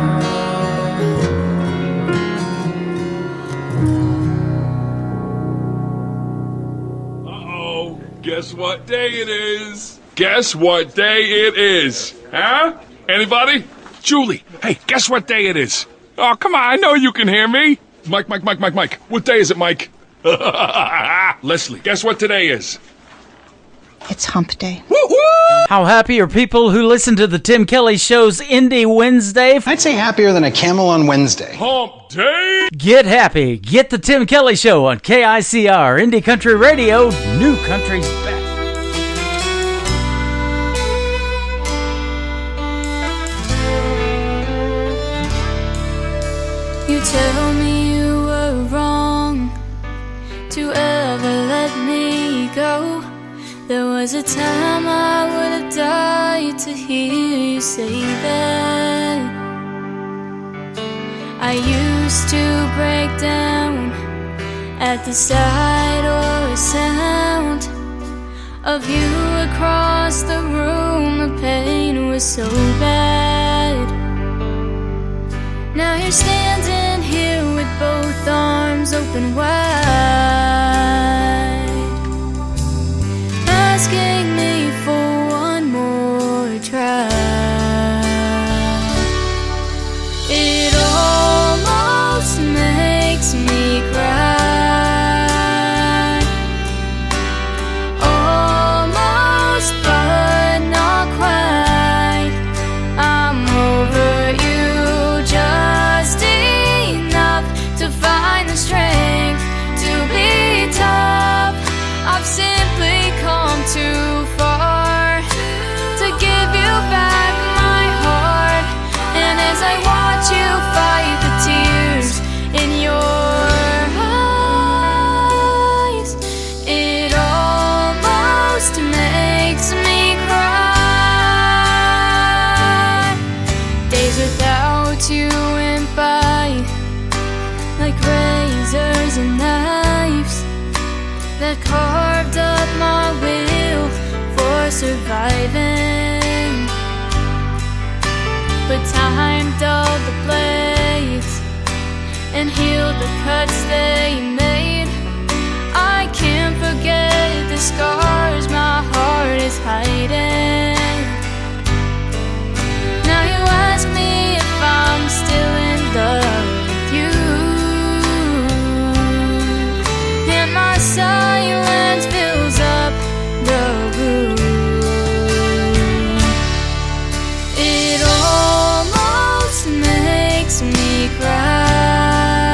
Uh-oh, guess what day it is? Guess what day it is? Huh? Anybody? Julie, hey, guess what day it is? Oh, come on, I know you can hear me. Mike. What day is it, Mike? Leslie, guess what today is? It's hump day. Woo-hoo! How happy are people who listen to the Tim Kelly Show's Indie Wednesday? I'd say happier than a camel on Wednesday. Hump day! Get happy. Get the Tim Kelly Show on KICR, Indie Country Radio, New Country's best. You tell me you were wrong to ever let me go. There was a time I would have died to hear you say that. I used to break down at the sight or sound of you across the room. The pain was so bad. Now you're standing here with both arms open wide, asking me for one more try. It almost makes me cry, almost but not quite. I'm over you just enough to find the strength to be tough. I've simply come too far to give you back my heart. And as I watch you fight the tears in your eyes, it almost makes me cry. Days without you went by like razors and knives that carved up my will for surviving. But time dulled the blades and healed the cuts they made. I can't forget the scars my heart is hiding. Now you ask me if I'm still in love with you, and my silence fills up the room. It almost makes me cry,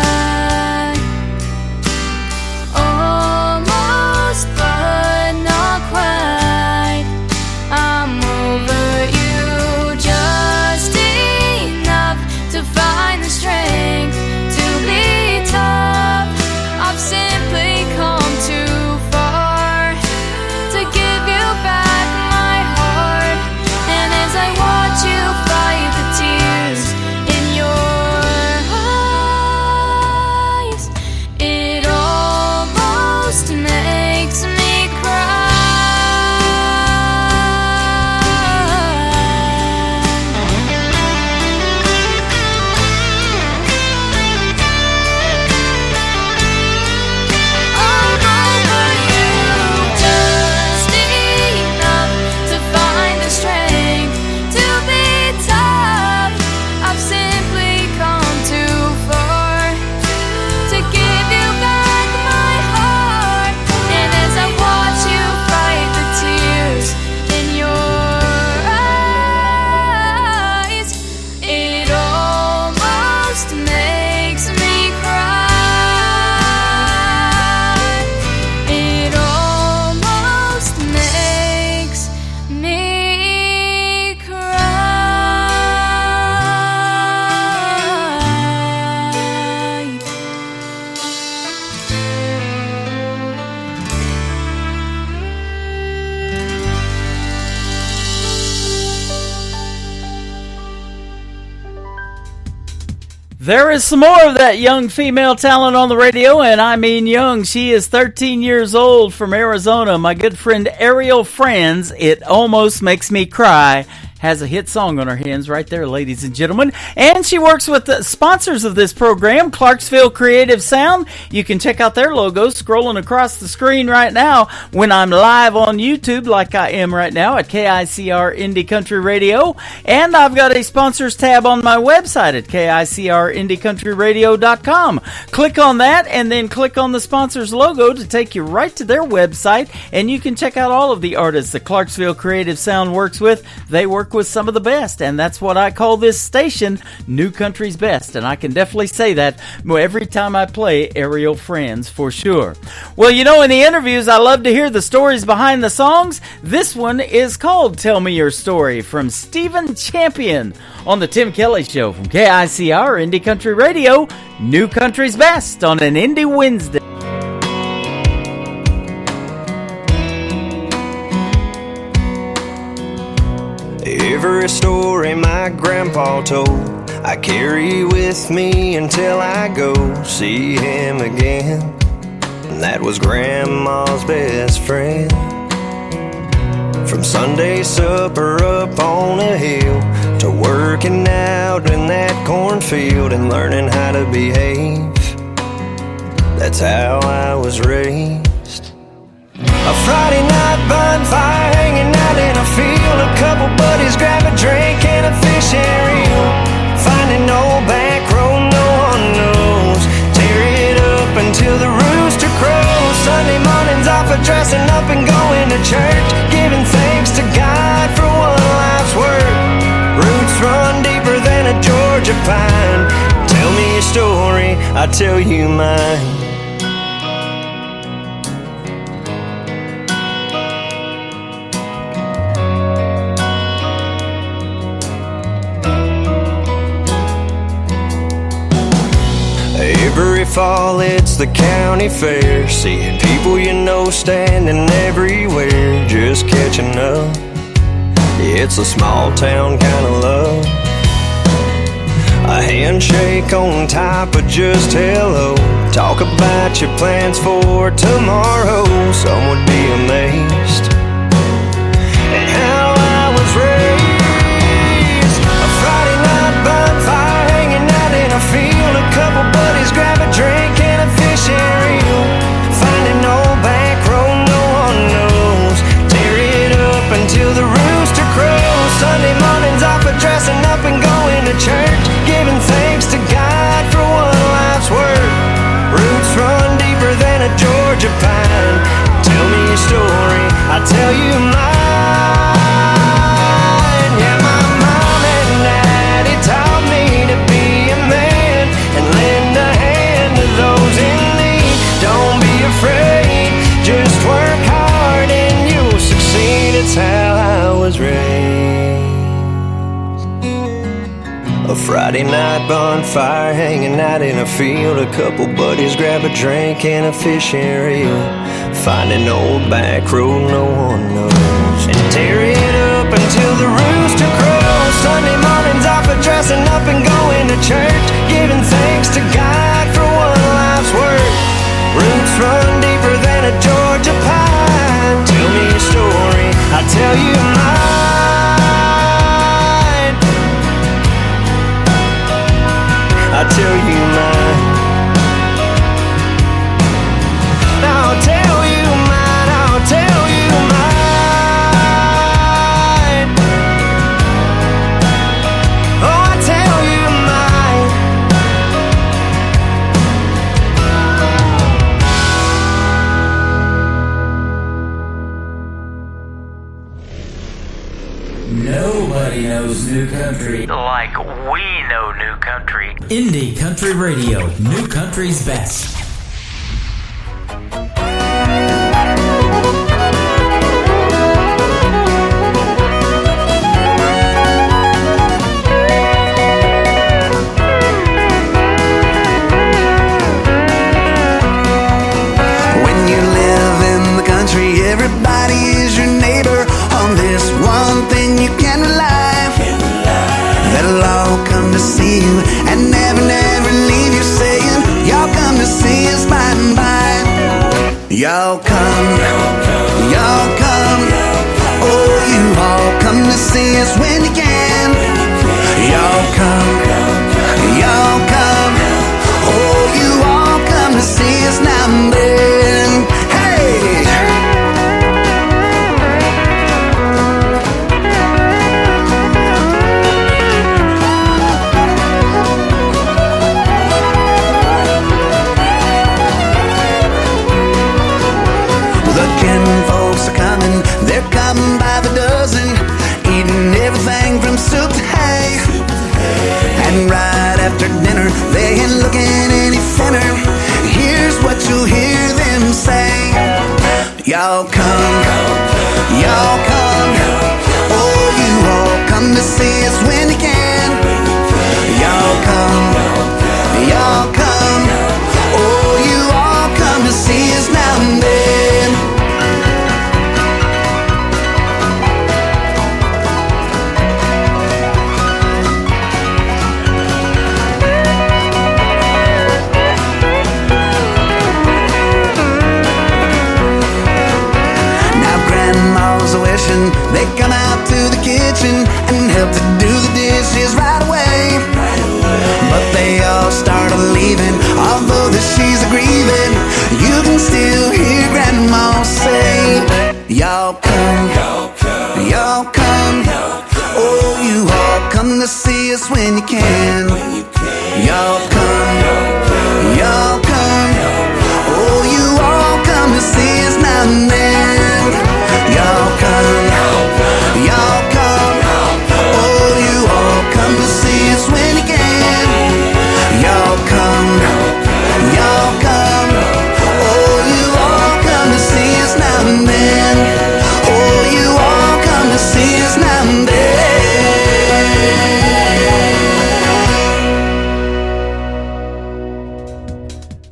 almost but not There is some more of that young female talent on the radio, and I mean young. She is 13 years old from Arizona. My good friend Ariel Franz, It Almost Makes Me Cry, has a hit song on her hands right there, ladies and gentlemen. And she works with the sponsors of this program, Clarksville Creative Sound. You can check out their logo scrolling across the screen right now when I'm live on YouTube, like I am right now at KICR Indie Country Radio. And I've got a sponsors tab on my website at KICRIndieCountryRadio.com. Click on that and then click on the sponsors logo to take you right to their website, and you can check out all of the artists that Clarksville Creative Sound works with. They work with some of the best, and that's what I call this station, New Country's Best, and I can definitely say that every time I play Ariel Franz, for sure. Well, you know, in the interviews, I love to hear the stories behind the songs. This one is called Tell Me Your Story from Stephen Champion on the Tim Kelly Show from KICR Indie Country Radio, New Country's Best on an Indie Wednesday. Every story my grandpa told, I carry with me until I go see him again. And that was Grandma's best friend. From Sunday supper up on a hill to working out in that cornfield and learning how to behave, that's how I was raised. A Friday night bonfire hanging out in a field, a couple buddies grab a drink and a fish and reel. Finding old back road no one knows, tear it up until the rooster crows. Sunday mornings off of dressing up and going to church, giving thanks to God for one life's work. Roots run deeper than a Georgia pine. Tell me your story, I'll tell you mine. Every fall it's the county fair, seeing people you know standing everywhere, just catching up. Yeah, it's a small town kind of love. A handshake on top of just hello. Talk about your plans for tomorrow. Some would be amazed at how I was raised. A Friday night bonfire hanging out in a field, a couple buddies grab a drink and a fish and reel. Finding old back road no one knows, tear it up until the rooster crows. Sunday mornings off of dressing up and going to church, giving thanks to God for one life's work. Roots run deeper than a Georgia pine. Tell me your story, I'll tell you mine. Yeah, my mom and daddy taught me to be a man and lend a hand to those in need. Don't be afraid, just work hard and you'll succeed. It's how I was raised. A Friday night bonfire hanging out in a field, a couple buddies grab a drink and a fish and reel. Find an old back road no one knows, and tear it up until the rooster crows. Sunday mornings off of dressing up and going to church, giving thanks to God for one life's work. Roots run deeper than a Georgia pine. Tell me your story, I'll tell you mine. I'll tell you mine. I'll tell you mine, I'll tell you mine. Oh, I'll tell you mine. Nobody knows New Country like we know New Country. Indie Country Radio, New Country's Best. When you live in the country, everybody is your neighbor. On this one thing you can rely, they'll all come to see you and never Y'all come, y'all come. Oh, you all come to see us when you can. Y'all come, y'all come. Oh, you all come to see us now and then. Hey! Folks are coming, they're coming by the dozen, eating everything from soup to hay. And right after dinner, they ain't looking any thinner. Here's what you'll hear them say: y'all come, y'all come. Oh, you all come to see us when you can. Y'all come, y'all come. Oh, you all come to see us now and then. They come out to the kitchen and help to do the dishes right away. But they all start leaving, although that she's grieving. You can still hear Grandma say, y'all come, y'all come. Oh, you all come to see us when you can. Y'all come, y'all come. Oh, you all come to see us now and then. Y'all come, y'all come. Oh, you all come to see us when you can. Y'all come, y'all come. Oh, you all come to see us now and then. Oh, you all come to see us now and then.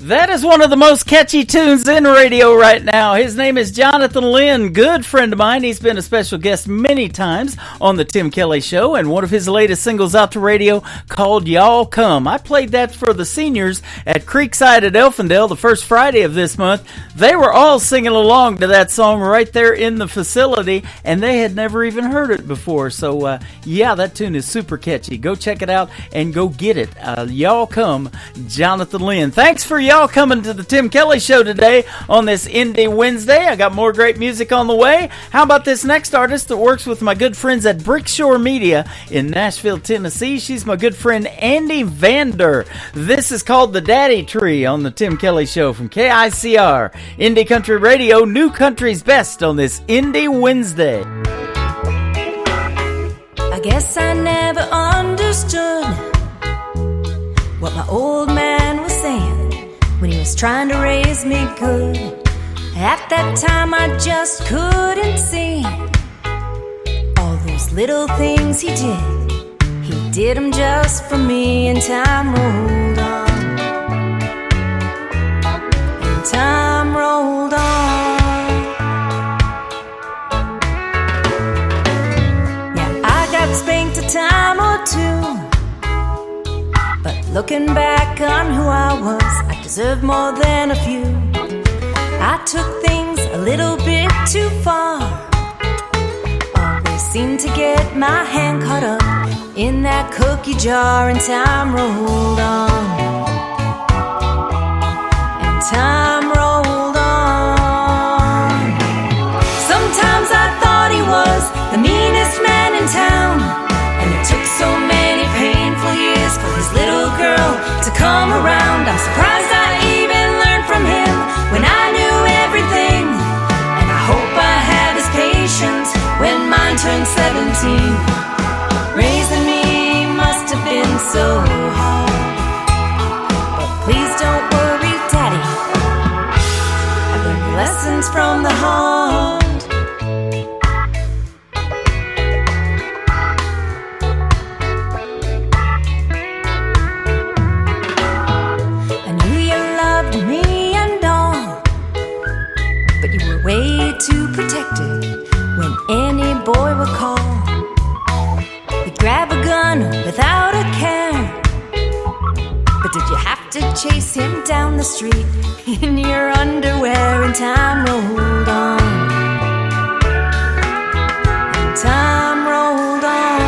That is one of the most catchy tunes in radio right now. His name is Jonathan Lynn, good friend of mine. He's been a special guest many times on the Tim Kelly Show, and one of his latest singles out to radio called Y'all Come. I played that for the seniors at Creekside at Elfindale the first Friday of this month. They were all singing along to that song right there in the facility, and they had never even heard it before. So, yeah, that tune is super catchy. Go check it out and go get it. Y'all Come, Jonathan Lynn. Thanks for y'all coming to the Tim Kelly Show today on this Indie Wednesday. I got more great music on the way. How about this next artist that works with my good friends at Brickshore Media in Nashville, Tennessee? She's my good friend Andy Vander. This is called The Daddy Tree on the Tim Kelly Show from KICR. Indie Country Radio, New Country's Best on this Indie Wednesday. I guess I never understood what my old man was saying when he was trying to raise me good. At that time I just couldn't see all those little things he did. He did them just for me, and time rolled on. And time rolled on. Yeah, I got spanked a time or two, but looking back on who I was, I deserve more than a few. I took things a little bit too far. Always seemed to get my hand caught up in that cookie jar, and time rolled on. And time rolled on. Sometimes I thought he was the meanest man in town, and it took so many painful years for his little girl to come around. I'm surprised I even learned from him when I knew everything, and I hope I have his patience when mine turned 17. Raising me must have been so hard, but please don't worry, Daddy, I learned lessons from the heart. Way too protected when any boy would call. You'd grab a gun without a care, but did you have to chase him down the street in your underwear, and time rolled on. And time rolled on.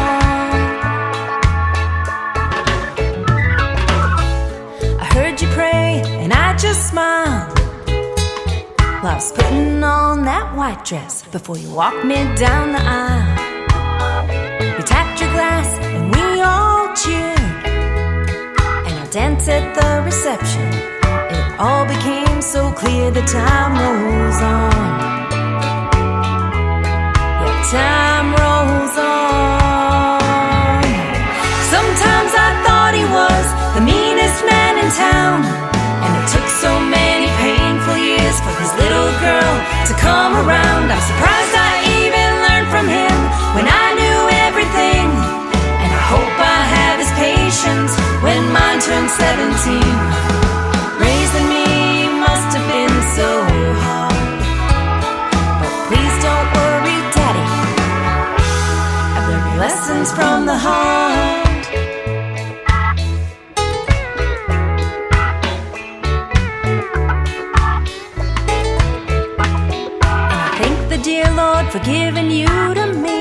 I heard you pray, and I just smiled while I was putting on that white dress before you walked me down the aisle. You tapped your glass, and we all cheered. Dance at the reception. It all became so clear the time rolls on. Yeah, time rolls on. Sometimes I thought he was the meanest man in town, and it took so many painful years for his little girl to come around. I'm surprised I even learned from him when I knew everything, and I hope I have his patience when mine turned 17. Raising me must have been so hard, but please don't worry, Daddy, I've learned lessons from the heart. And I thank the dear Lord for giving you to me,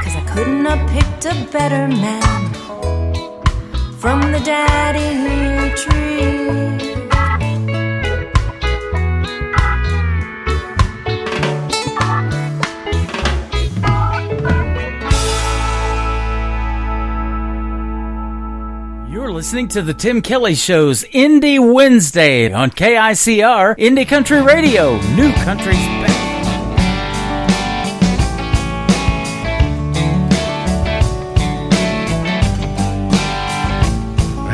'cause I couldn't have picked a better man from the daddy tree. You're listening to the Tim Kelly Show's Indie Wednesday on KICR Indie Country Radio, New Country's Best.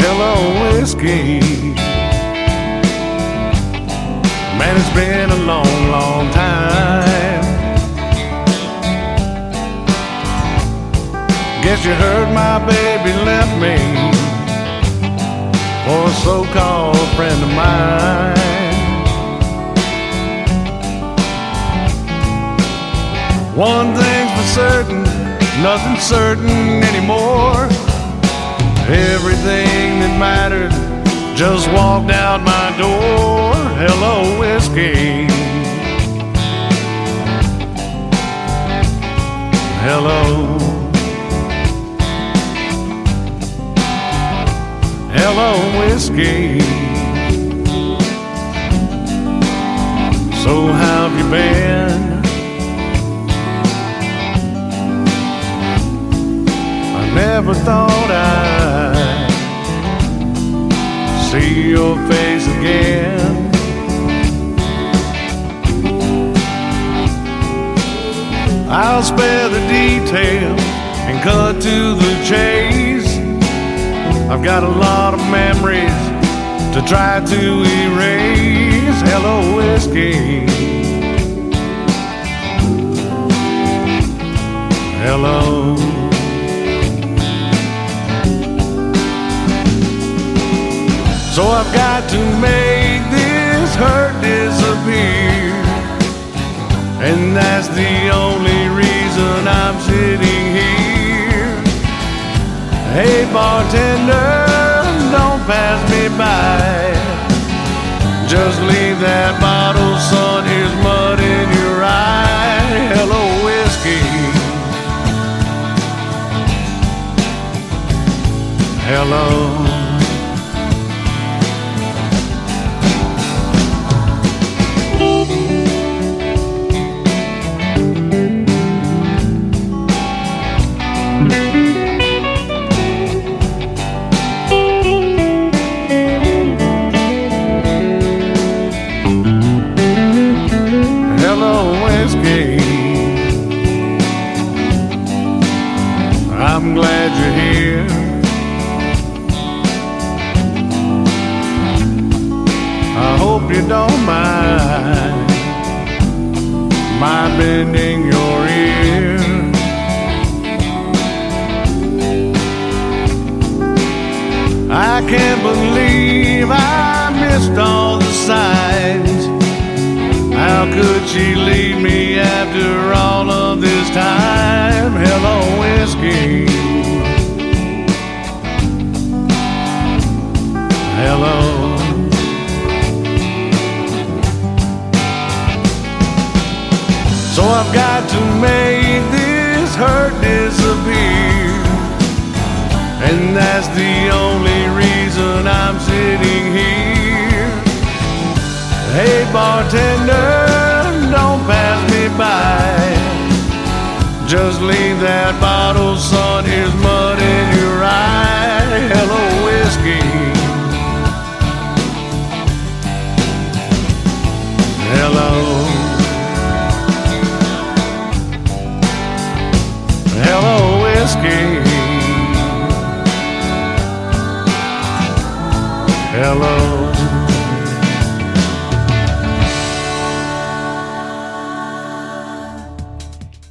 Hello, whiskey. Man, it's been a long, long time. Guess you heard my baby left me for a so-called friend of mine. One thing's for certain, nothing's certain anymore. Everything that mattered just walked out my door. Hello, whiskey. Hello. Hello, whiskey. So how have you been? I never thought I'd see your face again. I'll spare the details and cut to the chase. I've got a lot of memories to try to erase. Hello, whiskey. Hello. So I've got to make this hurt disappear, and that's the only reason I'm sitting here. Hey, bartender, don't pass me by. Just leave that bottle, son, here's mud in your eye. Hello, whiskey. Hello. I'm glad you're here. I hope you don't mind my bending your ear. I can't believe I missed all the signs. How could she leave me after all of this time? Hello, whiskey. Hello. Hey bartender, don't pass me by. Just leave that bottle, son, here's mud in your eye. Hello, whiskey. Hello. Hello, whiskey. Hello.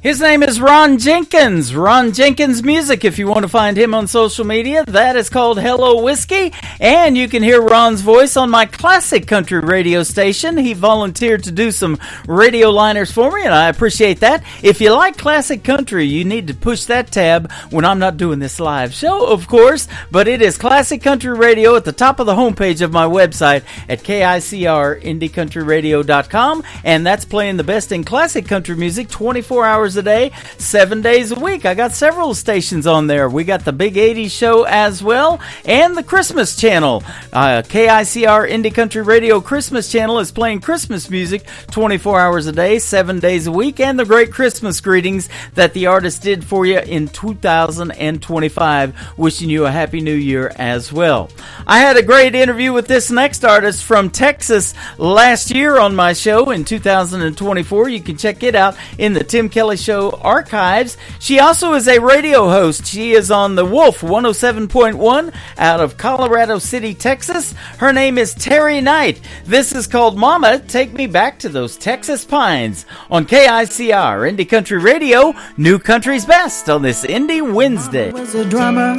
His name is Ron Jenkins. Ron Jenkins Music, if you want to find him on social media. That is called Hello Whiskey. And you can hear Ron's voice on my classic country radio station. He volunteered to do some radio liners for me, and I appreciate that. If you like classic country, you need to push that tab when I'm not doing this live show, of course. But it is Classic Country Radio at the top of the homepage of my website at KICRIndieCountryRadio.com. And that's playing the best in classic country music 24 hours a day, 7 days a week. I got several stations on there. We got the Big 80s show as well, and the Christmas channel. KICR Indie Country Radio Christmas channel is playing Christmas music 24 hours a day, 7 days a week, and the great Christmas greetings that the artist did for you in 2025. Wishing you a Happy New Year as well. I had a great interview with this next artist from Texas last year on my show in 2024. You can check it out in the Tim Kelly Show archives. She also is a radio host. She is on the Wolf 107.1 out of Colorado City, Texas. Her name is Terry Knight. This is called Mama, Take Me Back to Those Texas Pines on KICR Indie Country Radio, New Country's Best on this Indie Wednesday. I was a drummer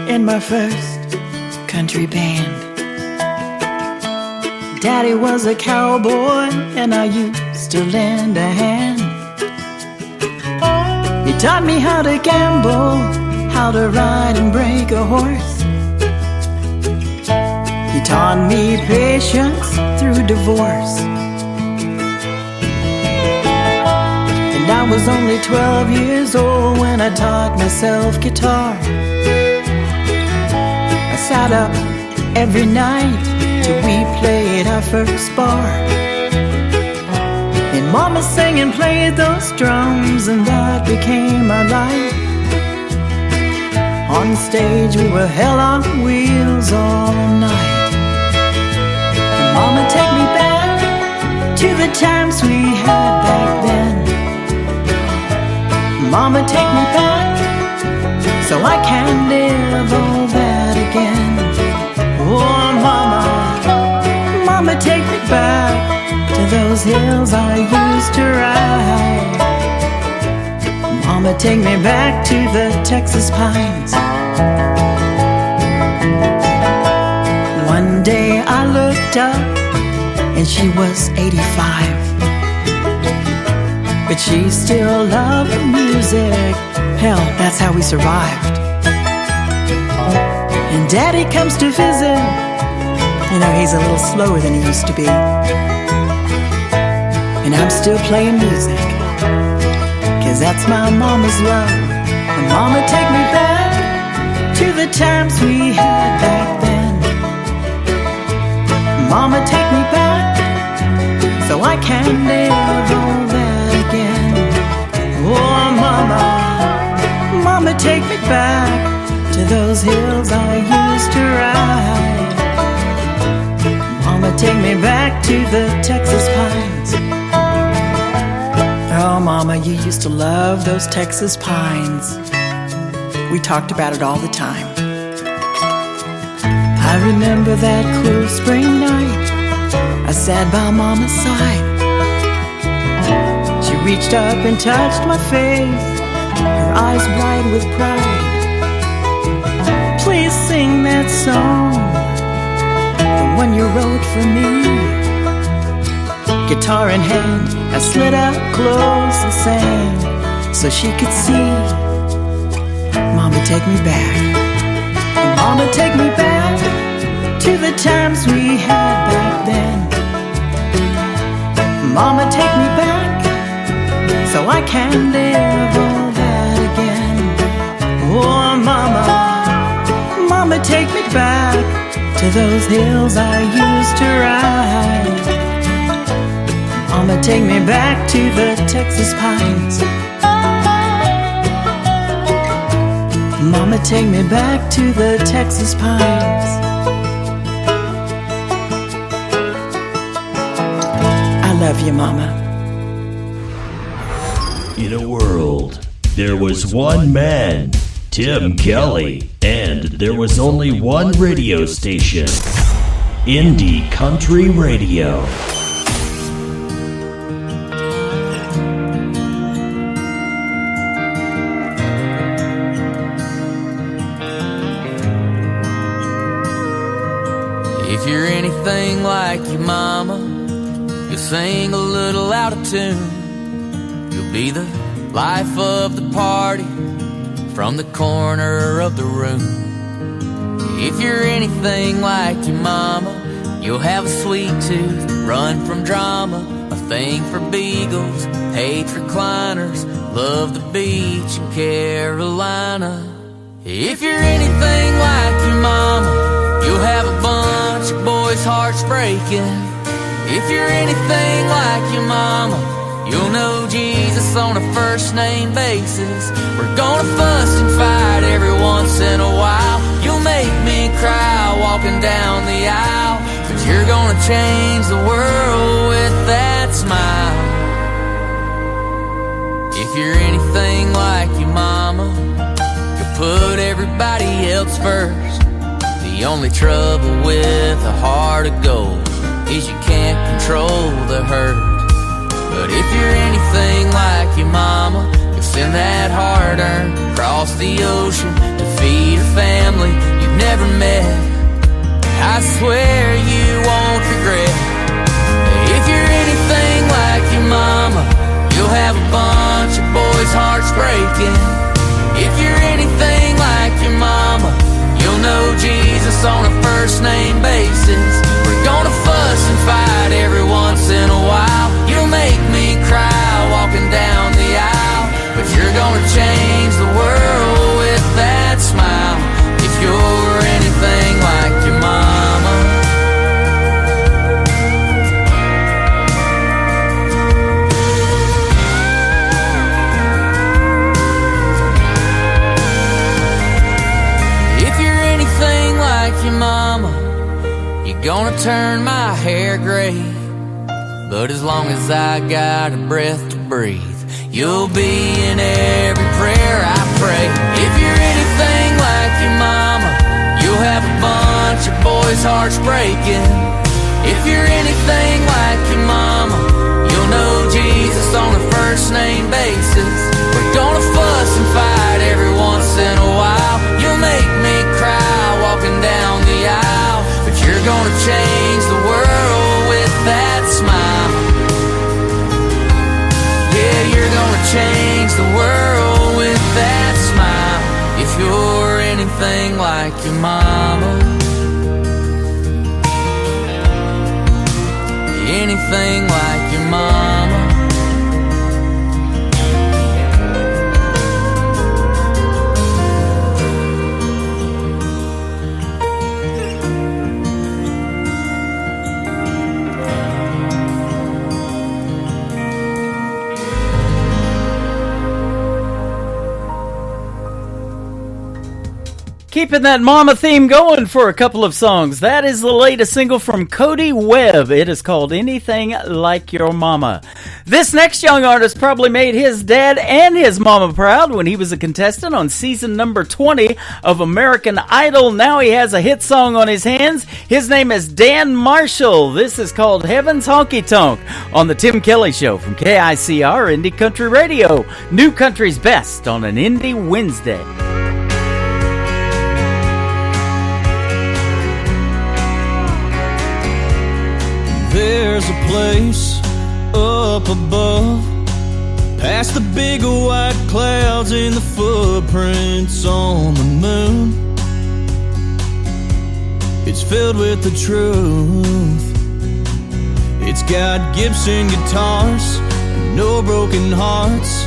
in my first country band. Daddy was a cowboy and I used to lend a hand. He taught me how to gamble, how to ride and break a horse. He taught me patience through divorce. And I was only 12 years old when I taught myself guitar. I sat up every night till we played our first bar. And Mama sang and played those drums, and that became our life. On stage we were hell on wheels all night. And Mama, take me back to the times we had back then. Mama, take me back so I can live all that again. Oh Mama, Mama, take me back to those hills I used to ride. Mama, take me back to the Texas pines. One day I looked up and she was 85, but she still loved the music. Hell, that's how we survived. And Daddy comes to visit. You know, he's a little slower than he used to be. And I'm still playing music, 'cause that's my mama's love. And Mama, take me back to the times we had back then. Mama, take me back so I can live all that again. Oh Mama, Mama, take me back to those hills I used to ride. Mama, take me back to the Texas pines. Oh, Mama, you used to love those Texas pines. We talked about it all the time. I remember that cool spring night. I sat by Mama's side. She reached up and touched my face, her eyes bright with pride. Please sing that song, the one you wrote for me. Guitar in hand, I slid up close and sang so she could see. Mama, take me back. And Mama, take me back to the times we had back then. Mama, take me back so I can live all that again. Oh Mama, Mama, take me back to those hills I used to ride. Mama, take me back to the Texas pines. Mama, take me back to the Texas pines. I love you, Mama. In a world, there was one man, Tim Kelly, and there was only one radio station, Indie Country Radio. If you're anything like your mama, you'll sing a little out of tune. You'll be the life of the party from the corner of the room. If you're anything like your mama, you'll have a sweet tooth, run from drama, a thing for beagles, hate recliners, love the beach in Carolina. If you're anything like your mama, you'll have a bunch of boys' hearts breaking. If you're anything like your mama, you'll know Jesus on a first name basis. We're gonna fuss and fight every once in a while. You'll make me cry walking down the aisle, but you're gonna change the world with that smile. If you're anything like your mama, you'll put everybody else first. The only trouble with a heart of gold is you can't control the hurt. But if you're anything like your mama, you'll send that hard-earned across the ocean to feed a family you've never met. I swear you won't regret. If you're anything like your mama, you'll have a bunch of boys' hearts breaking. If you're anything like your mama, you'll know Jesus on a first name basis. We're gonna fuss and fight every once in a while. You'll make me cry walking down the aisle, but you're gonna change the world with that smile. If you're anything like your mama. If you're anything like your mama, you're gonna turn my hair gray. But as long as I got a breath to breathe, you'll be in every prayer I pray. If you're anything like your mama, you'll have a bunch of boys' hearts breaking. If you're anything like your mama, you'll know Jesus on a first name basis. We're gonna fuss and fight every once in a while. You'll make me cry walking down the aisle, but you're gonna change the world with that smile. Yeah, you're gonna change the world with that smile. If you're anything like your mama, anything like your mama. Keeping that mama theme going for a couple of songs. That is the latest single from Cody Webb. It is called Anything Like Your Mama. This next young artist probably made his dad and his mama proud when he was a contestant on season number 20 of American Idol. Now he has a hit song on his hands. His name is Dan Marshall. This is called Heaven's Honky Tonk on the Tim Kelly Show from KICR Indie Country Radio. New Country's best on an Indie Wednesday. There's a place up above, past the big white clouds and the footprints on the moon. It's filled with the truth. It's got Gibson guitars and no broken hearts.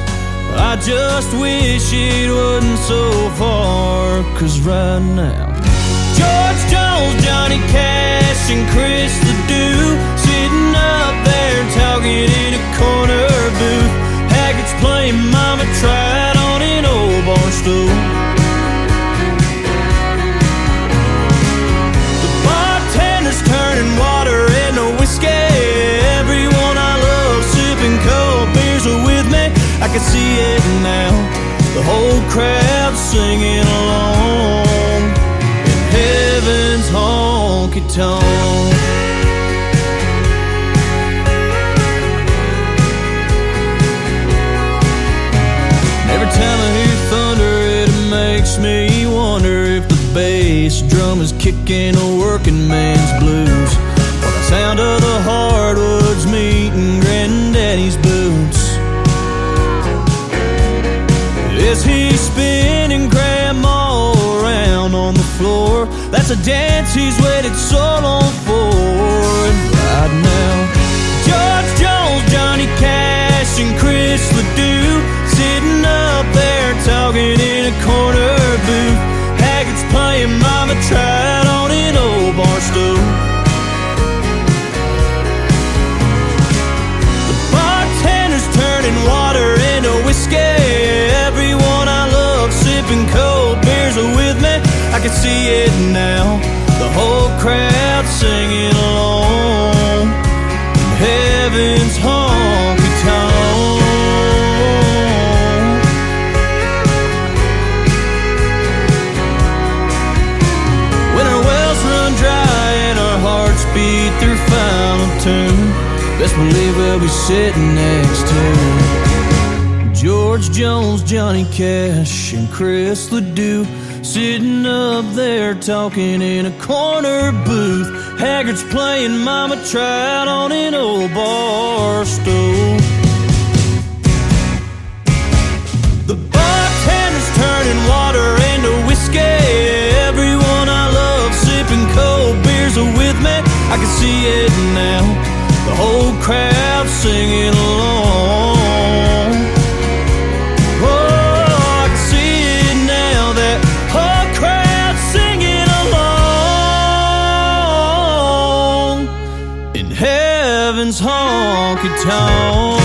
I just wish it wasn't so far, 'cause right now George Jones, Johnny Cash, and Chris Ledoux sitting up there talking in a can see it now. The whole crowd singing along in heaven's honky-tonk. Every time I hear thunder, it makes me wonder if the bass drum is kicking a working man's blues, or the sound of the hardwoods meeting granddaddy's boots. Is he spinning grandma around on the floor? That's a dance he's waited so long for. And right now, George Jones, Johnny Cash, and Chris Ledoux sitting up there talking in a corner booth. Haggart's playing Mama Tried on an old bar stool. The bartender's turning water into whiskey. Everyone I love sipping cold beers are with me. I can see it now, the whole crowd singing along in heaven's honky-tonk. When our wells run dry and our hearts beat their final tune, best believe we'll be sitting next to George Jones, Johnny Cash, and Chris Ledoux, sitting up there talking in a corner booth. Haggart's playing Mama Tried on an old bar stool. The bartender's turning water into whiskey. Everyone I love sipping cold beers are with me. I can see it now, the whole crowd singing along. Oh, I can see it now, that whole crowd singing along in heaven's honky-tonk.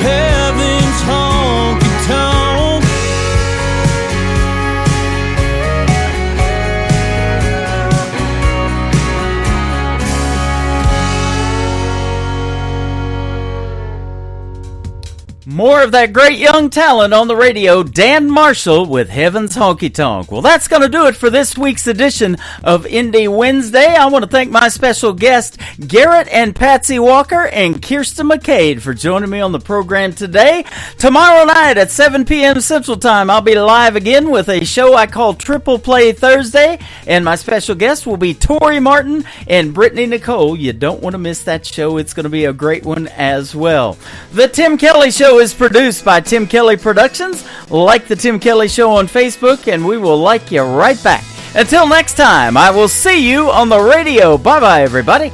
Heaven's honky-tonk. More of that great young talent on the radio, Dan Marshall with Heaven's Honky Tonk. Well, that's going to do it for this week's edition of Indie Wednesday. I want to thank my special guests, Garrett and Patsy Walker and Kirsten McCade, for joining me on the program today. Tomorrow night at 7 p.m. Central Time, I'll be live again with a show I call Triple Play Thursday, and my special guest will be Tori Martin and Brittany Nicole. You don't want to miss that show. It's going to be a great one as well. The Tim Kelly Show is produced by Tim Kelly Productions. Like the Tim Kelly Show on Facebook, and we will like you right back. Until next time, I will see you on the radio. Bye-bye, everybody.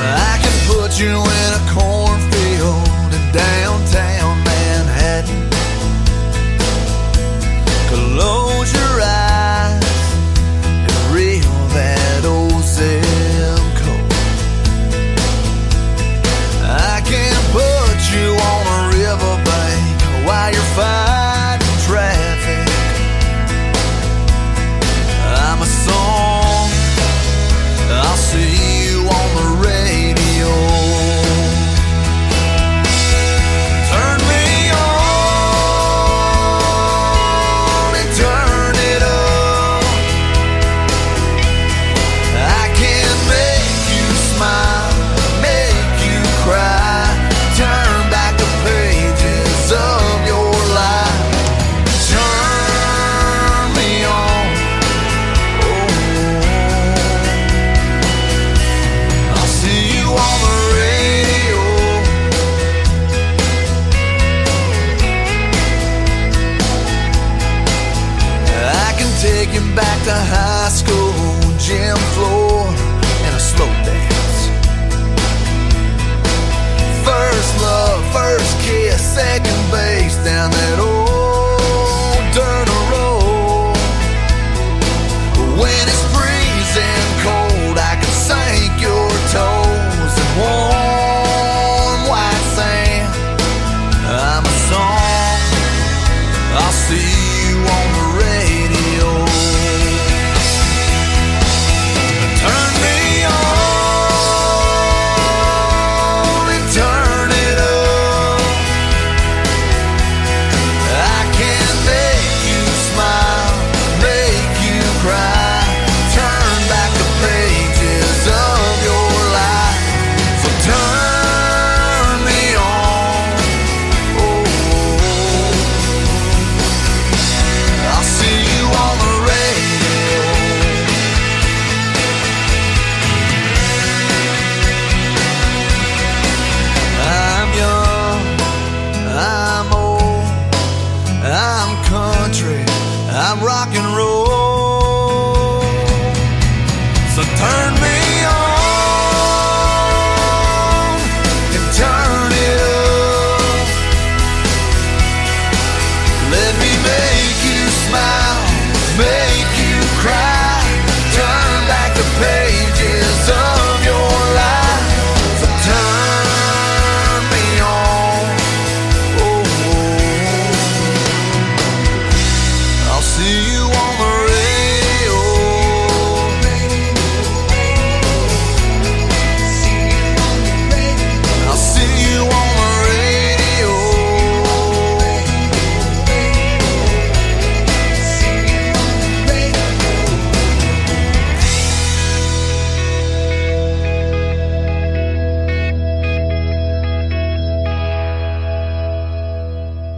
I can put you in a cornfield in downtown Manhattan. Close your eyes and reel that old zip code. I can put you on a riverbank while you're fighting traffic. I'm a song, I'll see you on the radio. Turn me on and turn it up. I can make you smile, make you cry, turn back the pages of your life. Turn me on, oh, I'll see you on the radio. I can take you back to high school, gym floor, and a slow dance. First love, first kiss, second base down that old dirt road. When it's freezing cold, I can sink your toes in warm white sand. I'm a song, I'll see you on the radio. I'm country, I'm rock and roll. So turn me